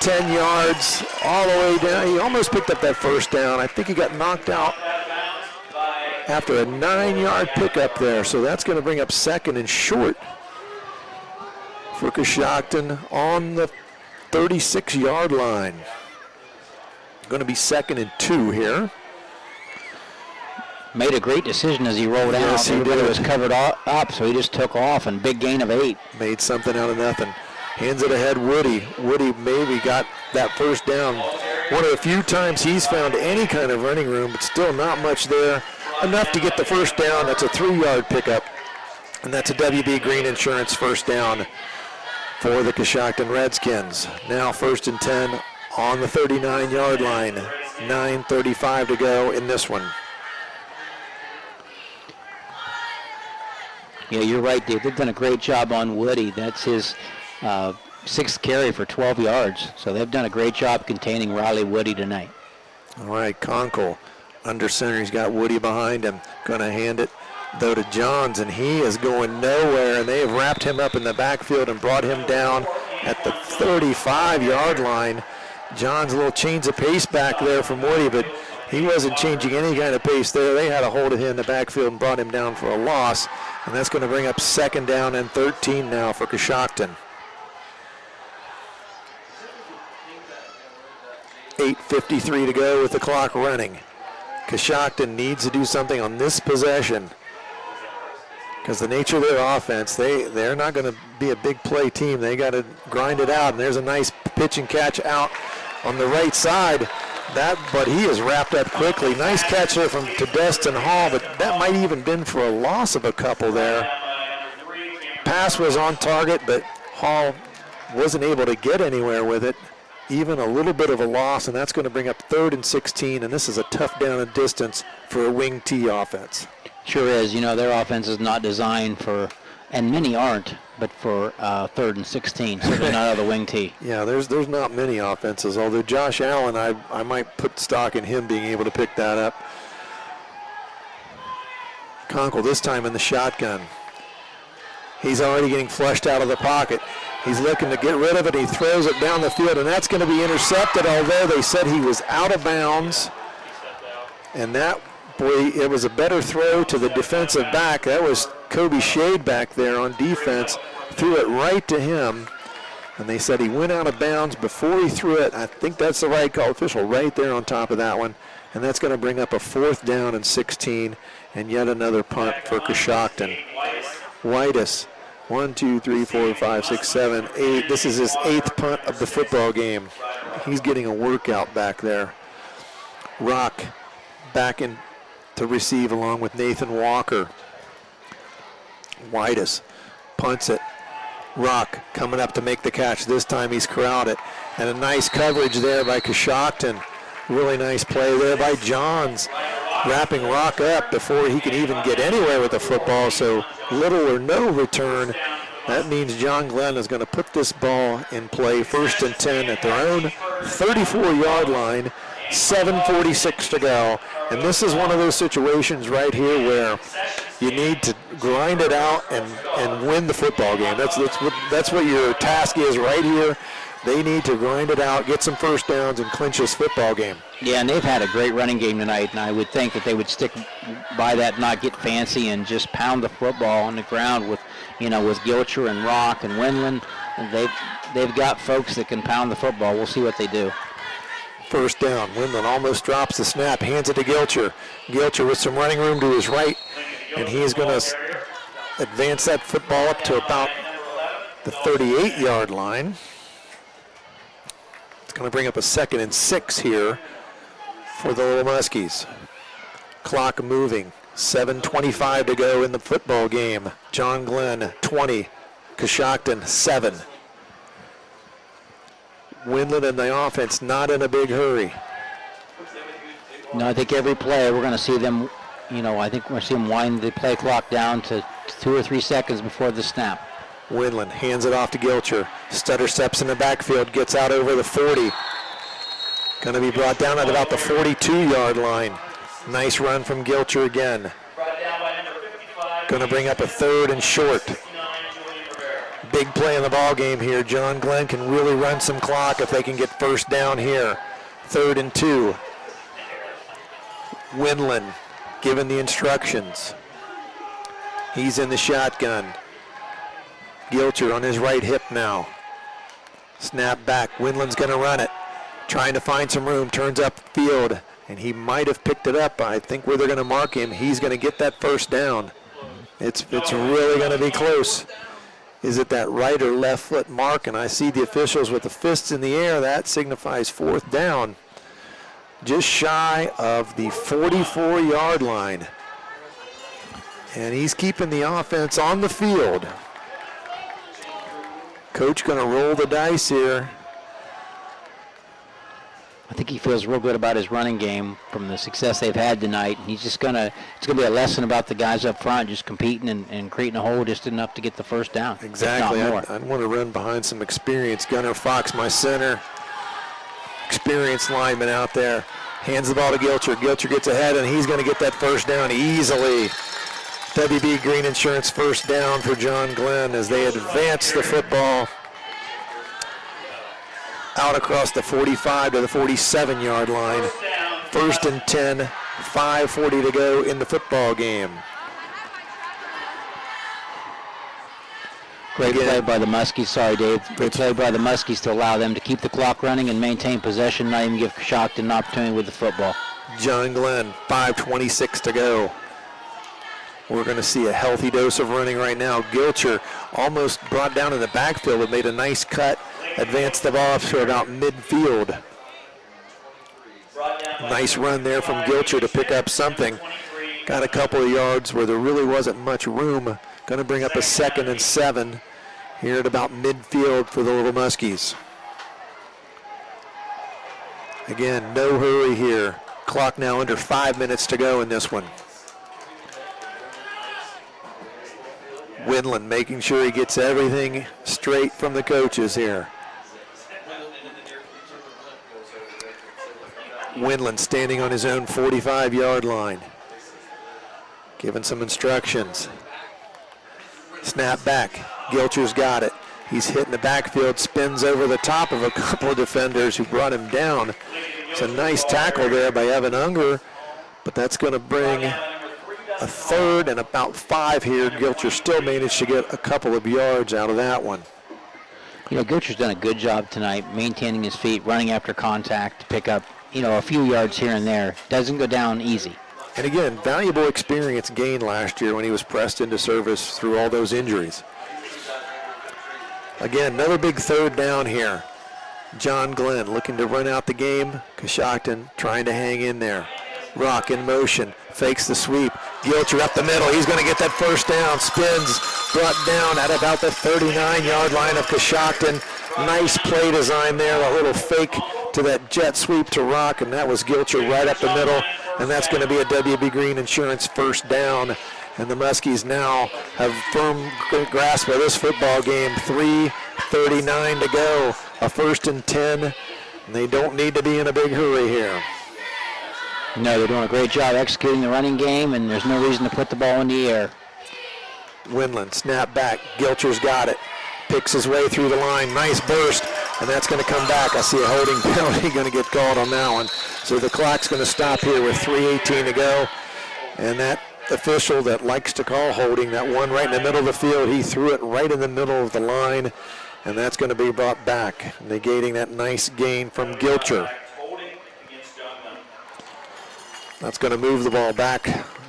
10 yards, all the way down. He almost picked up that first down. I think he got knocked out after a 9-yard pickup there. So that's going to bring up second and short for Coshocton on the 36-yard line. Going to be 2nd and 2 here. Made a great decision as he rolled out. Everybody was covered up, so he just took off, and big gain of 8. Made something out of nothing. Hands it ahead, Woody. Woody maybe got that first down. One of the few times he's found any kind of running room, but still not much there. Enough to get the first down. That's a 3-yard pickup, and that's a WB Green Insurance first down for the Coshocton Redskins. Now 1st and 10 on the 39-yard line. 9:35 to go in this one. Yeah, you're right, Dave. They've done a great job on Woody. That's his 6th carry for 12 yards. So they've done a great job containing Riley Woody tonight. All right, Conkle under center. He's got Woody behind him. Going to hand it, though, to Johns, and he is going nowhere. And they have wrapped him up in the backfield and brought him down at the 35-yard line. Johns a little change of pace back there from Woody, but he wasn't changing any kind of pace there. They had a hold of him in the backfield and brought him down for a loss. And that's going to bring up 2nd down and 13 now for Coshocton. 8:53 to go with the clock running. Coshocton needs to do something on this possession because the nature of their offense, they're not going to be a big play team. They got to grind it out, and there's a nice pitch and catch out on the right side. But he is wrapped up quickly. Nice catch there from Destin Hall, but that might even been for a loss of a couple there. Pass was on target, but Hall wasn't able to get anywhere with it. Even a little bit of a loss, and that's going to bring up 3rd and 16, and this is a tough down and distance for a wing T offense. Sure is. You know, their offense is not designed for, and many aren't, but for 3rd and 16, certainly not out of the wing T. Yeah, there's not many offenses, although Josh Allen, I might put stock in him being able to pick that up. Conkle this time in the shotgun. He's already getting flushed out of the pocket. He's looking to get rid of it. He throws it down the field, and that's going to be intercepted, although they said he was out of bounds. And that, boy, it was a better throw to the defensive back. That was Kobe Shade back there on defense. Threw it right to him. And they said he went out of bounds before he threw it. I think that's the right call. Official right there on top of that one. And that's going to bring up a 4th down and 16, and yet another punt for Coshocton. Whitus. 1, 2, 3, 4, 5, 6, 7, 8. This is his 8th punt of the football game. He's getting a workout back there. Rock back in to receive along with Nathan Walker. Whitus punts it. Rock coming up to make the catch. This time he's corralled it. And a nice coverage there by Coshocton. Really nice play there by Johns. Wrapping Rock up before he can even get anywhere with the football, so little or no return. That means John Glenn is going to put this ball in play, 1st and 10 at their own 34-yard line, 7:46 to go. And this is one of those situations right here where you need to grind it out and win the football game. That's what your task is right here. They need to grind it out, get some first downs, and clinch this football game. Yeah, and they've had a great running game tonight, and I would think that they would stick by that, not get fancy, and just pound the football on the ground with Gilcher and Rock and Winland. And they've got folks that can pound the football. We'll see what they do. First down. Winland almost drops the snap, hands it to Gilcher. Gilcher with some running room to his right, and he is going to advance that football up to about the 38-yard line. Going to bring up a 2nd and 6 here for the Little Muskies. Clock moving. 7:25 to go in the football game. John Glenn 20, Coshocton 7. Winland and the offense not in a big hurry. No, I think every play we're going to see them, I think we're going to see them wind the play clock down to 2 or 3 seconds before the snap. Winland hands it off to Gilcher. Stutter steps in the backfield, gets out over the 40. Going to be brought down at about the 42-yard line. Nice run from Gilcher again. Going to bring up a 3rd and short. Big play in the ball game here. John Glenn can really run some clock if they can get first down here. 3rd and 2. Winland given the instructions. He's in the shotgun. Gilcher on his right hip now. Snap back. Winland's going to run it. Trying to find some room. Turns up field. And he might have picked it up. I think where they're going to mark him, he's going to get that first down. It's really going to be close. Is it that right or left foot mark? And I see the officials with the fists in the air. That signifies 4th down. Just shy of the 44-yard line. And he's keeping the offense on the field. Coach going to roll the dice here. I think he feels real good about his running game from the success they've had tonight. He's just it's going to be a lesson about the guys up front just competing and creating a hole just enough to get the first down. Exactly. I'd want to run behind some experienced. Gunnar Fox, my center. Experienced lineman out there. Hands the ball to Gilcher. Gilcher gets ahead, and he's going to get that first down easily. WB Green Insurance first down for John Glenn as they advance the football out across the 45 to the 47-yard line. 1st and 10, 5:40 to go in the football game. Great play by the Muskies. Sorry, Dave. Great play by the Muskies to allow them to keep the clock running and maintain possession, not even give Coshocton an opportunity with the football. John Glenn, 5:26 to go. We're going to see a healthy dose of running right now. Gilcher almost brought down in the backfield, but made a nice cut. Advanced the ball up to about midfield. Nice run there from Gilcher to pick up something. Got a couple of yards where there really wasn't much room. Going to bring up a 2nd and 7 here at about midfield for the Little Muskies. Again, no hurry here. Clock now under 5 minutes to go in this one. Winland making sure he gets everything straight from the coaches here. Winland standing on his own 45-yard line. Giving some instructions. Snap back. Gilcher's got it. He's hitting the backfield, spins over the top of a couple of defenders who brought him down. It's a nice tackle there by Evan Unger, but that's going to bring a 3rd and about 5 here. Gilcher still managed to get a couple of yards out of that one. You know, Gilcher's done a good job tonight maintaining his feet, running after contact to pick up, a few yards here and there. Doesn't go down easy. And again, valuable experience gained last year when he was pressed into service through all those injuries. Again, another big 3rd down here. John Glenn looking to run out the game. Coshocton trying to hang in there. Rock in motion, fakes the sweep. Gilcher up the middle. He's going to get that first down. Spins, brought down at about the 39-yard line of Coshocton. Nice play design there, a little fake to that jet sweep to Rock, and that was Gilcher right up the middle, and that's going to be a WB Green Insurance first down. And the Muskies now have firm grasp of this football game. 3:39 to go, a 1st and 10, and they don't need to be in a big hurry here. No, they're doing a great job executing the running game, and there's no reason to put the ball in the air. Winland, snap back. Gilcher's got it. Picks his way through the line. Nice burst, and that's going to come back. I see a holding penalty going to get called on that one. So the clock's going to stop here with 3:18 to go. And that official that likes to call holding, that one right in the middle of the field, he threw it right in the middle of the line, and that's going to be brought back, negating that nice gain from Gilcher. That's going to move the ball back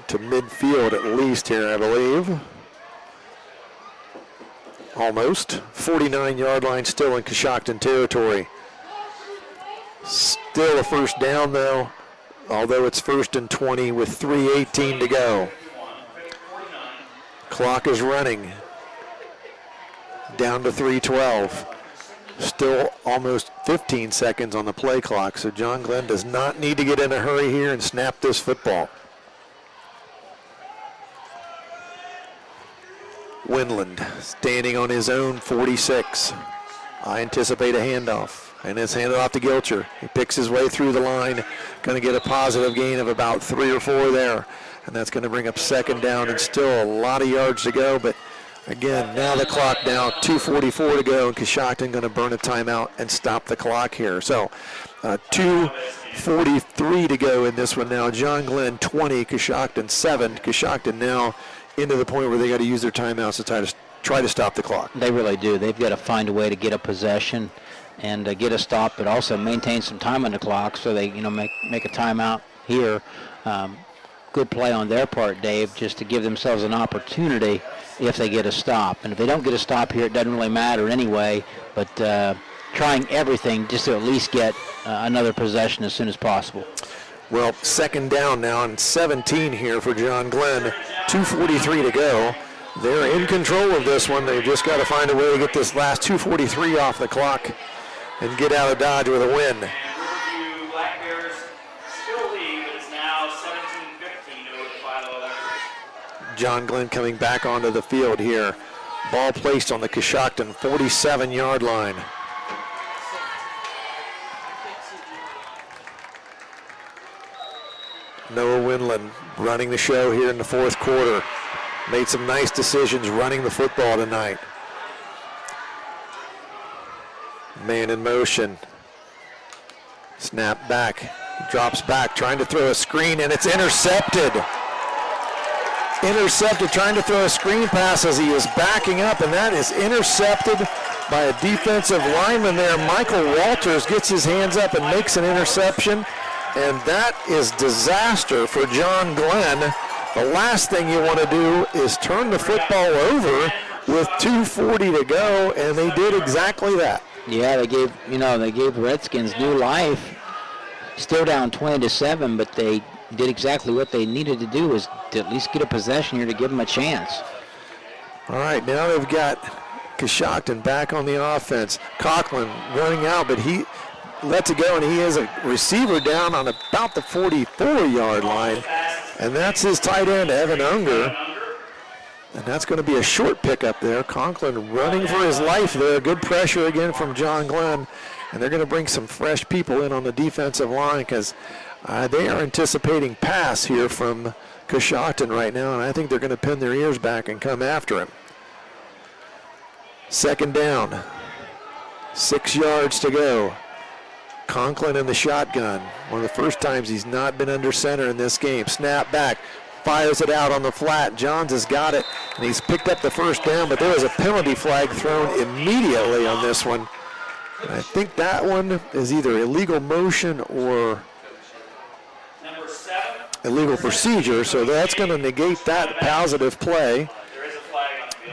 to midfield at least here, I believe. Almost. 49-yard line still in Coshocton territory. Still a first down, though, although it's 1st and 20 with 3:18 to go. Clock is running. Down to 3:12. Still almost 15 seconds on the play clock, so John Glenn does not need to get in a hurry here and snap this football. Winland standing on his own 46. I anticipate a handoff, and it's handed off to Gilcher. He picks his way through the line, going to get a positive gain of about 3 or 4 there, and that's going to bring up 2nd down and still a lot of yards to go, but Again, now the clock down, 2:44 to go, and Coshocton going to burn a timeout and stop the clock here. So 2:43 to go in this one now. John Glenn 20, Coshocton 7. Coshocton now into the point where they got to use their timeouts to try to stop the clock. They really do. They've got to find a way to get a possession and get a stop, but also maintain some time on the clock so they, make a timeout here. Good play on their part, Dave, just to give themselves an opportunity if they get a stop. And if they don't get a stop here, it doesn't really matter anyway, but trying everything just to at least get another possession as soon as possible. Well, second down now and 17 here for John Glenn. 2:43 to go. They're in control of this one. They've just got to find a way to get this last 2:43 off the clock and get out of Dodge with a win. Riverview Black Bears still lead, but it's now 17-15 over the final 11. John Glenn coming back onto the field here. Ball placed on the Coshocton 47-yard line. Noah Winland running the show here in the fourth quarter. Made some nice decisions running the football tonight. Man in motion. Snap back. Drops back, trying to throw a screen, and it's intercepted. Intercepted, trying to throw a screen pass as he is backing up, and that is intercepted by a defensive lineman there. Michael Walters gets his hands up and makes an interception, and that is disaster for John Glenn. The last thing you want to do is turn the football over with 2:40 to go, and they did exactly that. Yeah, they gave the Redskins new life. Still down 20-7, but they did exactly what they needed to do, is to at least get a possession here to give them a chance. All right, now they've got Coshocton back on the offense. Conklin running out, but he lets it go, and he has a receiver down on about the 44-yard line, and that's his tight end, Evan Unger. And that's going to be a short pickup there. Conklin running for his life there. Good pressure again from John Glenn. And they're going to bring some fresh people in on the defensive line because they are anticipating pass here from Coshocton right now, and I think they're going to pin their ears back and come after him. Second down. 6 yards to go. Conklin in the shotgun. One of the first times he's not been under center in this game. Snap back. Fires it out on the flat. Johns has got it, and he's picked up the first down, but there was a penalty flag thrown immediately on this one. And I think that one is either illegal motion or illegal procedure, so that's going to negate that positive play.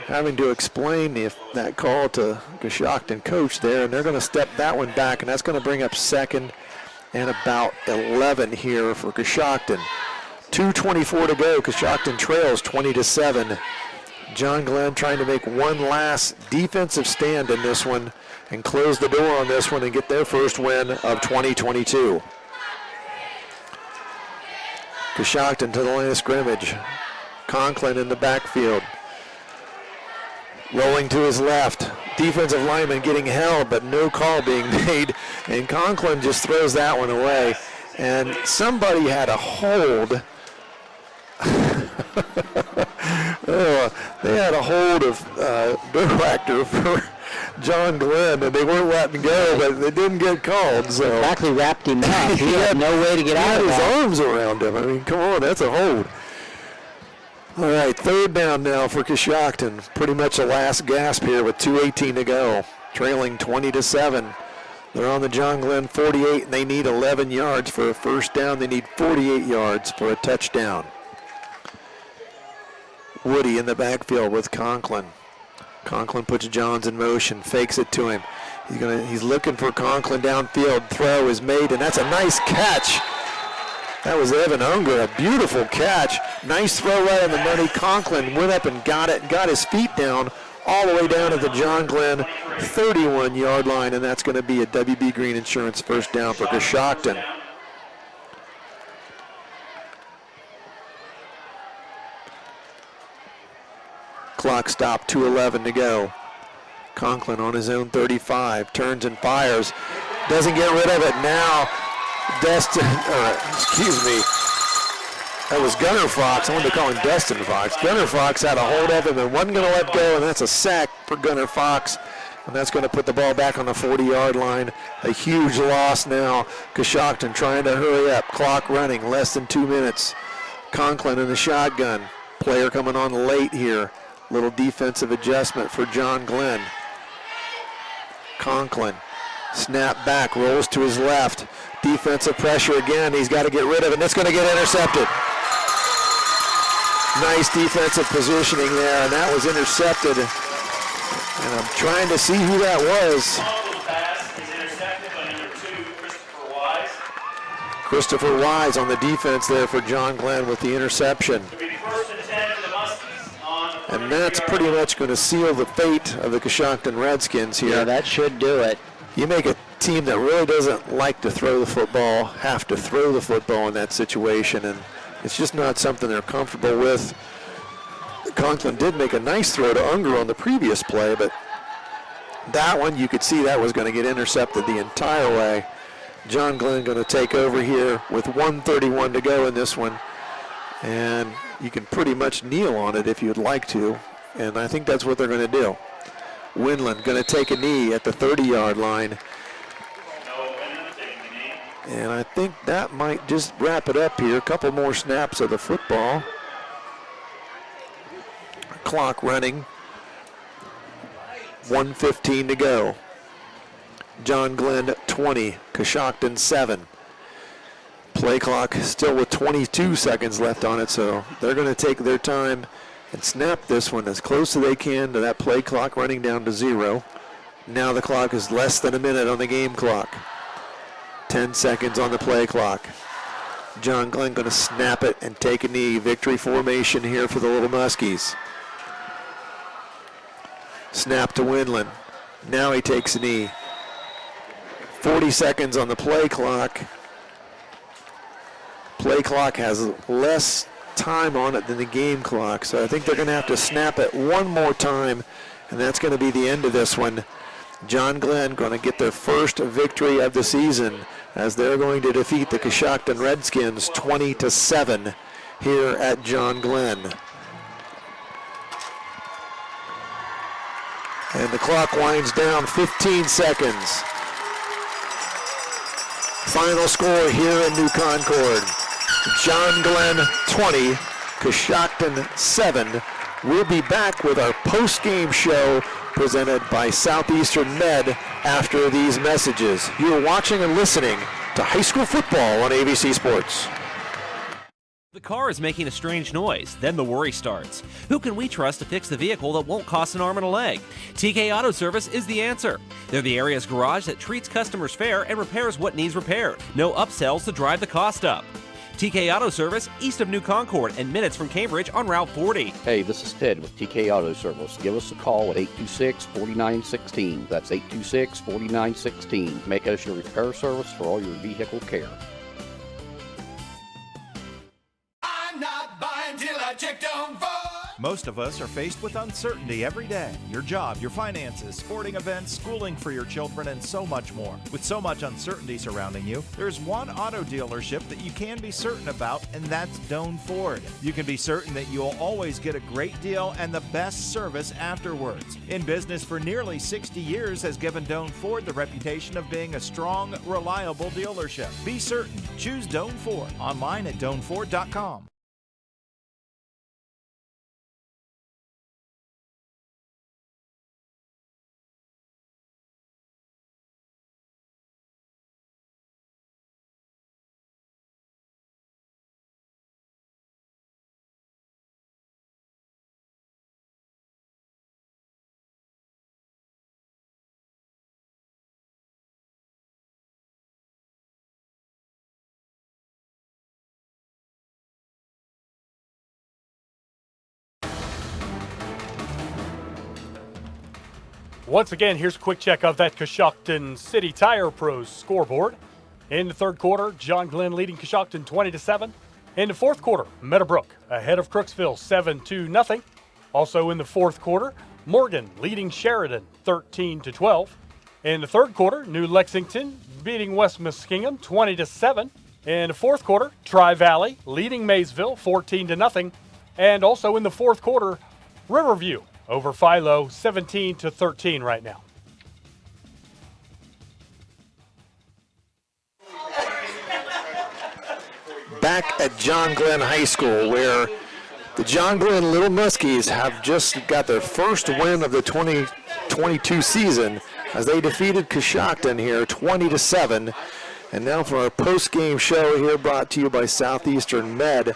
Having to explain that call to Coshocton coach there, and they're going to step that one back, and that's going to bring up second and about 11 here for Coshocton. 2:24 to go. Coshocton trails 20-7. John Glenn trying to make one last defensive stand in this one and close the door on this one and get their first win of 2022. Coshocton to the line of scrimmage. Conklin in the backfield. Rolling to his left. Defensive lineman getting held, but no call being made. And Conklin just throws that one away. And somebody had a hold. They had a hold of Bill Actor for John Glenn, and they weren't letting go, but they didn't get called. So exactly wrapped him up. He had no way to get out of that. He had his arms around him. I mean, come on, that's a hold. All right, third down now for Coshocton. Pretty much the last gasp here with 2:18 to go. Trailing 20-7. They're on the John Glenn 48, and they need 11 yards for a first down. They need 48 yards for a touchdown. Woody in the backfield with Conklin. Conklin puts Johns in motion, fakes it to him. He's looking for Conklin downfield. Throw is made, and that's a nice catch. That was Evan Unger, a beautiful catch. Nice throw right on the money. Conklin went up and got it, and got his feet down all the way down at the John Glenn 31-yard line, and that's going to be a WB Green Insurance first down for Coshocton. Clock stopped, 2:11 to go. Conklin on his own 35, turns and fires. Doesn't get rid of it now. That was Gunner Fox. I wanted to call him Destin Fox. Gunner Fox had a hold of him and wasn't going to let go, and that's a sack for Gunner Fox. And that's going to put the ball back on the 40-yard line. A huge loss now. Coshocton trying to hurry up. Clock running, less than 2 minutes. Conklin in the shotgun. Player coming on late here. Little defensive adjustment for John Glenn. Conklin, snap back, rolls to his left. Defensive pressure again. He's got to get rid of it, and it's going to get intercepted. Nice defensive positioning there, and that was intercepted. And I'm trying to see who that was. Christopher Wise on the defense there for John Glenn with the interception. And that's pretty much going to seal the fate of the Coshocton Redskins here. Yeah, that should do it. You make a team that really doesn't like to throw the football have to throw the football in that situation, and it's just not something they're comfortable with. Conklin did make a nice throw to Unger on the previous play, but that one you could see that was going to get intercepted the entire way. John Glenn going to take over here with 1:31 to go in this one, and you can pretty much kneel on it if you'd like to, and I think that's what they're going to do. Winland going to take a knee at the 30-yard line. And I think that might just wrap it up here. A couple more snaps of the football. Clock running. 1:15 to go. John Glenn 20, Coshocton 7. Play clock still with 22 seconds left on it, so they're going to take their time and snap this one as close as they can to that play clock running down to 0. Now the clock is less than a minute on the game clock. 10 seconds on the play clock. John Glenn going to snap it and take a knee. Victory formation here for the Little Muskies. Snap to Winland. Now he takes a knee. 40 seconds on the play clock. Play clock has less time on it than the game clock, so I think they're going to have to snap it one more time, and that's going to be the end of this one. John Glenn going to get their first victory of the season as they're going to defeat the Coshocton Redskins 20-7 here at John Glenn. And the clock winds down 15 seconds. Final score here in New Concord. John Glenn 20, Coshocton 7. We'll be back with our post-game show presented by Southeastern Med after these messages. You're watching and listening to high school football on AVC Sports. The car is making a strange noise, then the worry starts. Who can we trust to fix the vehicle that won't cost an arm and a leg? TK Auto Service is the answer. They're the area's garage that treats customers fair and repairs what needs repaired. No upsells to drive the cost up. TK Auto Service, east of New Concord and minutes from Cambridge on Route 40. Hey, this is Ted with TK Auto Service. Give us a call at 826-4916. That's 826-4916. Make us your repair service for all your vehicle care. I'm not buying till I check Doan Ford. Most of us are faced with uncertainty every day. Your job, your finances, sporting events, schooling for your children, and so much more. With so much uncertainty surrounding you, there's one auto dealership that you can be certain about, and that's Doan Ford. You can be certain that you'll always get a great deal and the best service afterwards. In business for nearly 60 years has given Doan Ford the reputation of being a strong, reliable dealership. Be certain. Choose Doan Ford. Online at doanford.com. Once again, here's a quick check of that Coshocton City Tire Pros scoreboard. In the third quarter, John Glenn leading Coshocton 20-7. In the fourth quarter, Meadowbrook ahead of Crooksville 7-0. Also in the fourth quarter, Morgan leading Sheridan 13-12. In the third quarter, New Lexington beating West Muskingum 20-7. In the fourth quarter, Tri-Valley leading Maysville 14-0. And also in the fourth quarter, Riverview over Philo 17-13 right now. Back at John Glenn High School, where the John Glenn Little Muskies have just got their first win of the 2022 season as they defeated Coshocton here 20-7. And now for our post-game show here, brought to you by Southeastern Med.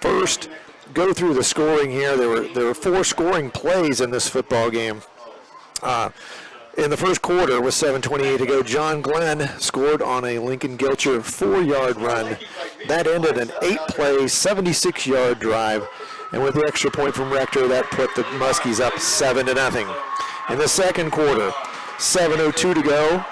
First, go through the scoring here. There were 4 scoring plays in this football game. In the first quarter, with 7:28 to go, John Glenn scored on a Lincoln Gilcher 4-yard run. That ended an 8-play, 76-yard drive. And with the extra point from Rector, that put the Muskies up 7-0. In the second quarter, 7:02 to go,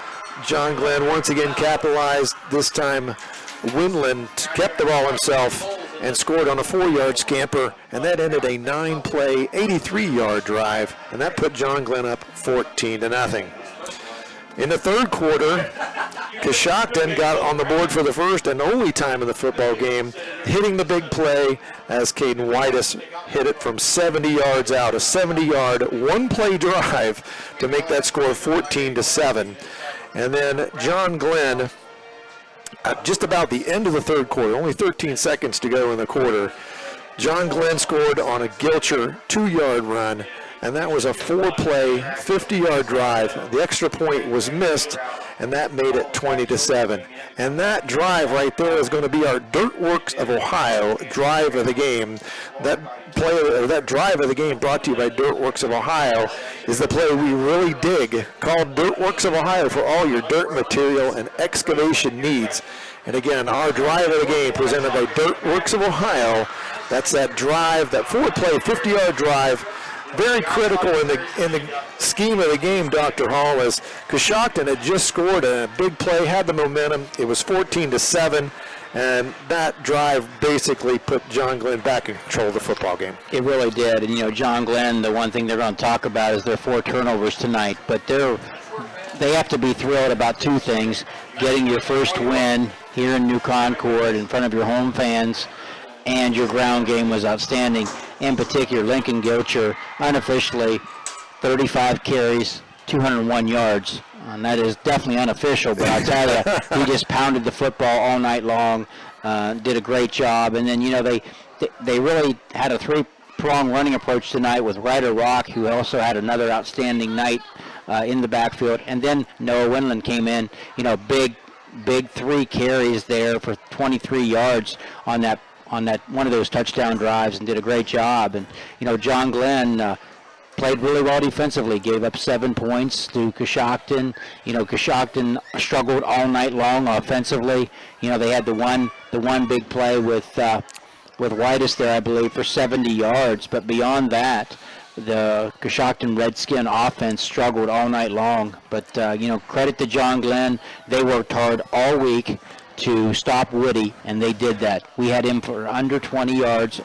John Glenn once again capitalized. This time, Windland kept the ball himself and scored on a 4-yard scamper, and that ended a 9-play, 83-yard drive, and that put John Glenn up 14-0. In the third quarter, Coshocton got on the board for the first and only time in the football game, hitting the big play as Caden Whitus hit it from 70 yards out, a 70-yard, one-play drive to make that score 14-7. And then John Glenn, at just about the end of the third quarter, only 13 seconds to go in the quarter, John Glenn scored on a Gilcher 2-yard run, and that was a 4-play, 50-yard drive. The extra point was missed, and that made it 20-7. And that drive right there is going to be our Dirtworks of Ohio drive of the game. That drive of the game, brought to you by Dirtworks of Ohio, is the play we really dig, called Dirtworks of Ohio, for all your dirt material and excavation needs. And again, our drive of the game presented by Dirtworks of Ohio. That's that drive, that 4-play, 50-yard drive. Very critical in the scheme of the game, Dr. Hall, as Coshocton had just scored a big play, had the momentum. It was 14-7, and that drive basically put John Glenn back in control of the football game. It really did. And, John Glenn, the one thing they're going to talk about is their 4 turnovers tonight. But they have to be thrilled about 2 things: getting your first win here in New Concord in front of your home fans, and your ground game was outstanding. In particular, Lincoln Gilcher, unofficially, 35 carries, 201 yards. And that is definitely unofficial, but I'll tell you, he just pounded the football all night long, did a great job. And then, they really had a 3-prong running approach tonight with Ryder Rock, who also had another outstanding night in the backfield. And then Noah Windland came in, big 3 carries there for 23 yards on that one of those touchdown drives, and did a great job. And John Glenn played really well defensively, gave up 7 points to Coshocton. Coshocton struggled all night long offensively. They had the one big play with Whitus there, I believe, for 70 yards. But beyond that, the Coshocton Redskin offense struggled all night long. But credit to John Glenn. They worked hard all week to stop Woody, and they did that. We had him for under 20 yards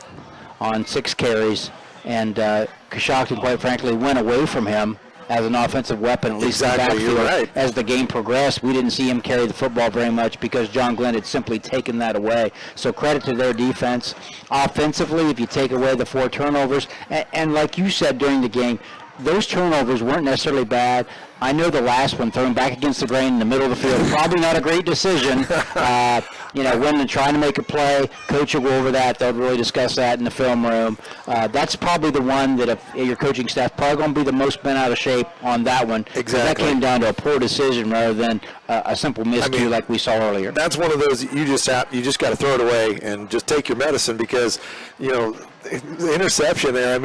on 6 carries, and Coshocton, quite frankly, went away from him as an offensive weapon, at least in the backfield. Right. As the game progressed, we didn't see him carry the football very much because John Glenn had simply taken that away. So credit to their defense. Offensively, if you take away the 4 turnovers, and like you said during the game, those turnovers weren't necessarily bad. I know the last one, thrown back against the grain in the middle of the field, probably not a great decision. When trying to make a play, coach will go over that. They'll really discuss that in the film room. That's probably the one that if your coaching staff probably going to be the most bent out of shape on that one. Exactly. That came down to a poor decision rather than a simple miscue like we saw earlier. That's one of those you just got to throw it away and just take your medicine, because the interception there.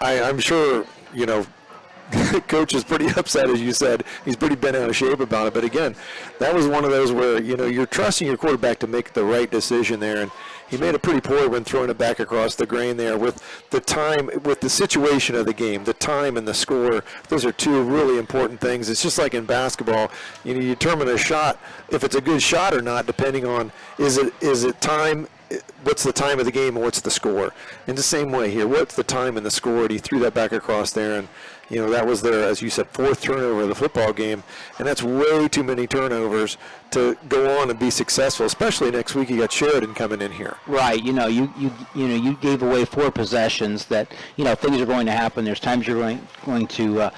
I'm sure Coach is pretty upset, as you said. He's pretty bent out of shape about it. But again, that was one of those where, you're trusting your quarterback to make the right decision there. And he made a pretty poor one throwing it back across the grain there with the time, with the situation of the game, the time and the score. Those are 2 really important things. It's just like in basketball. You determine a shot, if it's a good shot or not, depending on is it time what's the time of the game and what's the score. In the same way here, what's the time and the score? And he threw that back across there, and that was their, as you said, 4th turnover of the football game, and that's way too many turnovers to go on and be successful, especially next week. You got Sheridan coming in here. Right. You gave away 4 possessions that, things are going to happen. There's times you're going to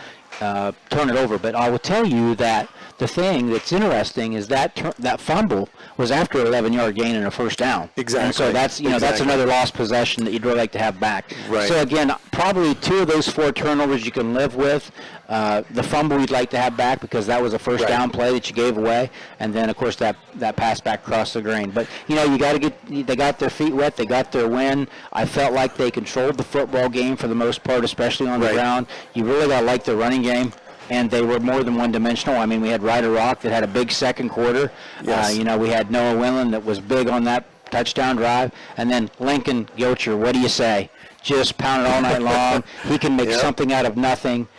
turn it over. But I will tell you that the thing that's interesting is that that fumble was after an 11-yard gain and a first down. Exactly. And so that's that's another lost possession that you'd really like to have back. Right. So again, probably 2 of those 4 turnovers you can live with. The fumble you'd like to have back because that was a first down play that you gave away, and then of course that pass back across the grain. But you got to they got their feet wet, they got their win. I felt like they controlled the football game for the most part, especially on the ground. You really got to like the running game. And they were more than one-dimensional. I mean, we had Ryder Rock that had a big second quarter. Yes. We had Noah Winland that was big on that touchdown drive. And then Lincoln Gilcher, what do you say? Just pounded all night long. He can make something out of nothing.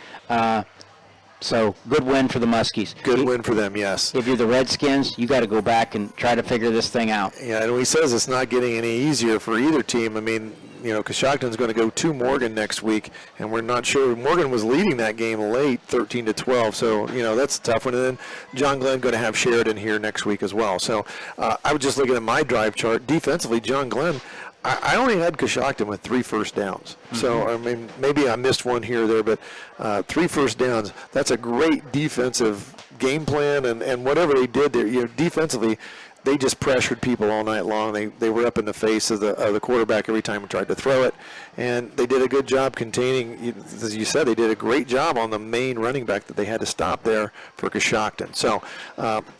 So good win for the Muskies. Good win for them, yes. If you're the Redskins, you got to go back and try to figure this thing out. Yeah, and he says it's not getting any easier for either team. I mean, Coshocton's going to go to Morgan next week, and we're not sure. Morgan was leading that game late, 13-12, so, that's a tough one. And then John Glenn going to have Sheridan here next week as well. So I was just looking at my drive chart. Defensively, John Glenn, I only had Coshocton with 3 first downs. Mm-hmm. So, I mean, maybe I missed one here or there, but 3 first downs, that's a great defensive game plan, and whatever they did there, defensively, they just pressured people all night long. They were up in the face of the quarterback every time we tried to throw it, and they did a good job containing. As you said, they did a great job on the main running back that they had to stop there for Coshocton. So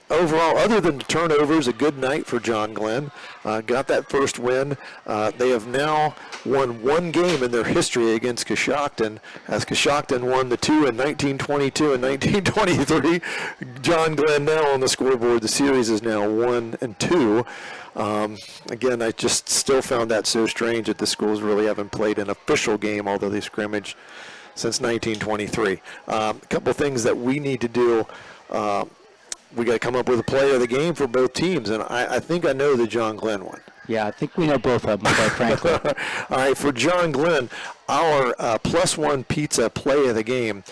overall, other than the turnovers, a good night for John Glenn. Got that first win. They have now won 1 game in their history against Coshocton, as Coshocton won the 2 in 1922 and 1923. John Glenn now on the scoreboard. The series is now 1-2. Again, I just still found that so strange that the schools really haven't played an official game, although they scrimmaged since 1923. A couple things that we need to do. We got to come up with a player of the game for both teams, and I think I know the John Glenn one. Yeah, I think we know both of them, quite frankly. All right, for John Glenn, our +1 pizza play of the game,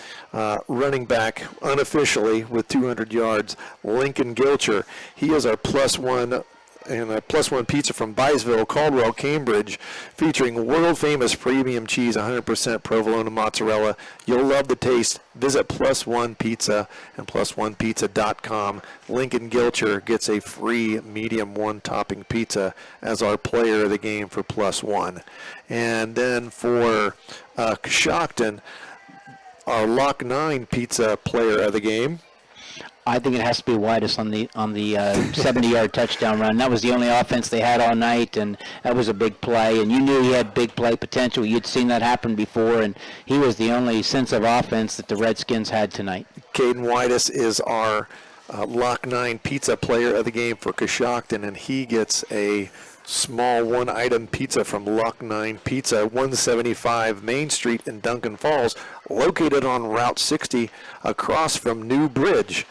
running back unofficially with 200 yards, Lincoln Gilcher. He is our +1 and a +1 pizza from Byesville, Caldwell, Cambridge, featuring world-famous premium cheese, 100% provolone and mozzarella. You'll love the taste. Visit +1 Pizza and +1pizza.com. Lincoln Gilcher gets a free medium 1-topping pizza as our player of the game for +1. And then for Coshocton, our Lock 9 pizza player of the game. I think it has to be Whitus on the 70-yard touchdown run. That was the only offense they had all night, and that was a big play. And you knew he had big play potential. You'd seen that happen before, and he was the only sense of offense that the Redskins had tonight. Caden Whitus is our Lock 9 pizza player of the game for Coshocton, and he gets a small 1-item pizza from Lock 9 Pizza, 175 Main Street in Duncan Falls, located on Route 60 across from New Bridge.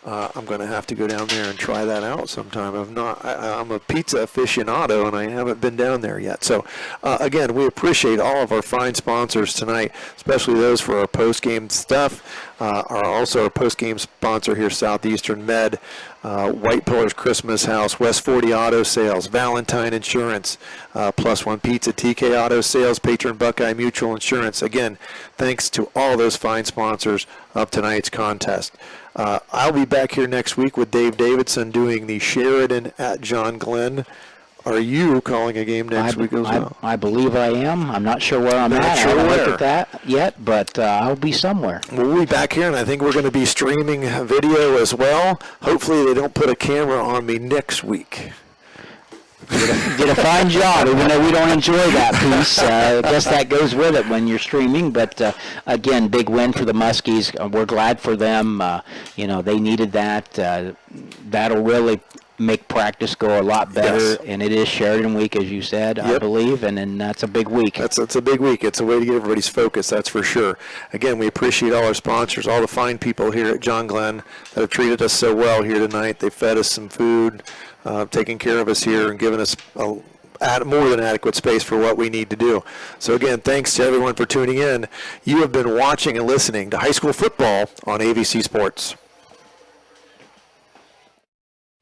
I'm going to have to go down there and try that out sometime. I'm a pizza aficionado, and I haven't been down there yet. So, again, we appreciate all of our fine sponsors tonight, especially those for our post-game stuff. Also our post-game sponsor here, Southeastern Med, White Pillars Christmas House, West 40 Auto Sales, Valentine Insurance, +1 Pizza, TK Auto Sales, Patron Buckeye Mutual Insurance. Again, thanks to all those fine sponsors of tonight's contest. I'll be back here next week with Dave Davidson doing the Sheridan at John Glenn. Are you calling a game next week as well? I believe I am. I'm not sure where I'm at. I haven't looked at that yet, but I'll be somewhere. We'll be back here, and I think we're going to be streaming video as well. Hopefully they don't put a camera on me next week. Did a fine job, even though we don't enjoy that piece. I guess that goes with it when you're streaming. But, again, big win for the Muskies. We're glad for them. They needed that. That'll really make practice go a lot better. Yes. And it is Sheridan week, as you said, I believe, and then that's a big week. It's a big week. It's a way to get everybody's focus, that's for sure. Again, we appreciate all our sponsors, all the fine people here at John Glenn that have treated us so well here tonight. They fed us some food, taking care of us here and giving us more than adequate space for what we need to do. So again, thanks to everyone for tuning in. You have been watching and listening to high school football on AVC Sports.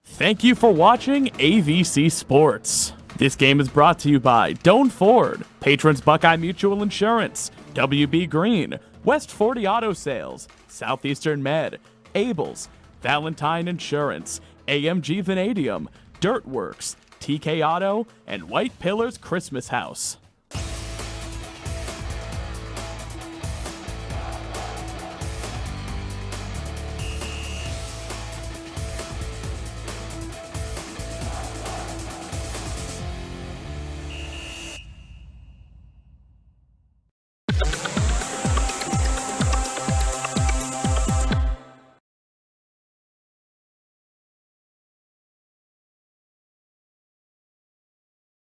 Thank you for watching AVC Sports. This game is brought to you by Doan Ford, patrons Buckeye Mutual Insurance, WB Green, West 40 Auto Sales, Southeastern Med, Abels, Valentine Insurance, AMG Vanadium, Dirtworks, TK Auto, and White Pillars Christmas House.